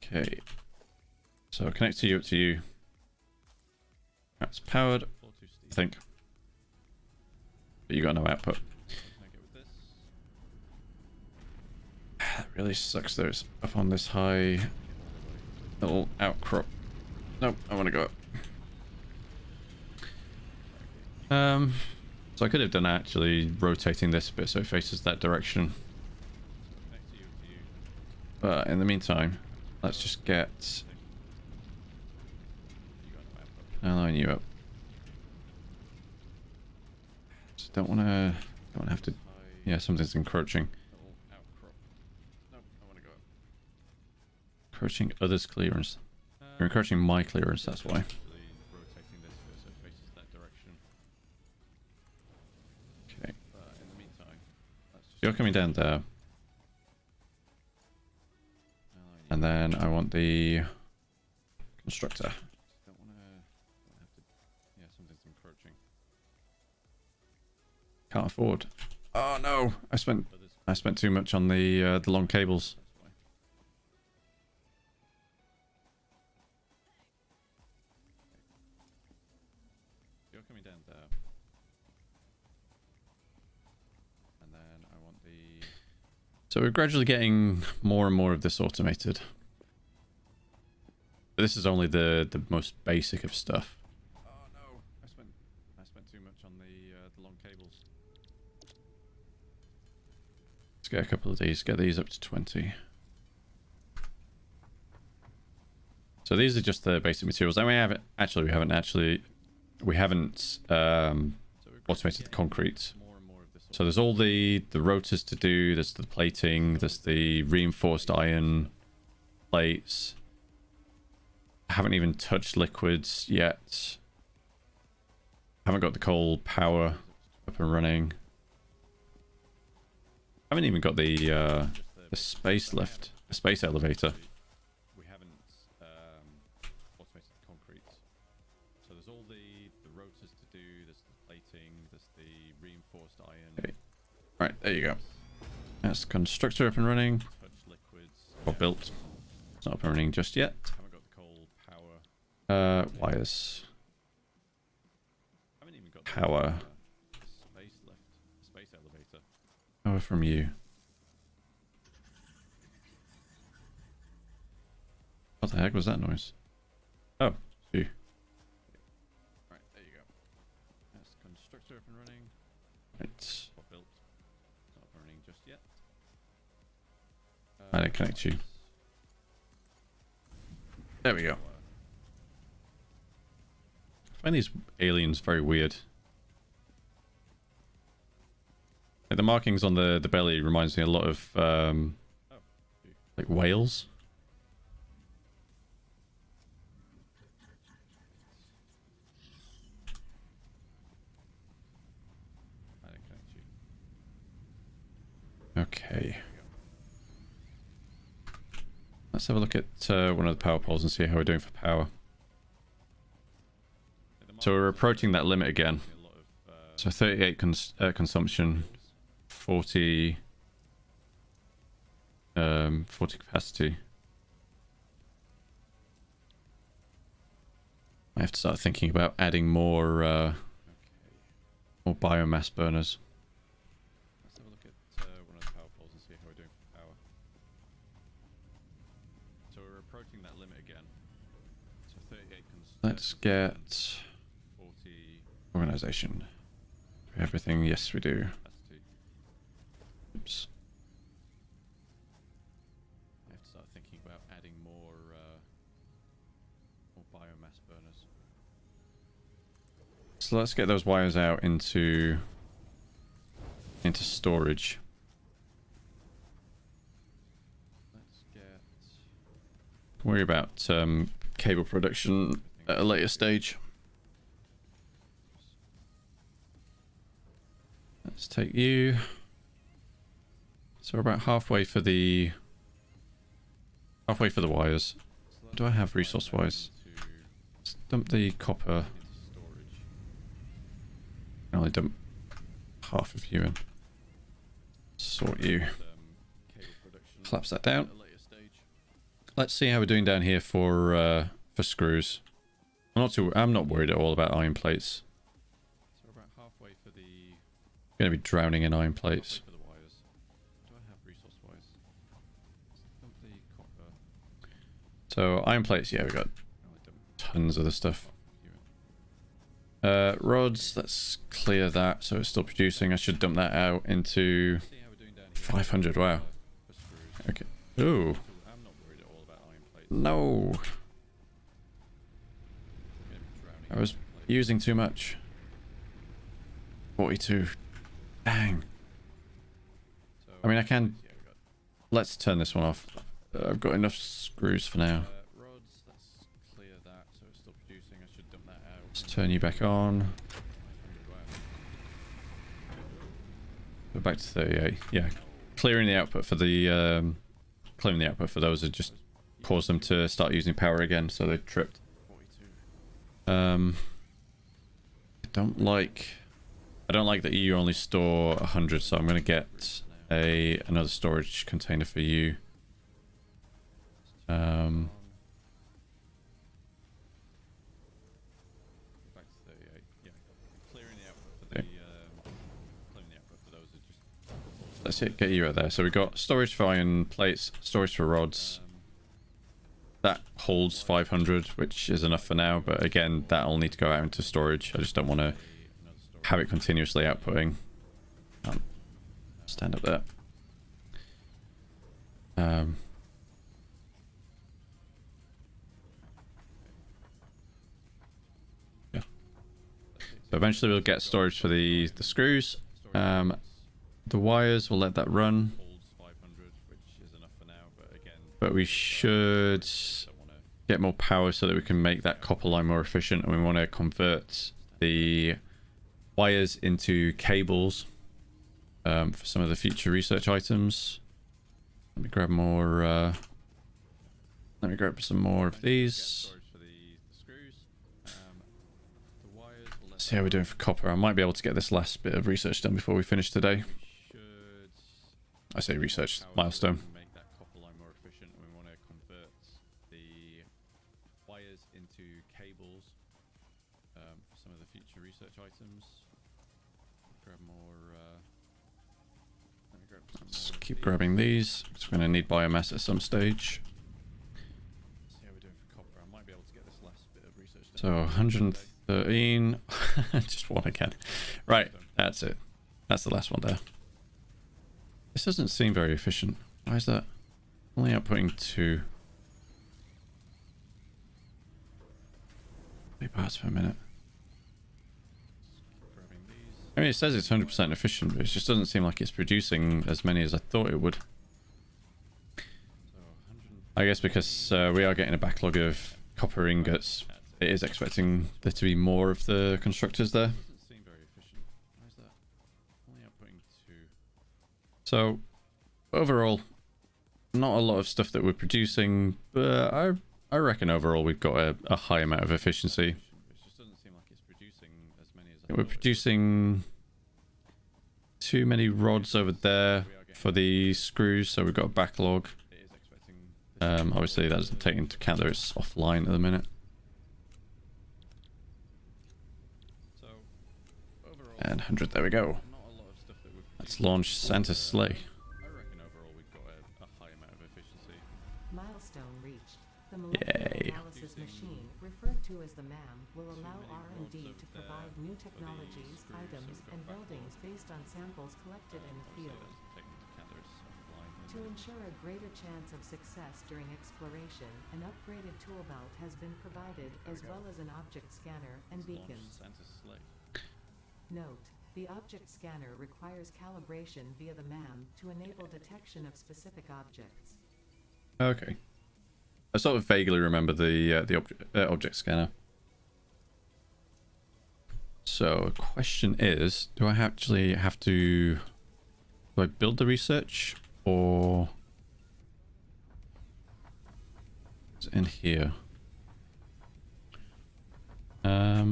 Okay. So connect to you up to you. That's powered, I think. But you got no output. That really sucks. There's up on this high little outcrop. Nope, I want to go up. So I could have done actually rotating this a bit so it faces that direction. But in the meantime, let's just get I'll line you up. Just don't want to have to. Yeah, something's encroaching. Encroaching others' clearance. You're encroaching my clearance. That's why. Okay. You're coming down there. And then I want the constructor. Can't afford. Oh no! I spent too much on the long cables. You're coming down there. And then I want the. So we're gradually getting more and more of this automated. But this is only the most basic of stuff. Oh no! I spent too much on the long cables. Let's get a couple of these. Get these up to 20. So these are just the basic materials. And we haven't automated the concrete. So there's all the rotors to do. There's the plating. There's the reinforced iron plates. I haven't even touched liquids yet. Haven't got the coal power up and running. I haven't even got the space lift, the space elevator. We haven't automated the concrete. So there's all the rotors to do. There's the plating. There's the reinforced iron. Okay. Right, there you go. That's constructor up and running. Or built. It's not up and running just yet. Haven't got the coal power. Wires. Haven't even got power. Space lift, space elevator. Power from you. What the heck was that noise? Oh, you. Right, there you go. That's constructor up and running. Right. Built. Not up and running just yet. I didn't connect you. There we go. I find these aliens very weird. Like the markings on the belly reminds me a lot of like whales. Okay. Let's have a look at one of the power poles and see how we're doing for power. So we're approaching that limit again. So 38 consumption, 40 capacity. I have to start thinking about adding more biomass burners. Let's have a look at one of the power poles and see how we're doing for power. So we're approaching that limit again. So 38 Let's get organization. Everything, yes we do. Oops. I have to start thinking about adding more biomass burners. So let's get those wires out into storage. Let's get. Don't worry about cable production at a later stage. Let's take you. So we're about halfway for the wires. Do I have resource wise? Let's dump the copper. I only dump half of you in. Sort you. Collapse that down. Let's see how we're doing down here for screws. I'm not worried at all about iron plates. So we're about halfway for the. Going to be drowning in iron plates. So iron plates, yeah, we got tons of the stuff. Rods, let's clear that so it's still producing. I should dump that out into 500. Wow. Okay. Ooh. No. I was using too much. 42. Dang. I mean, I can... Let's turn this one off. I've got enough screws for now. Rods, let's clear that so it's still producing. I should dump that out. Let's turn you back on. Go back to 38. Yeah. Clearing the output for the... clearing the output for those would just cause them to start using power again, so they tripped. I don't like that you only store 100, so I'm going to get another storage container for you. That's it, get you out there. So we've got storage for iron plates, storage for rods. That holds 500, which is enough for now, but again, that'll need to go out into storage. I just don't want to have it continuously outputting. Stand up there. Yeah. So eventually we'll get storage for the screws. The wires, we'll let that run. But we should get more power so that we can make that copper line more efficient, and we want to convert the wires into cables for some of the future research items. Let me grab more. Let me grab some more of these. See how we're doing for copper. I might be able to get this last bit of research done before we finish today. I say research milestone. Make that copper line more efficient, and we want to convert the wires into cables for some of the future research items. Grab more. Let me grab some. Let's keep grabbing these. So we're going to need biomass at some stage. See how we're doing for copper. I might be able to get this last bit of research done. So 113. Just one again. Right, that's it. That's the last one there. This doesn't seem very efficient. Why is that? Only outputting 2. 3 parts per minute. I mean, it says it's 100% efficient, but it just doesn't seem like it's producing as many as I thought it would. I guess because we are getting a backlog of copper ingots, it is expecting there to be more of the constructors there. So, overall, not a lot of stuff that we're producing, but I reckon overall we've got a high amount of efficiency. We're producing too many rods over there for the screws, so we've got a backlog. Obviously, that doesn't take into account that it's offline at the minute. And 100, there we go. Let's launch Santa's sleigh. I reckon overall we've got a high amount of efficiency. Milestone reached. The molecular analysis machine, referred to as the MAM, will allow R&D to provide new technologies, items, and buildings based on samples collected in the field. To ensure a greater chance of success during exploration, an upgraded tool belt has been provided, as well as an object scanner and beacons. Note: the object scanner requires calibration via the MAM to enable detection of specific objects. Okay. I sort of vaguely remember the object scanner. So, the question is, do I actually have to... Do I build the research, or... It's in here. I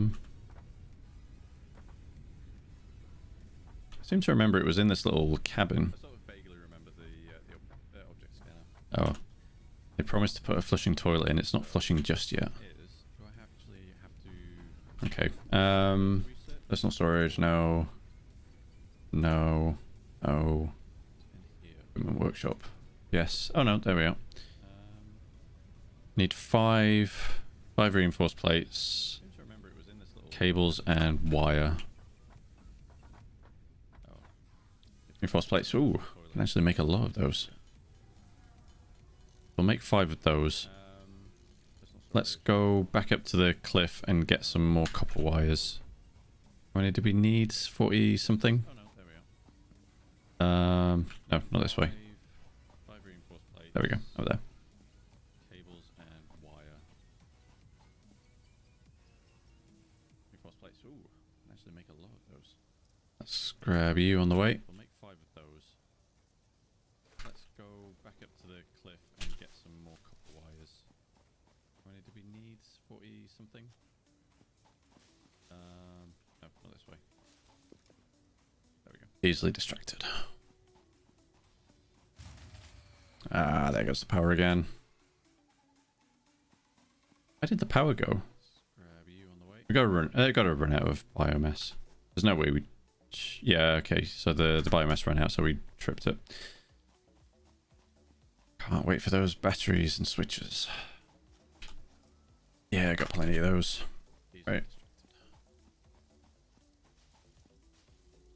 seem to remember it was in this little cabin. I sort of vaguely remember the object scanner. Oh. They promised to put a flushing toilet in. It's not flushing just yet. Okay. Personal storage, no. No. Oh. Equipment workshop. Yes. Oh no, there we are. Need 5 reinforced plates, cables, and wire. Reinforced plates. Ooh, can actually make a lot of those. We'll make 5 of those. let's go back up to the cliff and get some more copper wires. How many do we need? 40 something? No, not this way. There we go, over there. Cables and wire. Reinforced plates. Ooh, actually make a lot of those. Let's grab you on the way. We'll make 5 of those. Let's go back up to the cliff and get some more copper wires. How many do we need? 40 something? No, not this way. There we go. Easily distracted. Ah, there goes the power again. Where did the power go? We gotta run out of biomass. There's no way we... Yeah, okay, so the biomass ran out, so we tripped it. Can't wait for those batteries and switches. Yeah, I got plenty of those. Right.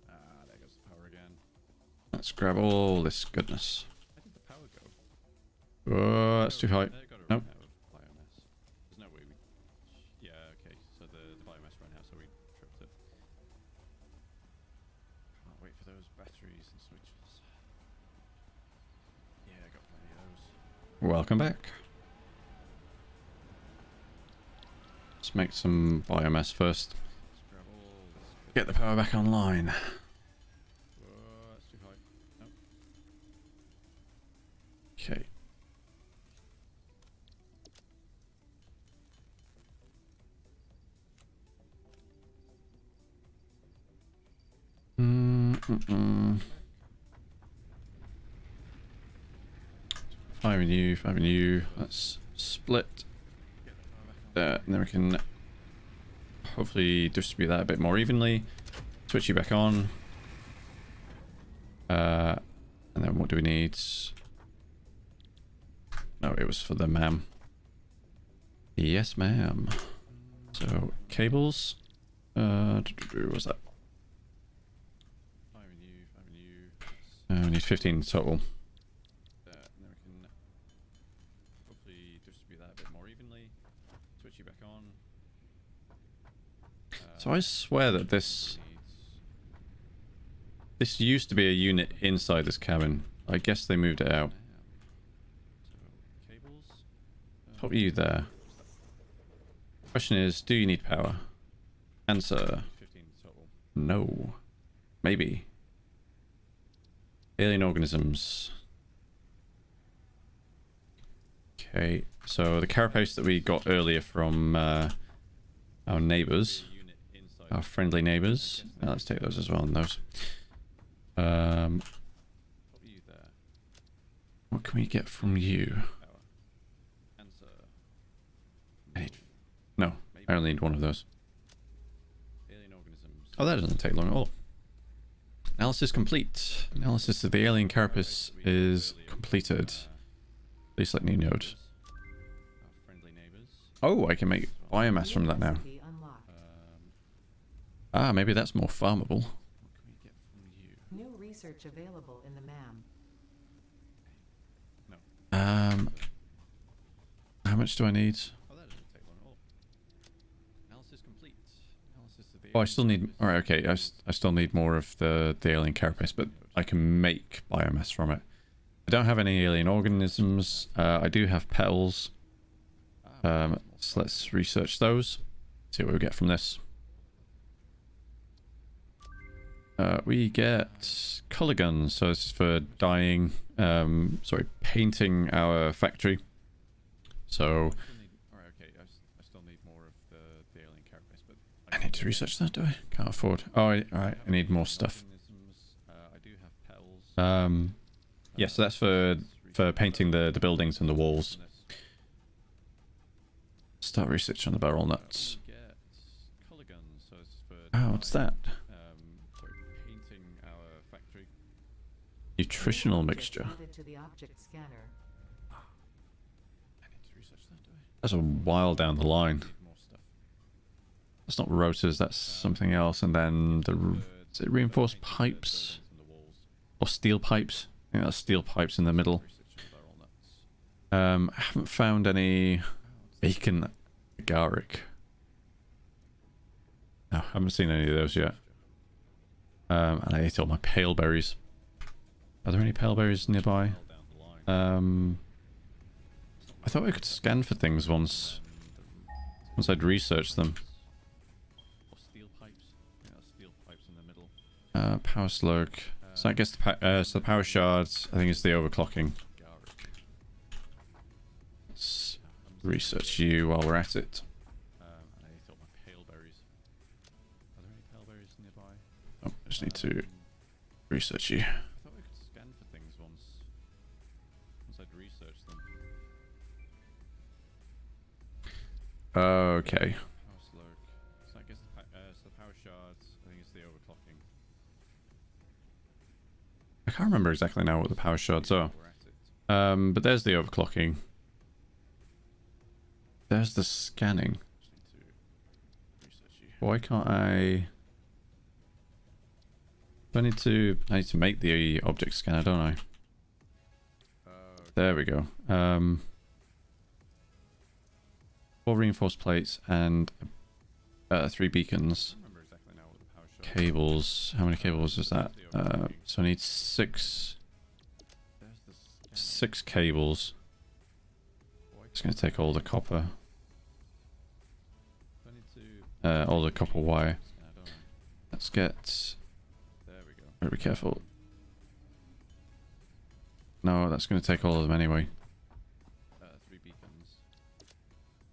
Ah, there goes the power again. Let's grab all this goodness. Oh, that's too high. Nope. There's no way we... Yeah, okay, so the biomass ran out, so we tripped it. Can't wait for those batteries and switches. Yeah, I got plenty of those. Welcome back. Let's make some biomass first. Get the power back online. Oh, that's too high. Nope. Okay. Five and you. Let's split there, and then we can hopefully distribute that a bit more evenly. Switch you back on. And then what do we need? No, it was for the ma'am. Yes, ma'am. So cables. What's that? We need 15 total. And then we can hopefully distribute that a bit more evenly. Switch you back on. So I swear that this used to be a unit inside this cabin. I guess they moved it out. Put you there. Question is, do you need power? Answer: no. Maybe. Alien organisms. Okay, so the carapace that we got earlier from our neighbors, our friendly neighbors. Now let's take those as well. And those. What can we get from you? No, I only need one of those. Oh, that doesn't take long at all. Analysis complete. Analysis of the alien carapace is completed. Please select new node. Oh, I can make biomass from that now. Ah, maybe that's more farmable. New research available in the MAM. How much do I need? Oh, I still need... Alright, okay. I still need more of the alien carapace, but I can make biomass from it. I don't have any alien organisms. I do have petals. So let's research those. See what we get from this. We get color guns. So this is for dyeing... painting our factory. So... I need to research that, do I? Can't afford. Oh, alright, I need more stuff. Yeah, so that's for painting the buildings and the walls. Start research on the barrel nuts. Oh, what's that? Nutritional mixture. That's a while down the line. That's not rotors, that's something else. And then is it reinforced pipes? Or steel pipes? I think that's steel pipes in the middle. I haven't found any Bacon agaric. No, I haven't seen any of those yet. And I ate all my pale berries. Are there any pale berries nearby? I thought we could scan for things once I'd researched them. Power slug. So I guess so the power shards, I think it's the overclocking. Let's research you while we're at it. Oh, I just need to research you. Okay. So I guess the power shards, I think it's the overclocking. I can't remember exactly now what the power shards are. But there's the overclocking. There's the scanning. Why can't I need to make the object scanner, don't I? There we go. 4 reinforced plates and 3 beacons. Cables. How many cables is that? So I need 6 cables. It's going to take all the copper. All the copper wire. Let's get... Very careful. No, that's going to take all of them anyway.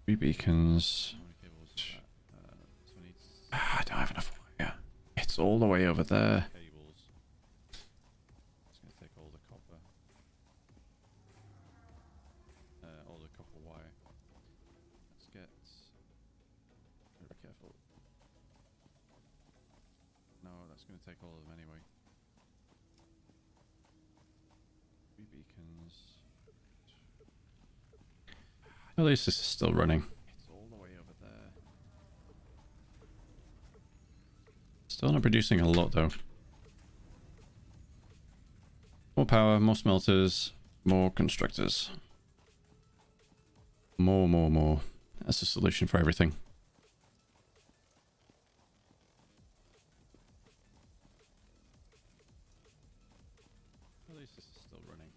3 beacons. I don't have enough wire. It's all the way over there. It's going to take all the copper. All the copper wire. Let's get... Very careful. No, that's going to take all of them anyway. 3 beacons. At least this is still running. It's all the way over there. Still not producing a lot though. More power, more smelters, more constructors. More. That's the solution for everything. At least this is still running.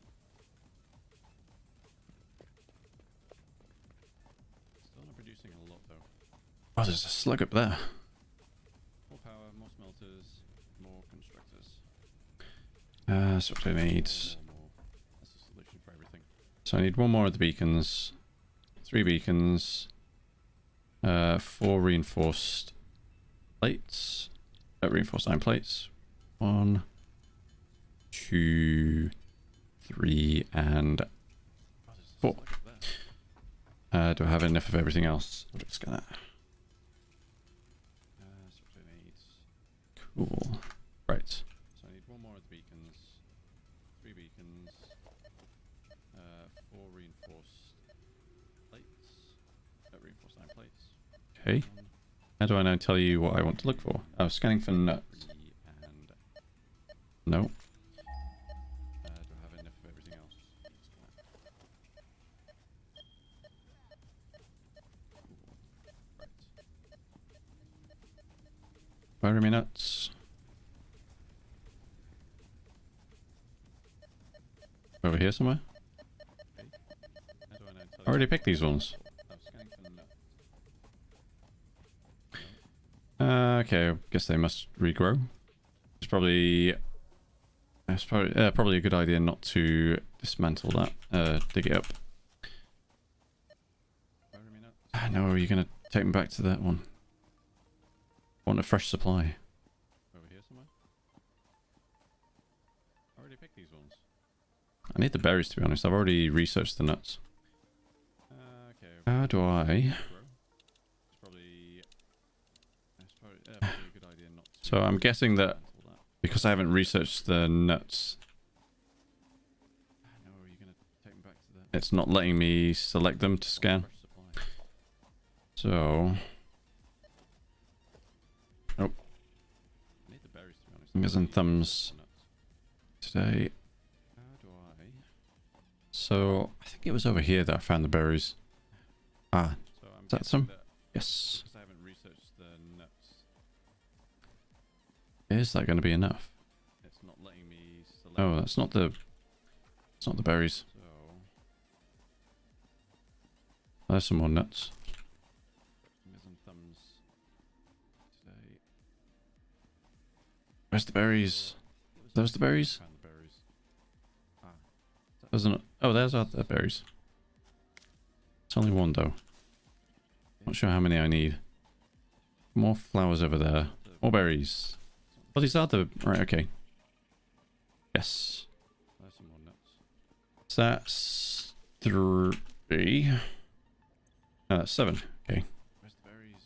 Still not producing a lot though. Oh, there's a slug up there. More power, more smelters, more constructors. That's what I need. That's the solution for everything. So I need 1 more of the beacons, 3 beacons, 4 reinforced plates, reinforced iron plates. 1, 2, 3, and 4. Do I have enough of everything else? I'm just gonna... That's what I need. Cool. Right. So I need 1 more of the beacons, 3 beacons, 4 reinforced plates, reinforced iron plates. Okay. How do I now tell you what I want to look for? Oh, scanning for nuts. No. Do I have enough of everything else? Where are my nuts? Over here somewhere? I already picked these ones. Okay, I guess they must regrow. It's probably a good idea not to dismantle that. Dig it up. No, you're gonna take me back to that one. I want a fresh supply. Over here somewhere? I already picked these ones. I need the berries, to be honest. I've already researched the nuts. How do I... So I'm guessing that because I haven't researched the nuts, it's not letting me select them to scan. So... Nope. Fingers and thumbs today. So I think it was over here that I found the berries. Ah, is that some? Yes. I haven't researched the nuts. Is that going to be enough? It's not letting me select. Oh, that's not the. It's not the berries. There's some more nuts. Where's the berries? Those the berries? Doesn't. Oh, there's the berries. It's only one though. Not sure how many I need. More flowers over there. More berries. Oh, these are the right. Okay. Yes. There's some more nuts. So that's 3. No, that's 7. Okay. Where's the berries?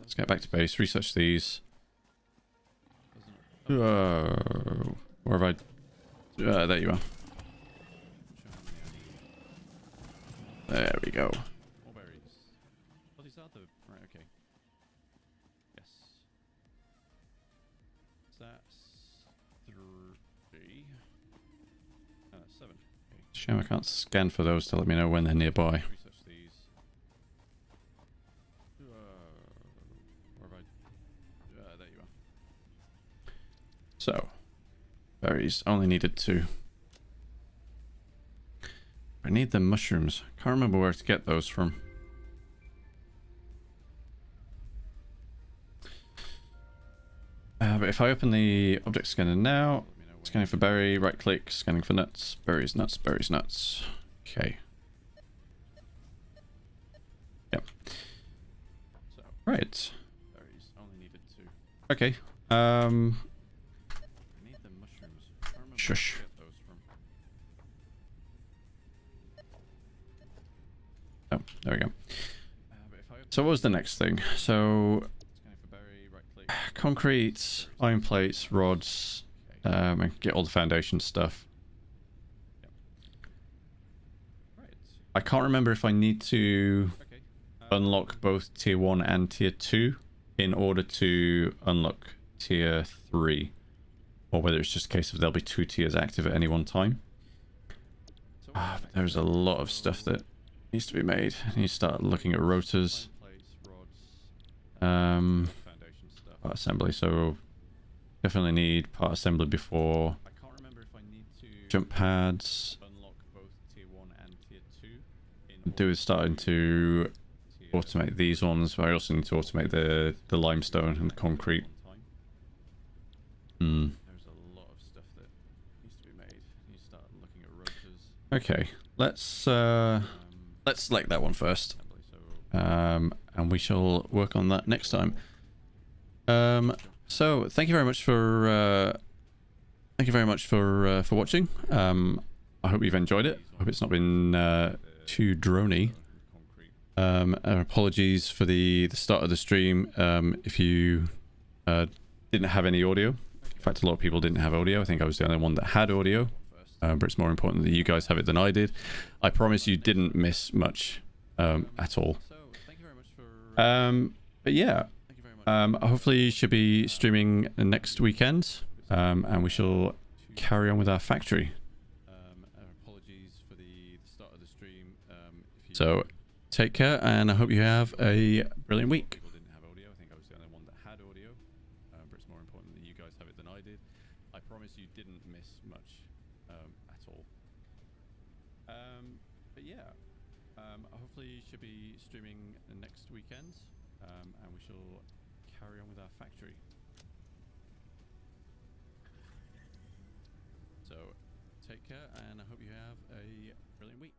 Let's get back to base. Research these. Where have I? There you are. There we go. More berries. Oh, these are the right. Okay. Yes. That's 3. That's 7. Okay. Shame I can't scan for those to let me know when they're nearby. Research these. Where have I? There you are. So, berries. Only needed 2. I need the mushrooms. Can't remember where to get those from. But if I open the object scanner now, scanning for berry, right click, scanning for nuts, berries, nuts, berries, nuts. Okay. Yep. So, right. Berries. Only needed 2. Okay. I need the mushrooms. Shush. Oh, there we go. So what was the next thing? So concrete, iron plates, rods, and get all the foundation stuff. I can't remember if I need to unlock both tier 1 and tier 2 in order to unlock tier 3, or whether it's just a case of there'll be 2 tiers active at any one time. But there's a lot of stuff that needs to be made. I need to start looking at rotors. Part assembly, so definitely need part assembly before jump pads. Do is starting to automate these ones, but I also need to automate the limestone and the concrete. Okay, let's select that one first, and we shall work on that next time. So thank you very much for watching. I hope you've enjoyed it. I hope it's not been too drony. Apologies for the start of the stream if you didn't have any audio. In fact, a lot of people didn't have audio. I think I was the only one that had audio. But it's more important that you guys have it than I did. I promise you didn't miss much at all. But yeah, hopefully you should be streaming next weekend, and we shall carry on with our factory. So take care, and I hope you have a brilliant week. I promise you didn't miss much at all. But yeah, hopefully you should be streaming next weekend, and we shall carry on with our factory. So take care, and I hope you have a brilliant week.